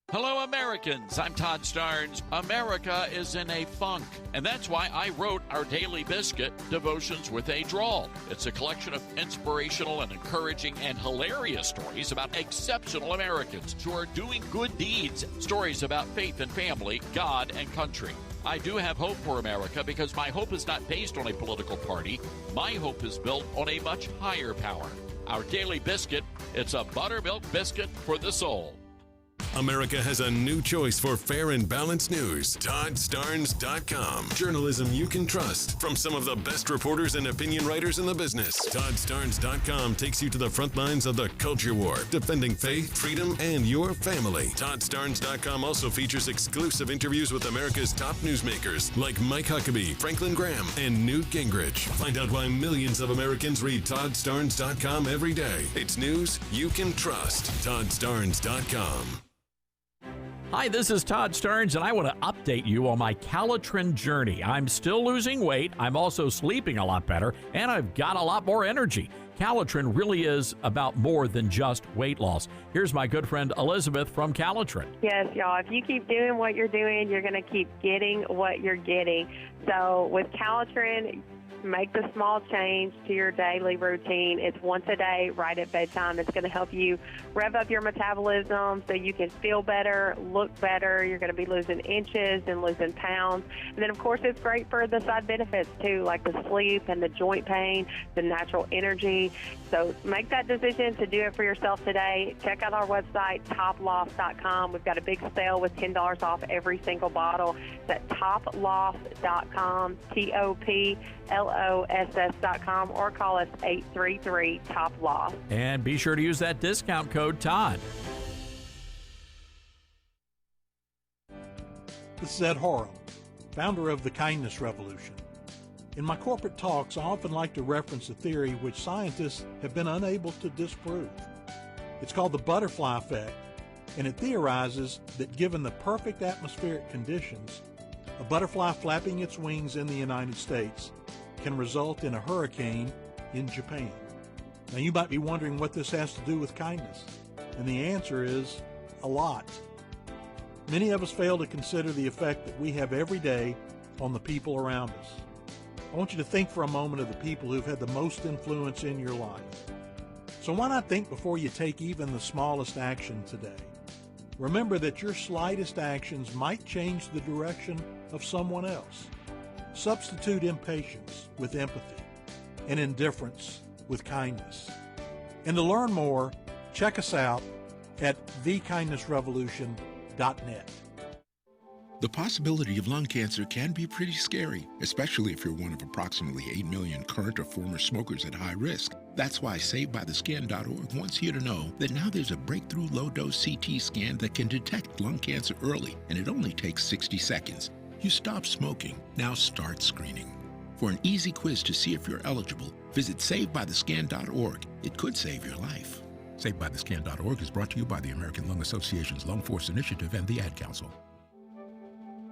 Hello, Americans. I'm Todd Starnes. America is in a funk, and that's why I wrote our daily biscuit, Devotions with a Drawl. It's a collection of inspirational and encouraging and hilarious stories about exceptional Americans who are doing good deeds, stories about faith and family, God and country. I do have hope for America because my hope is not based on a political party. My hope is built on a much higher power. Our daily biscuit, it's a buttermilk biscuit for the soul. America has a new choice for fair and balanced news. ToddStarnes.com. Journalism you can trust from some of the best reporters and opinion writers in the business. ToddStarnes.com takes you to the front lines of the culture war, defending faith, freedom, and your family. ToddStarnes.com also features exclusive interviews with America's top newsmakers like Mike Huckabee, Franklin Graham, and Newt Gingrich. Find out why millions of Americans read ToddStarnes.com every day. It's news you can trust. ToddStarnes.com. Hi, this is Todd Stearns, and I want to update you on my Calitrin journey. I'm still losing weight, I'm also sleeping a lot better, and I've got a lot more energy. Calitrin really is about more than just weight loss. Here's my good friend Elizabeth from Calitrin. Yes, y'all. If you keep doing what you're doing, you're going to keep getting what you're getting. So with Calitrin, make the small change to your daily routine. It's once a day, right at bedtime. It's going to help you rev up your metabolism so you can feel better, look better. You're going to be losing inches and losing pounds. And then, of course, it's great for the side benefits, too, like the sleep and the joint pain, the natural energy. So make that decision to do it for yourself today. Check out our website, toploss.com. We've got a big sale with $10 off every single bottle. It's at toploss.com, TOPLOSS.com, or call us 833-TOP-LOSS. And be sure to use that discount code Todd. This is Ed Horrell, founder of the Kindness Revolution. In my corporate talks, I often like to reference a theory which scientists have been unable to disprove. It's called the butterfly effect, and it theorizes that given the perfect atmospheric conditions, a butterfly flapping its wings in the United States can result in a hurricane in Japan. Now you might be wondering what this has to do with kindness, and the answer is a lot. Many of us fail to consider the effect that we have every day on the people around us. I want you to think for a moment of the people who've had the most influence in your life. So why not think before you take even the smallest action today? Remember that your slightest actions might change the direction of someone else. Substitute impatience with empathy and indifference with kindness. And to learn more, check us out at thekindnessrevolution.net. The possibility of lung cancer can be pretty scary, especially if you're one of approximately 8 million current or former smokers at high risk. That's why SaveByTheScan.org wants you to know that now there's a breakthrough low-dose CT scan that can detect lung cancer early, and it only takes 60 seconds. You stop smoking, now start screening. For an easy quiz to see if you're eligible, visit SaveByTheScan.org. It could save your life. SaveByTheScan.org is brought to you by the American Lung Association's Lung Force Initiative and the Ad Council.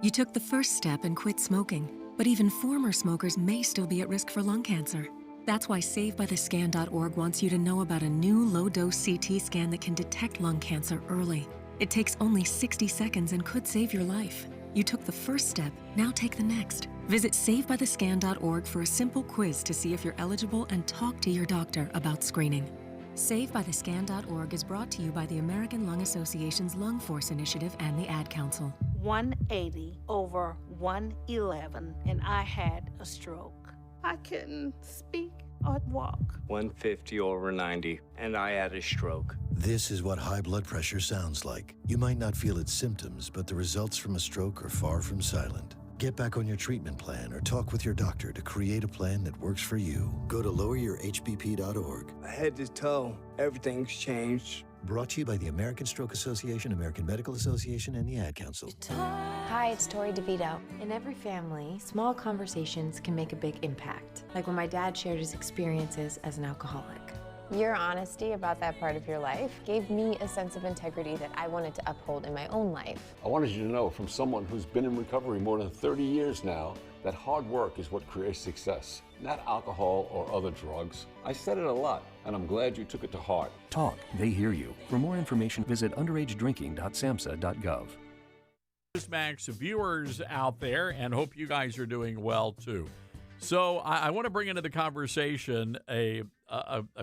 You took the first step and quit smoking, but even former smokers may still be at risk for lung cancer. That's why SaveByTheScan.org wants you to know about a new low-dose CT scan that can detect lung cancer early. It takes only 60 seconds and could save your life. You took the first step, now take the next. Visit SaveByTheScan.org for a simple quiz to see if you're eligible and talk to your doctor about screening. SaveByTheScan.org is brought to you by the American Lung Association's Lung Force Initiative and the Ad Council. 180 over 111, and I had a stroke. I couldn't speak or walk. 150 over 90, and I had a stroke. This is what high blood pressure sounds like. You might not feel its symptoms, but the results from a stroke are far from silent. Get back on your treatment plan or talk with your doctor to create a plan that works for you. Go to loweryourhbp.org. Head to toe, everything's changed. Brought to you by the American Stroke Association, American Medical Association, and the Ad Council. Hi, it's Tori DeVito. In every family, small conversations can make a big impact, like when my dad shared his experiences as an alcoholic. Your honesty about that part of your life gave me a sense of integrity that I wanted to uphold in my own life. I wanted you to know from someone who's been in recovery more than 30 years now that hard work is what creates success, not alcohol or other drugs. I said it a lot, and I'm glad you took it to heart. Talk, they hear you. For more information, visit underagedrinking.samhsa.gov. Max viewers out there, and hope you guys are doing well too. So I want to bring into the conversation a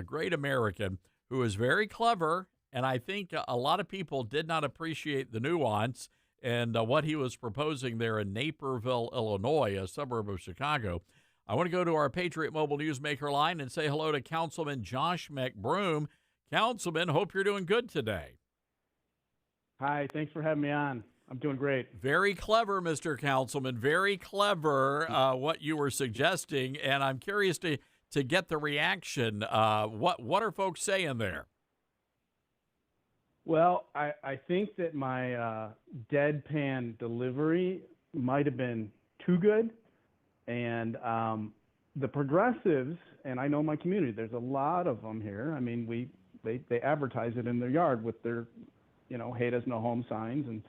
great American who is very clever, and I think a lot of people did not appreciate the nuance and what he was proposing there in Naperville, Illinois, a suburb of Chicago. I want to go to our Patriot Mobile Newsmaker line and say hello to Councilman Josh McBroom. Councilman, hope you're doing good today. Hi, thanks for having me on. I'm doing great. Very clever, Mr. Councilman. Very clever what you were suggesting, and I'm curious to get the reaction. What are folks saying there? Well, I think that my deadpan delivery might have been too good, and the progressives, and I know my community, there's a lot of them here. I mean, they advertise it in their yard with their, hate us no home signs, and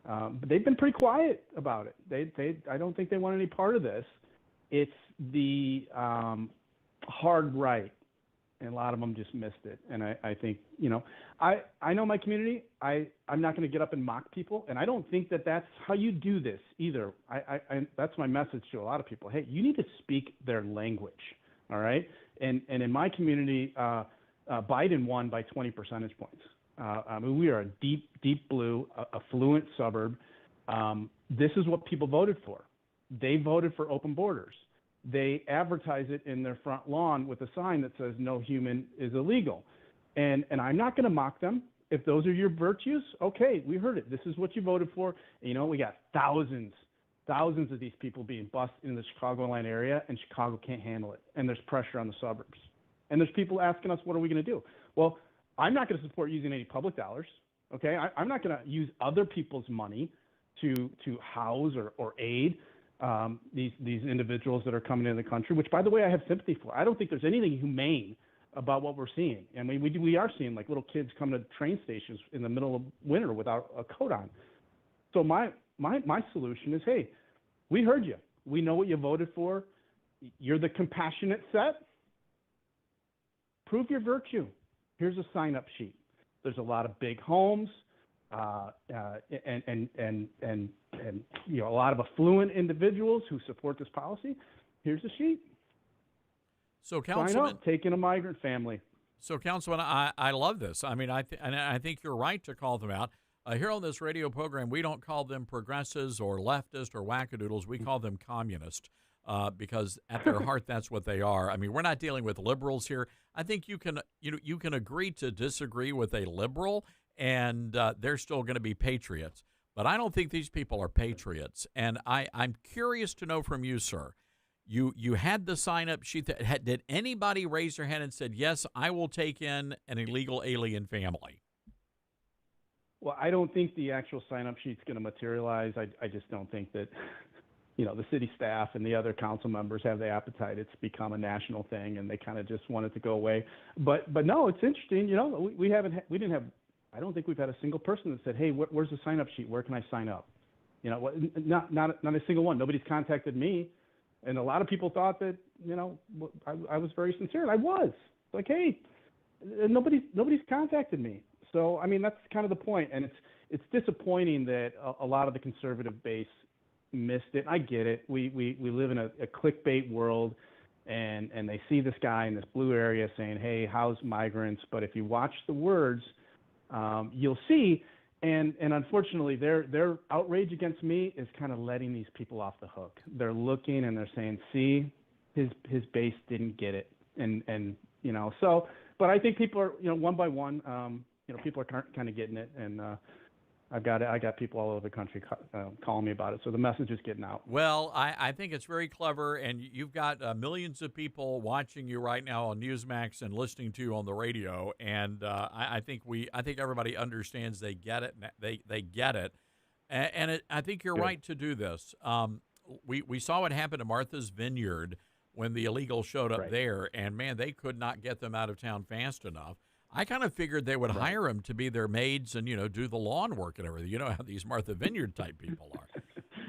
But they've been pretty quiet about it. I don't think they want any part of this. It's the hard right, and a lot of them just missed it. And I think, I know my community. I'm not going to get up and mock people, and I don't think that that's how you do this either. That's my message to a lot of people. Hey, you need to speak their language, all right? And in my community, Biden won by 20 percentage points. We are a deep blue, affluent suburb. This is what people voted for. They voted for open borders. They advertise it in their front lawn with a sign that says no human is illegal. And I'm not going to mock them. If those are your virtues, okay, we heard it. This is what you voted for. And, we got thousands of these people being bused in the Chicagoland area, and Chicago can't handle it. And there's pressure on the suburbs. And there's people asking us, what are we going to do? Well, I'm not going to support using any public dollars, okay? I'm not going to use other people's money to house or aid these individuals that are coming into the country, which, by the way, I have sympathy for. I don't think there's anything humane about what we're seeing. I mean, we are seeing, like, little kids come to train stations in the middle of winter without a coat on. So my solution is, hey, we heard you. We know what you voted for. You're the compassionate set. Prove your virtue. Here's a sign-up sheet. There's a lot of big homes, and a lot of affluent individuals who support this policy. Here's a sheet. So, Councilman, sign up, take in a migrant family. So, Councilman, I love this. I mean, I think you're right to call them out. Here on this radio program, we don't call them progressives or leftist or wackadoodles. We call them communist. Because at their heart, that's what they are. I mean, we're not dealing with liberals here. I think you can agree to disagree with a liberal, and they're still going to be patriots. But I don't think these people are patriots. And I'm curious to know from you, sir. You had the sign-up sheet. Did anybody raise their hand and said, yes, I will take in an illegal alien family? Well, I don't think the actual sign-up sheet's going to materialize. I just don't think that the city staff and the other council members have the appetite. It's become a national thing, and they kind of just want it to go away. But no, it's interesting. I don't think we've had a single person that said, hey, where's the sign-up sheet? Where can I sign up? Not a single one. Nobody's contacted me. And a lot of people thought that, I was very sincere, and I was. Like, hey, nobody's contacted me. So, I mean, that's kind of the point. And it's disappointing that a lot of the conservative base missed it. I get it. We live in a clickbait world, and they see this guy in this blue area saying, hey, house migrants. But if you watch the words, you'll see. And unfortunately, their outrage against me is kind of letting these people off the hook. They're looking and they're saying, see, his base didn't get it. And so, but I think people are, one by one, people are kind of getting it. And I got people all over the country calling me about it. So the message is getting out. Well, I think it's very clever, and you've got millions of people watching you right now on Newsmax and listening to you on the radio. And I think everybody understands. They get it. They get it. And I think you're right to do this. We saw what happened to Martha's Vineyard when the illegals showed up there, and man, they could not get them out of town fast enough. I kind of figured they would hire them to be their maids and, do the lawn work and everything. You know how these Martha Vineyard type people are.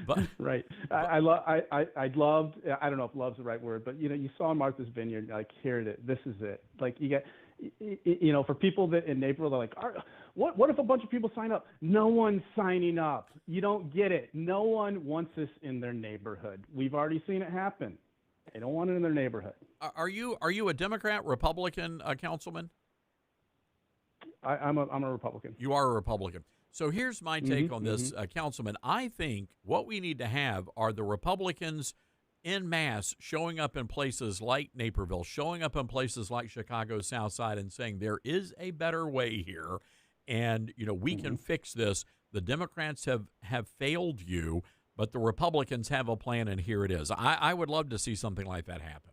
But right. I loved, I don't know if love's the right word, but, you saw Martha's Vineyard, like, here it is. This is it. Like, you get, for people that in Naperville, they're like, what if a bunch of people sign up? No one's signing up. You don't get it. No one wants this in their neighborhood. We've already seen it happen. They don't want it in their neighborhood. Are you a Democrat, Republican, councilman? I'm a Republican. You are a Republican. So here's my take on this, Councilman. I think what we need to have are the Republicans en masse showing up in places like Naperville, showing up in places like Chicago's South Side and saying there is a better way here, and we can fix this. The Democrats have failed you, but the Republicans have a plan, and here it is. I would love to see something like that happen.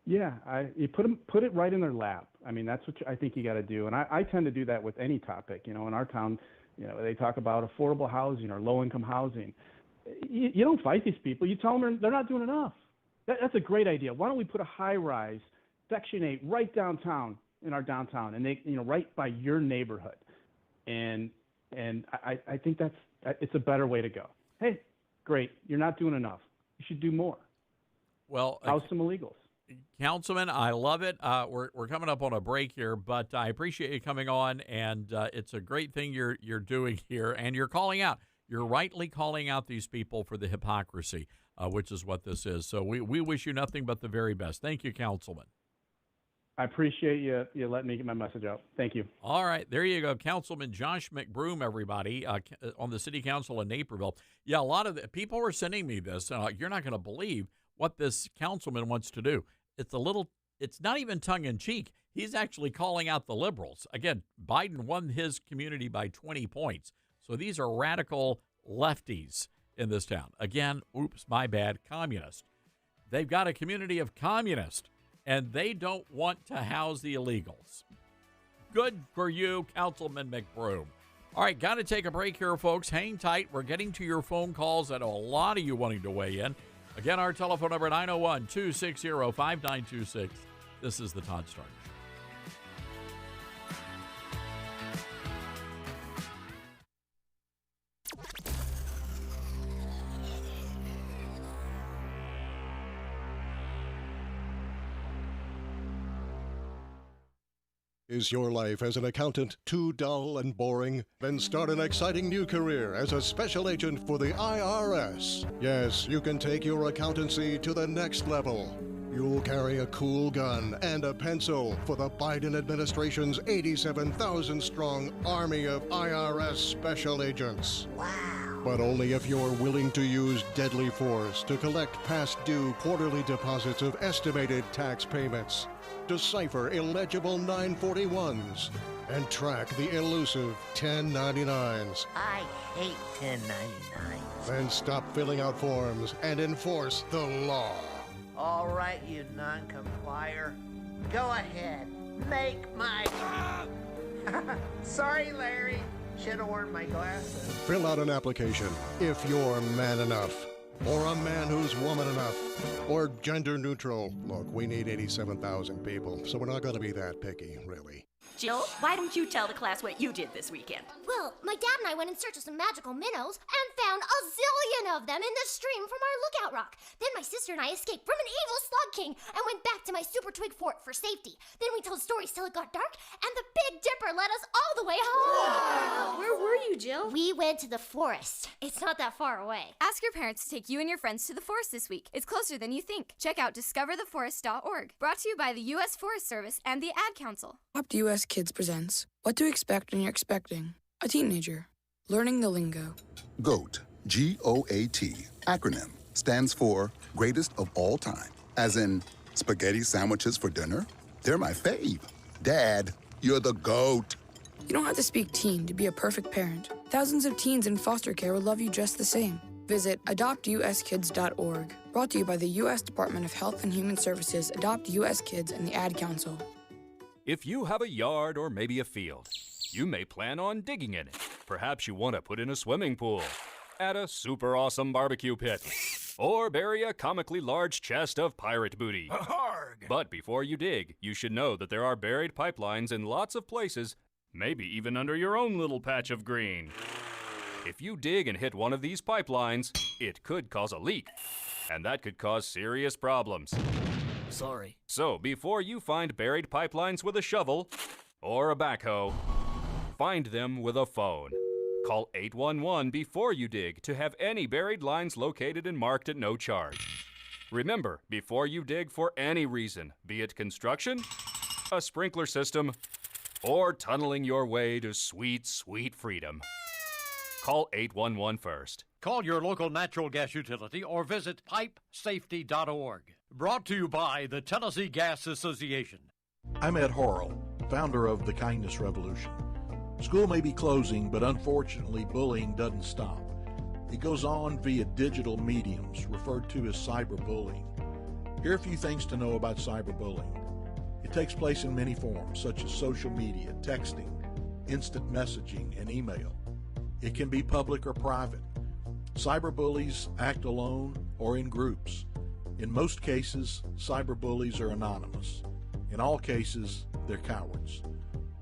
Yeah, you put it right in their lap. I mean, that's what I think you got to do. And I tend to do that with any topic. In our town, they talk about affordable housing or low-income housing. You don't fight these people. You tell them they're not doing enough. That's a great idea. Why don't we put a high-rise, Section 8, right downtown in our downtown, and they, right by your neighborhood. And I think It's a better way to go. Hey, great. You're not doing enough. You should do more. Well, house some illegals. Councilman, I love it. We're coming up on a break here, but I appreciate you coming on, and it's a great thing you're doing here, and you're calling out. You're rightly calling out these people for the hypocrisy, which is what this is. So we wish you nothing but the very best. Thank you, Councilman. I appreciate you letting me get my message out. Thank you. All right, there you go. Councilman Josh McBroom, everybody, on the City Council in Naperville. Yeah, a lot of the people were sending me this. You're not going to believe what this councilman wants to do. It's not even tongue-in-cheek. He's actually calling out the liberals. Again, Biden won his community by 20 points. So these are radical lefties in this town. Again, oops, my bad, communist. They've got a community of communists, and they don't want to house the illegals. Good for you, Councilman McBroom. All right, got to take a break here, folks. Hang tight. We're getting to your phone calls. I know a lot of you wanting to weigh in. Again, our telephone number, 901-260-5926. This is the Todd Starnes Show. Is your life as an accountant too dull and boring? Then start an exciting new career as a special agent for the IRS. Yes, you can take your accountancy to the next level. You'll carry a cool gun and a pencil for the Biden administration's 87,000-strong army of IRS special agents. Wow. But only if you're willing to use deadly force to collect past due quarterly deposits of estimated tax payments, decipher illegible 941s, and track the elusive 1099s. I hate 1099s. Then stop filling out forms and enforce the law. All right, you non-complier. Go ahead. Make my... Sorry, Larry. Should have worn my glasses. Fill out an application if you're man enough. Or a man who's woman enough. Or gender neutral. Look, we need 87,000 people, so we're not going to be that picky, really. Jill, why don't you tell the class what you did this weekend? Well, my dad and I went in search of some magical minnows and found a zillion of them in the stream from our lookout rock. Then my sister and I escaped from an evil slug king and went back to my super twig fort for safety. Then we told stories till it got dark, and the Big Dipper led us all the way home. Wow. Where were you, Jill? We went to the forest. It's not that far away. Ask your parents to take you and your friends to the forest this week. It's closer than you think. Check out discovertheforest.org. Brought to you by the U.S. Forest Service and the Ad Council. Adopt US Kids presents What to Expect When You're Expecting a Teenager. Learning the Lingo. GOAT, G-O-A-T, acronym, stands for Greatest of All Time. As in, spaghetti sandwiches for dinner? They're my fave. Dad, you're the GOAT. You don't have to speak teen to be a perfect parent. Thousands of teens in foster care will love you just the same. Visit adoptuskids.org. Brought to you by the U.S. Department of Health and Human Services, Adopt U.S. Kids, and the Ad Council. If you have a yard or maybe a field, you may plan on digging in it. Perhaps you want to put in a swimming pool, add a super awesome barbecue pit, or bury a comically large chest of pirate booty. But before you dig, you should know that there are buried pipelines in lots of places, maybe even under your own little patch of green. If you dig and hit one of these pipelines, it could cause a leak, and that could cause serious problems. Sorry. So before you find buried pipelines with a shovel or a backhoe, find them with a phone. Call 811 before you dig to have any buried lines located and marked at no charge. Remember, before you dig for any reason, be it construction, a sprinkler system, or tunneling your way to sweet, sweet freedom, call 811 first. Call your local natural gas utility or visit pipesafety.org. Brought to you by the Tennessee Gas Association. I'm Ed Horrell, founder of the Kindness Revolution. School may be closing, but unfortunately bullying doesn't stop. It goes on via digital mediums, referred to as cyberbullying. Here are a few things to know about cyberbullying. It takes place in many forms, such as social media, texting, instant messaging, and email. It can be public or private. Cyberbullies act alone or in groups. In most cases, cyberbullies are anonymous. In all cases, they're cowards.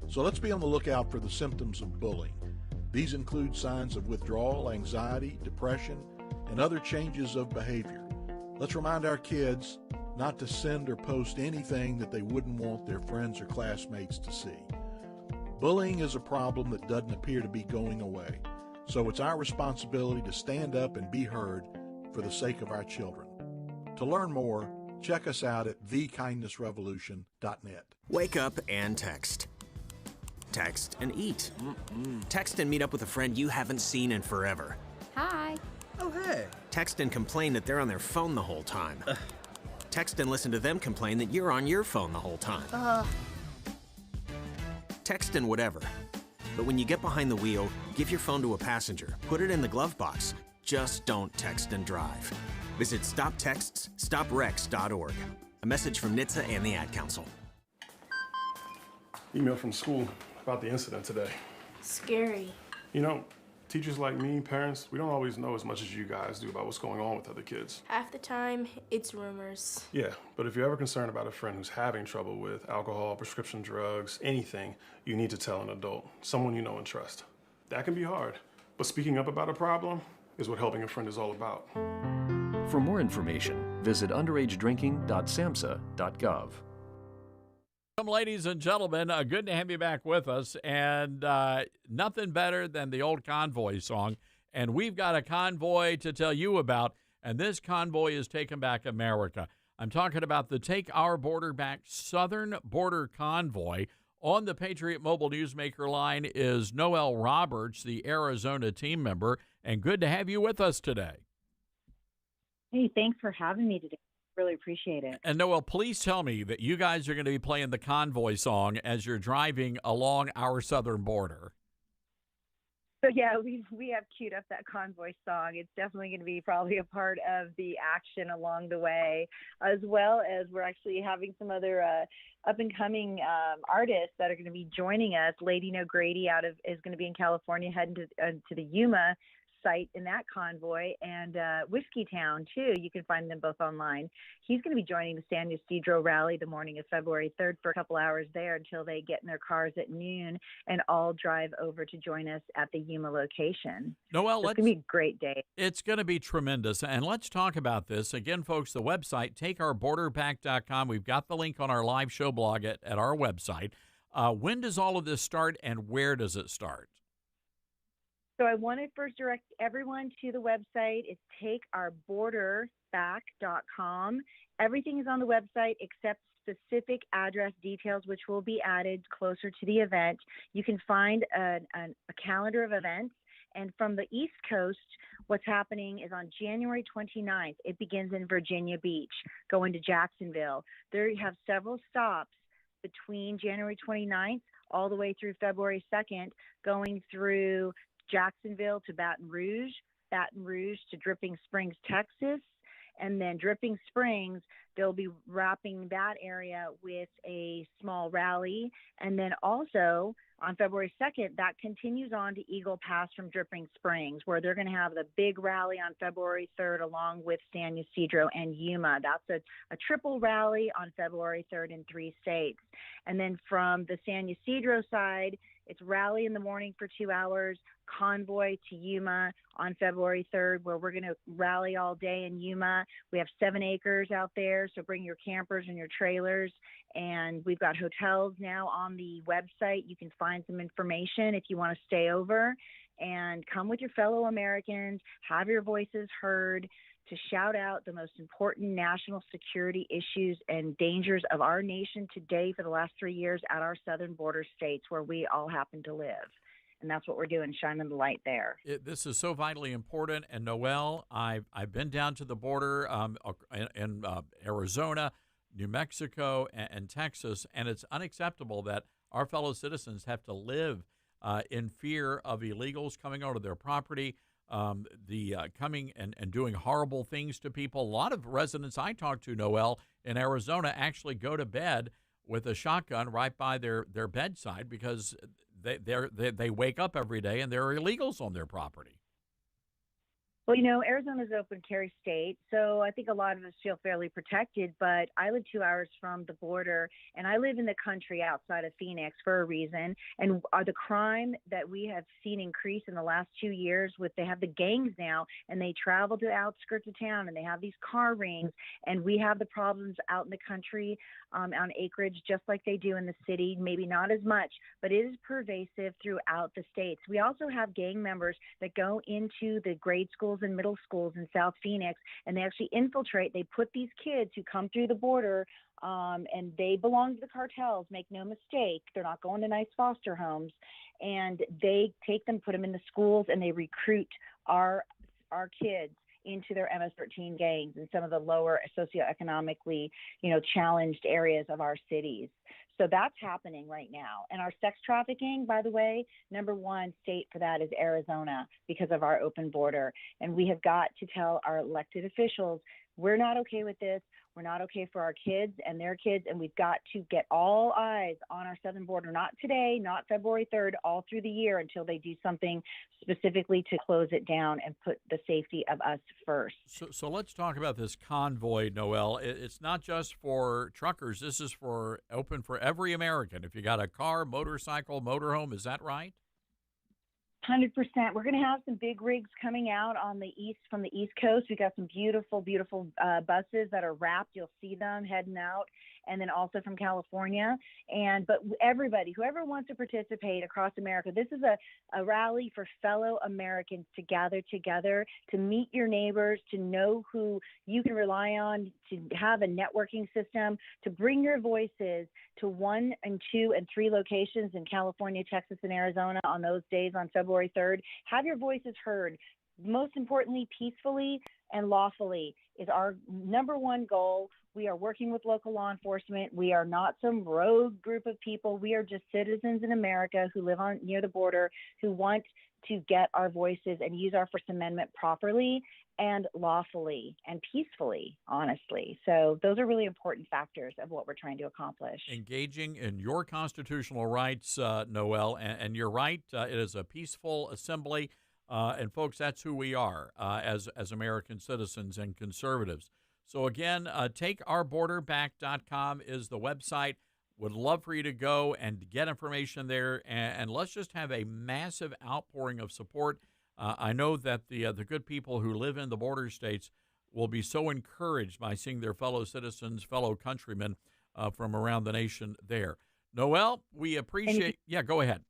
So let's be on the lookout for the symptoms of bullying. These include signs of withdrawal, anxiety, depression, and other changes of behavior. Let's remind our kids not to send or post anything that they wouldn't want their friends or classmates to see. Bullying is a problem that doesn't appear to be going away, so it's our responsibility to stand up and be heard for the sake of our children. To learn more, check us out at thekindnessrevolution.net. Wake up and text. Text and eat. Text and meet up with a friend you haven't seen in forever. Hi. Oh, hey. Text and complain that they're on their phone the whole time. Text and listen to them complain that you're on your phone the whole time. Text and whatever. But when you get behind the wheel, give your phone to a passenger. Put it in the glove box. Just don't text and drive. Visit StopTextsStopWrecks.org. A message from NHTSA and the Ad Council. Email from school about the incident today. Scary. You know, teachers like me, parents, we don't always know as much as you guys do about what's going on with other kids. Half the time, it's rumors. Yeah, but if you're ever concerned about a friend who's having trouble with alcohol, prescription drugs, anything, you need to tell an adult, someone you know and trust. That can be hard, but speaking up about a problem is what helping a friend is all about. For more information, visit underagedrinking.samhsa.gov. Ladies and gentlemen, good to have you back with us, and nothing better than the old Convoy song, and we've got a convoy to tell you about, and this convoy is Taking Back America. I'm talking about the Take Our Border Back Southern Border Convoy. On the Patriot Mobile Newsmaker line is Noel Roberts, the Arizona team member, and good to have you with us today. Hey, thanks for having me today. Really appreciate it. And Noel, please tell me that you guys are going to be playing the Convoy song as you're driving along our southern border. So yeah, we have queued up that Convoy song. It's definitely going to be probably a part of the action along the way, as well as we're actually having some other up-and-coming artists that are going to be joining us. Lady No Grady is going to be in California, heading to the Yuma site in that convoy, and Whiskey Town too. You can find them both online. He's going to be joining the San Ysidro rally the morning of February 3rd for a couple hours there until they get in their cars at noon and all drive over to join us at the Yuma location. Noel, so it's going to be a great day. It's going to be tremendous, and let's talk about this. Again, folks, the website, takeourborderback.com. We've got the link on our live show blog at our website. When does all of this start, and where does it start? So I want to first direct everyone to the website. It's takeourborderback.com. Everything is on the website except specific address details, which will be added closer to the event. You can find a calendar of events. And from the East Coast, what's happening is on January 29th, it begins in Virginia Beach, going to Jacksonville. There you have several stops between January 29th all the way through February 2nd, going through Jacksonville to Baton Rouge to Dripping Springs, Texas, and then Dripping Springs, they'll be wrapping that area with a small rally. And then also on February 2nd, that continues on to Eagle Pass from Dripping Springs, where they're going to have the big rally on February 3rd along with San Ysidro and Yuma. That's a triple rally on February 3rd in 3 states. And then from the San Ysidro side, it's rally in the morning for 2 hours, convoy to Yuma on February 3rd, where we're going to rally all day in Yuma. We have 7 acres out there, so bring your campers and your trailers. And we've got hotels now on the website. You can find some information if you want to stay over and come with your fellow Americans, have your voices heard, to shout out the most important national security issues and dangers of our nation today for the last 3 years at our southern border states where we all happen to live. And that's what we're doing, shining the light there. This is so vitally important. And Noel, I've been down to the border in Arizona, New Mexico, and Texas, and it's unacceptable that our fellow citizens have to live in fear of illegals coming onto their property, coming and doing horrible things to people. A lot of residents I talk to, Noel, in Arizona actually go to bed with a shotgun right by their bedside because they wake up every day and there are illegals on their property. Well, Arizona's open carry state, so I think a lot of us feel fairly protected, but I live 2 hours from the border, and I live in the country outside of Phoenix for a reason. And the crime that we have seen increase in the last 2 years they have the gangs now, and they travel to the outskirts of town, and they have these car rings, and we have the problems out in the country on acreage just like they do in the city, maybe not as much, but it is pervasive throughout the states. We also have gang members that go into the grade schools and middle schools in South Phoenix, and they actually infiltrate. They put these kids who come through the border, and they belong to the cartels, make no mistake. They're not going to nice foster homes, and they take them, put them in the schools, and they recruit our kids into their MS-13 gangs in some of the lower socioeconomically, challenged areas of our cities. So that's happening right now. And our sex trafficking, by the way, number one state for that is Arizona because of our open border. And we have got to tell our elected officials, we're not okay with this. We're not okay for our kids and their kids. And we've got to get all eyes on our southern border, not today, not February 3rd, all through the year until they do something specifically to close it down and put the safety of us first. So let's talk about this convoy, Noelle. It's not just for truckers. This is open for every American. If you got a car, motorcycle, motorhome, is that right? 100%. We're going to have some big rigs coming out from the East Coast. We got some beautiful, beautiful buses that are wrapped. You'll see them heading out, and then also from California. But everybody, whoever wants to participate across America, this is a rally for fellow Americans to gather together, to meet your neighbors, to know who you can rely on, to have a networking system, to bring your voices to 1 and 2 and 3 locations in California, Texas, and Arizona on those days on February 3rd. Have your voices heard. Most importantly, peacefully and lawfully is our number one goal. We are working with local law enforcement. We are not some rogue group of people. We are just citizens in America who live near the border, who want to get our voices and use our First Amendment properly and lawfully and peacefully, honestly. So those are really important factors of what we're trying to accomplish. Engaging in your constitutional rights, Noelle, and you're right. It is a peaceful assembly. And folks, that's who we are as American citizens and conservatives. So again, takeourborderback.com is the website. Would love for you to go and get information there, and let's just have a massive outpouring of support. I know that the good people who live in the border states will be so encouraged by seeing their fellow citizens, fellow countrymen from around the nation there. Noelle, we appreciate. Yeah, go ahead.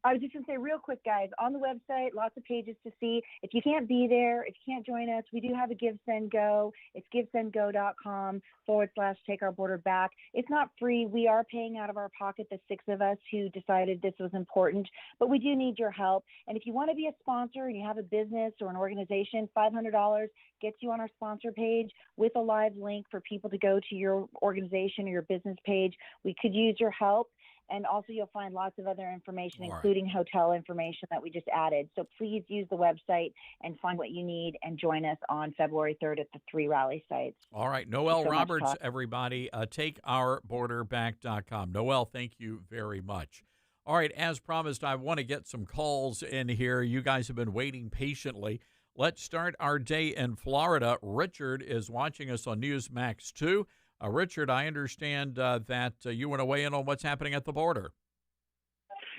I was just going to say real quick, guys, on the website, lots of pages to see. If you can't be there, if you can't join us, we do have a Give, Send, Go. It's givesendgo.com/takeourborderback. It's not free. We are paying out of our pocket, the 6 of us who decided this was important, but we do need your help. And if you want to be a sponsor and you have a business or an organization, $500 gets you on our sponsor page with a live link for people to go to your organization or your business page. We could use your help. And also you'll find lots of other information, including hotel information that we just added. So please use the website and find what you need and join us on February 3rd at the 3 rally sites. All right. Noelle Roberts, everybody, takeourborderback.com. Noelle, thank you very much. All right. As promised, I want to get some calls in here. You guys have been waiting patiently. Let's start our day in Florida. Richard is watching us on Newsmax 2. Richard, I understand that you want to weigh in on what's happening at the border.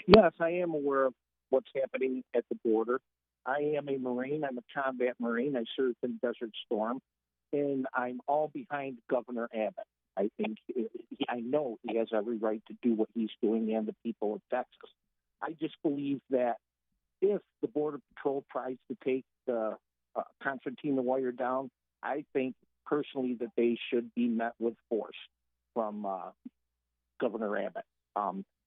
Yes, I am aware of what's happening at the border. I am a Marine. I'm a combat Marine. I served in Desert Storm, and I'm all behind Governor Abbott. I know he has every right to do what he's doing and the people of Texas. I just believe that if the Border Patrol tries to take the Concertina wire down, I think personally that they should be met with force from Governor Abbott.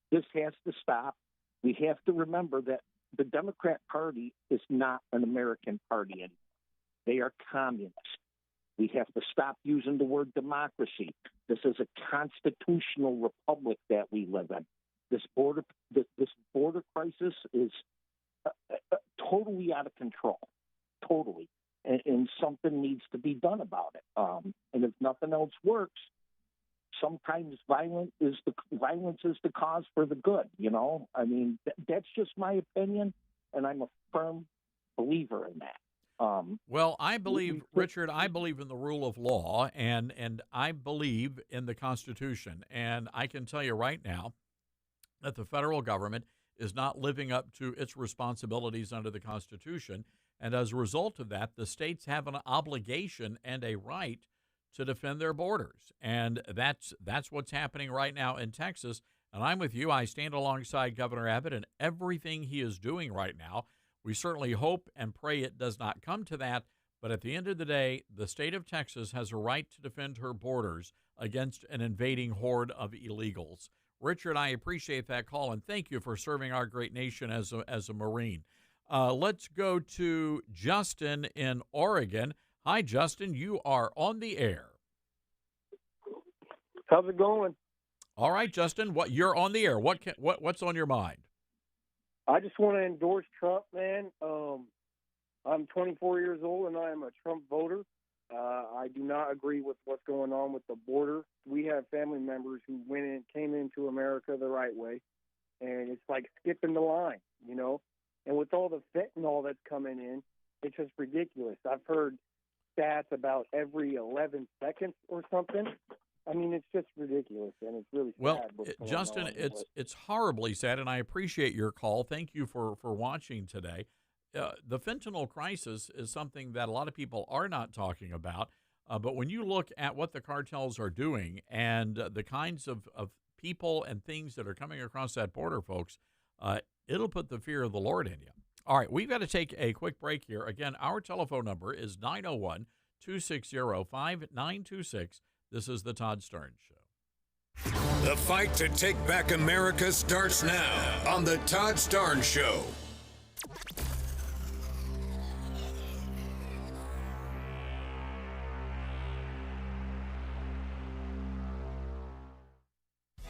This has to stop. We have to remember that the Democrat Party is not an American party anymore. They are communist. We have to stop using the word democracy. This is a constitutional republic that we live in. This border crisis is totally out of control, totally. And something needs to be done about it. And if nothing else works, sometimes violence is the cause for the good. You know, I mean, that's just my opinion, and I'm a firm believer in that. Well, I believe, Richard, I believe in the rule of law, and I believe in the Constitution. And I can tell you right now that the federal government is not living up to its responsibilities under the Constitution. And as a result of that, the states have an obligation and a right to defend their borders. And that's what's happening right now in Texas. And I'm with you. I stand alongside Governor Abbott in everything he is doing right now. We certainly hope and pray it does not come to that. But at the end of the day, the state of Texas has a right to defend her borders against an invading horde of illegals. Richard, I appreciate that call, and thank you for serving our great nation as a Marine. Let's go to Justin in Oregon. Hi, Justin. You are on the air. How's it going? All right, Justin. You're on the air. What's on your mind? I just want to endorse Trump, man. I'm 24 years old, and I am a Trump voter. I do not agree with what's going on with the border. We have family members who came into America the right way, and it's like skipping the line, you know? And with all the fentanyl that's coming in, it's just ridiculous. I've heard stats about every 11 seconds or something. I mean, it's just ridiculous, and it's really sad. Justin, it's horribly sad, and I appreciate your call. Thank you for watching today. The fentanyl crisis is something that a lot of people are not talking about, but when you look at what the cartels are doing and the kinds of people and things that are coming across that border, folks, it'll put the fear of the Lord in you. All right, we've got to take a quick break here. Again, our telephone number is 901-260-5926. This is the Todd Starnes Show. The fight to take back America starts now on the Todd Starnes Show.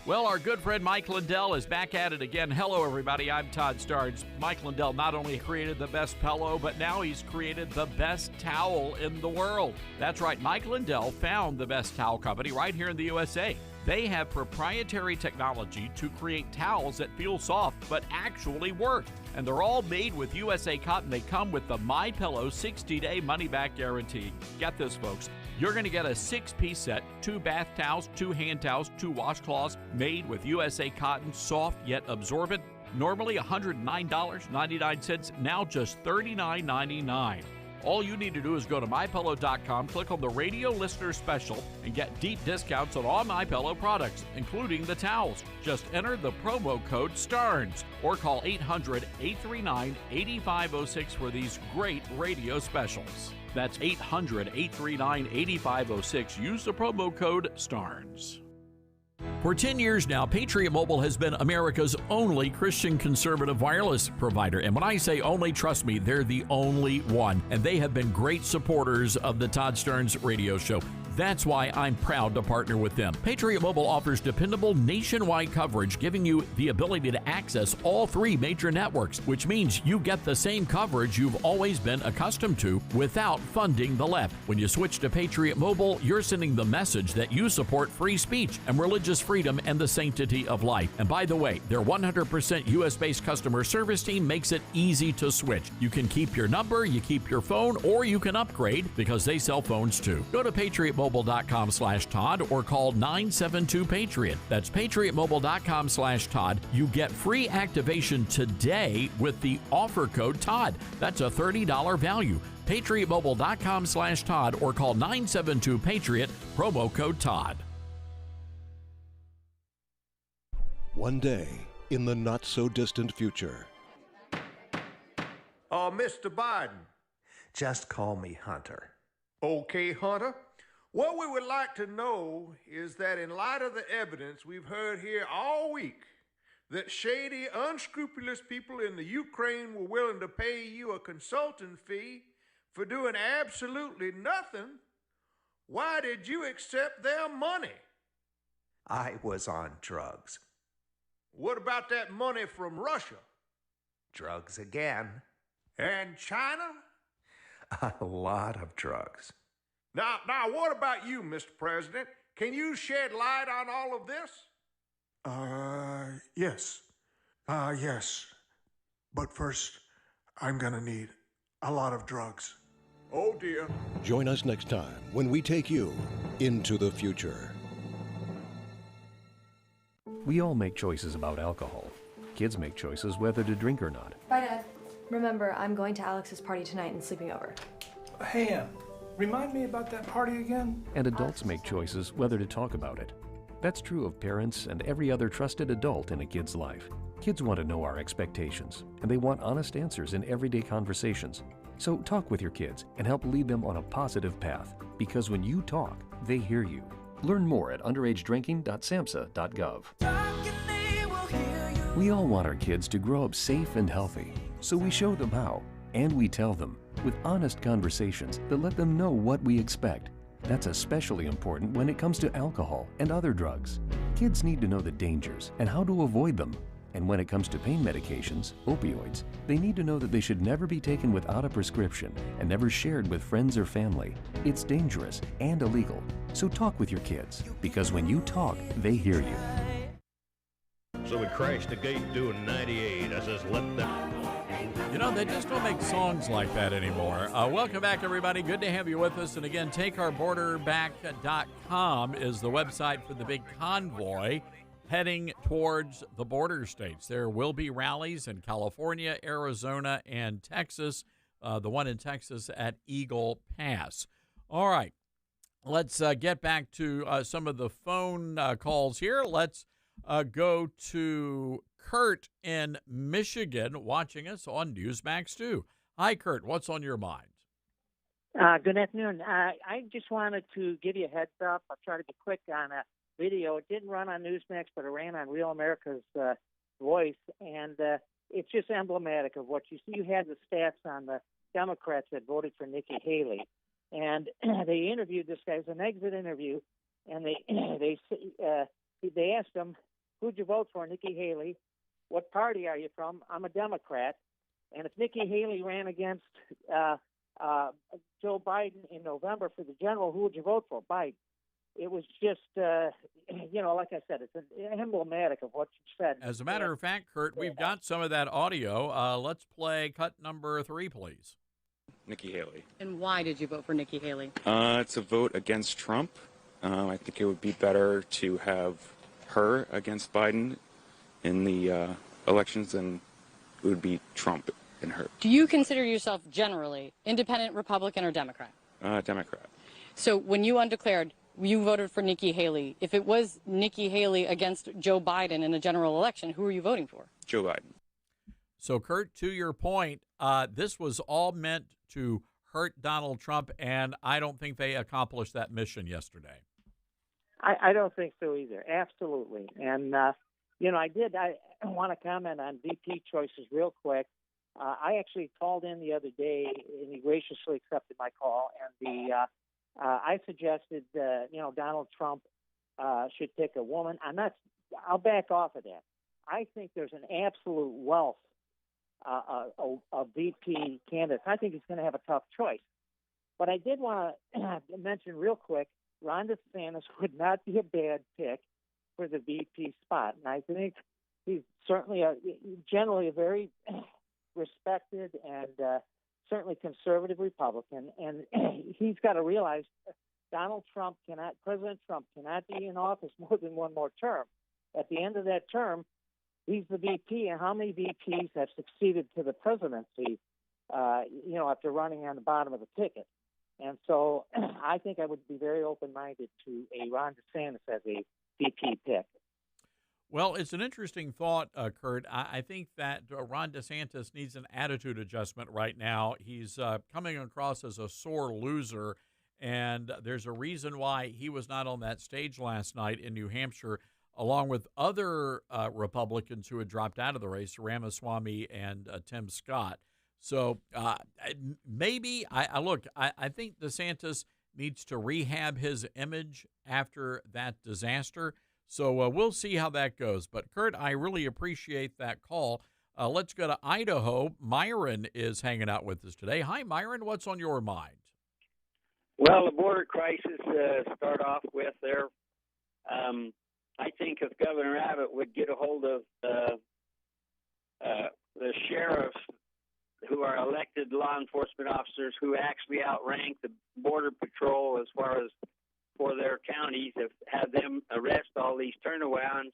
Well, our good friend Mike Lindell is back at it again. Hello, everybody. I'm Todd Starnes. Mike Lindell not only created the best pillow, but now he's created the best towel in the world. That's right. Mike Lindell found the best towel company right here in the USA. They have proprietary technology to create towels that feel soft but actually work. And they're all made with USA cotton. They come with the MyPillow 60-day money-back guarantee. Get this, folks. You're going to get a 6-piece set, 2 bath towels, 2 hand towels, 2 washcloths made with USA cotton, soft yet absorbent. Normally $109.99, now just $39.99. All you need to do is go to MyPillow.com, click on the radio listener special, and get deep discounts on all MyPillow products, including the towels. Just enter the promo code STARNS or call 800-839-8506 for these great radio specials. That's 800-839-8506. Use the promo code STARNS. For 10 years now, Patriot Mobile has been America's only Christian conservative wireless provider. And when I say only, trust me, they're the only one. And they have been great supporters of the Todd Starnes radio show. That's why I'm proud to partner with them. Patriot Mobile offers dependable nationwide coverage, giving you the ability to access all 3 major networks, which means you get the same coverage you've always been accustomed to without funding the left. When you switch to Patriot Mobile, you're sending the message that you support free speech and religious freedom and the sanctity of life. And by the way, their 100% U.S.-based customer service team makes it easy to switch. You can keep your number, you keep your phone, or you can upgrade because they sell phones too. Go to PatriotMobile.com/Todd or call 972-PATRIOT. That's PatriotMobile.com/Todd. You get free activation today with the offer code Todd. That's a $30 value. PatriotMobile.com/Todd or call 972-PATRIOT, promo code Todd. One day in the not-so-distant future. Mr. Biden. Just call me Hunter. Okay, Hunter. What we would like to know is that in light of the evidence we've heard here all week, that shady, unscrupulous people in the Ukraine were willing to pay you a consulting fee for doing absolutely nothing, why did you accept their money? I was on drugs. What about that money from Russia? Drugs again. And China? A lot of drugs. Now, what about you, Mr. President? Can you shed light on all of this? Yes. Yes. But first, I'm gonna need a lot of drugs. Oh, dear. Join us next time when we take you into the future. We all make choices about alcohol. Kids make choices whether to drink or not. Bye, Dad. Remember, I'm going to Alex's party tonight and sleeping over. Hey, Ann, remind me about that party again? And adults make choices whether to talk about it. That's true of parents and every other trusted adult in a kid's life. Kids want to know our expectations, and they want honest answers in everyday conversations. So talk with your kids and help lead them on a positive path, because when you talk, they hear you. Learn more at underagedrinking.samhsa.gov. We all want our kids to grow up safe and healthy, so we show them how, and we tell them with honest conversations that let them know what we expect. That's especially important when it comes to alcohol and other drugs. Kids need to know the dangers and how to avoid them. And when it comes to pain medications, opioids, they need to know that they should never be taken without a prescription and never shared with friends or family. It's dangerous and illegal. So talk with your kids, because when you talk, they hear you. So we crashed the gate doing 98. I says, let them. You know, they just don't make songs like that anymore. Welcome back, everybody. Good to have you with us. And again, takeourborderback.com is the website for the big convoy heading towards the border states. There will be rallies in California, Arizona, and Texas. The one in Texas at Eagle Pass. All right, let's get back to some of the phone calls here. Let's go to Kurt in Michigan watching us on Newsmax 2. Hi, Kurt. What's on your mind? Good afternoon. I just wanted to give you a heads up. I'll try to be quick on a video. It didn't run on Newsmax, but it ran on Real America's Voice, and it's just emblematic of what you see. You had the stats on the Democrats that voted for Nikki Haley, and they interviewed this guy. It was an exit interview, and they asked him, "Who'd you vote for, Nikki Haley? What party are you from?" "I'm a Democrat." And if Nikki Haley ran against Joe Biden in November for the general, who would you vote for? Biden. It was just, like I said, it's emblematic of what you said. As a matter of fact, Kurt, we've got some of that audio. Let's play cut number 3, please. Nikki Haley. And why did you vote for Nikki Haley? It's a vote against Trump. I think it would be better to have her against Biden in the elections than it would be Trump and her. Do you consider yourself generally independent, Republican, or Democrat? Democrat. So when you undeclared, you voted for Nikki Haley. If it was Nikki Haley against Joe Biden in a general election, who are you voting for? Joe Biden. So, Kurt, to your point, this was all meant to hurt Donald Trump, and I don't think they accomplished that mission yesterday. I don't think so either. Absolutely. And, I want to comment on VP choices real quick. I actually called in the other day, and he graciously accepted my call, and I suggested, Donald Trump should pick a woman. I'll back off of that. I think there's an absolute wealth of VP candidates. I think he's going to have a tough choice. But I did want to mention real quick, Ron DeSantis would not be a bad pick for the VP spot. And I think he's certainly generally a very respected and certainly conservative Republican, and he's got to realize President Trump cannot be in office more than one more term. At the end of that term, he's the VP, and how many VPs have succeeded to the presidency, after running on the bottom of the ticket? And so I think I would be very open-minded to a Ron DeSantis as a VP pick. Well, it's an interesting thought, Kurt. I think that Ron DeSantis needs an attitude adjustment right now. He's coming across as a sore loser, and there's a reason why he was not on that stage last night in New Hampshire, along with other Republicans who had dropped out of the race, Ramaswamy and Tim Scott. So maybe, I think DeSantis needs to rehab his image after that disaster. So we'll see how that goes. But, Kurt, I really appreciate that call. Let's go to Idaho. Myron is hanging out with us today. Hi, Myron. What's on your mind? Well, the border crisis start off with there. I think if Governor Abbott would get a hold of the sheriffs who are elected law enforcement officers who actually outrank the Border Patrol as far as for their counties, have them arrest all these turnarounds.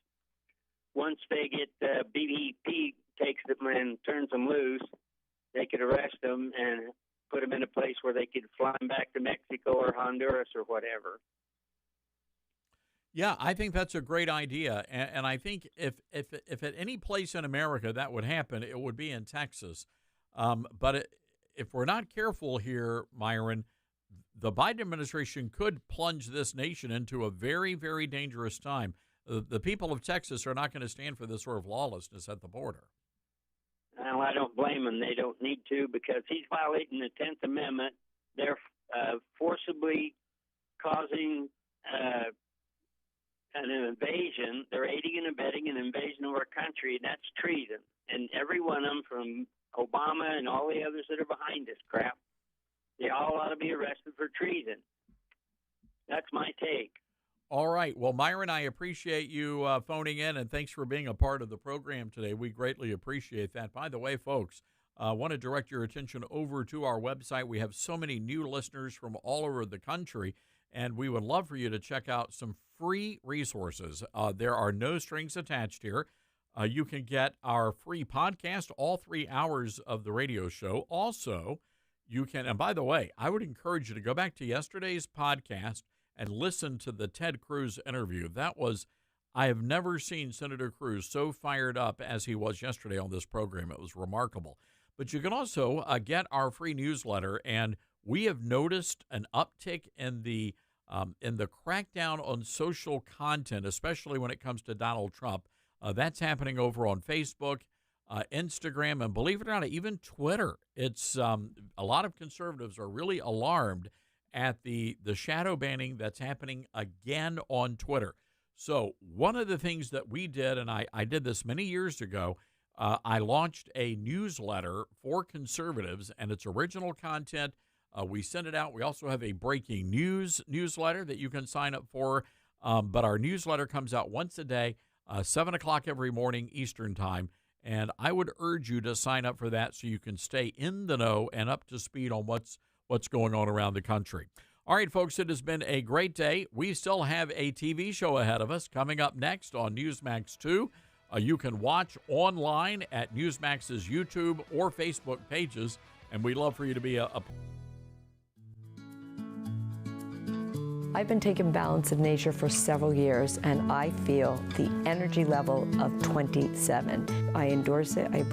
Once they get BVP takes them and turns them loose, they could arrest them and put them in a place where they could fly them back to Mexico or Honduras or whatever. Yeah, I think that's a great idea, and I think if at any place in America that would happen, it would be in Texas. But if we're not careful here, Myron, the Biden administration could plunge this nation into a very, very dangerous time. The people of Texas are not going to stand for this sort of lawlessness at the border. Well, I don't blame them. They don't need to, because he's violating the 10th Amendment. They're forcibly causing an invasion. They're aiding and abetting an invasion of our country, and that's treason. And every one of them, from Obama and all the others that are behind this crap, they all ought to be arrested for treason. That's my take. All right. Well, Myron, I appreciate you phoning in, and thanks for being a part of the program today. We greatly appreciate that. By the way, folks, I want to direct your attention over to our website. We have so many new listeners from all over the country, and we would love for you to check out some free resources. There are no strings attached here. You can get our free podcast, all 3 hours of the radio show. Also, you can, and by the way, I would encourage you to go back to yesterday's podcast and listen to the Ted Cruz interview. I have never seen Senator Cruz so fired up as he was yesterday on this program. It was remarkable. But you can also get our free newsletter, and we have noticed an uptick in the crackdown on social content, especially when it comes to Donald Trump. That's happening over on Facebook, Instagram, and believe it or not, even Twitter. It's a lot of conservatives are really alarmed at the shadow banning that's happening again on Twitter. So one of the things that we did, and I did this many years ago, I launched a newsletter for conservatives, and it's original content. We send it out. We also have a breaking news newsletter that you can sign up for, but our newsletter comes out once a day, 7 o'clock every morning Eastern time, and I would urge you to sign up for that so you can stay in the know and up to speed on what's going on around the country. All right, folks, it has been a great day. We still have a TV show ahead of us coming up next on Newsmax 2. You can watch online at Newsmax's YouTube or Facebook pages, and we'd love for you to be a I've been taking Balance of Nature for several years, and I feel the energy level of 27. I endorse it. I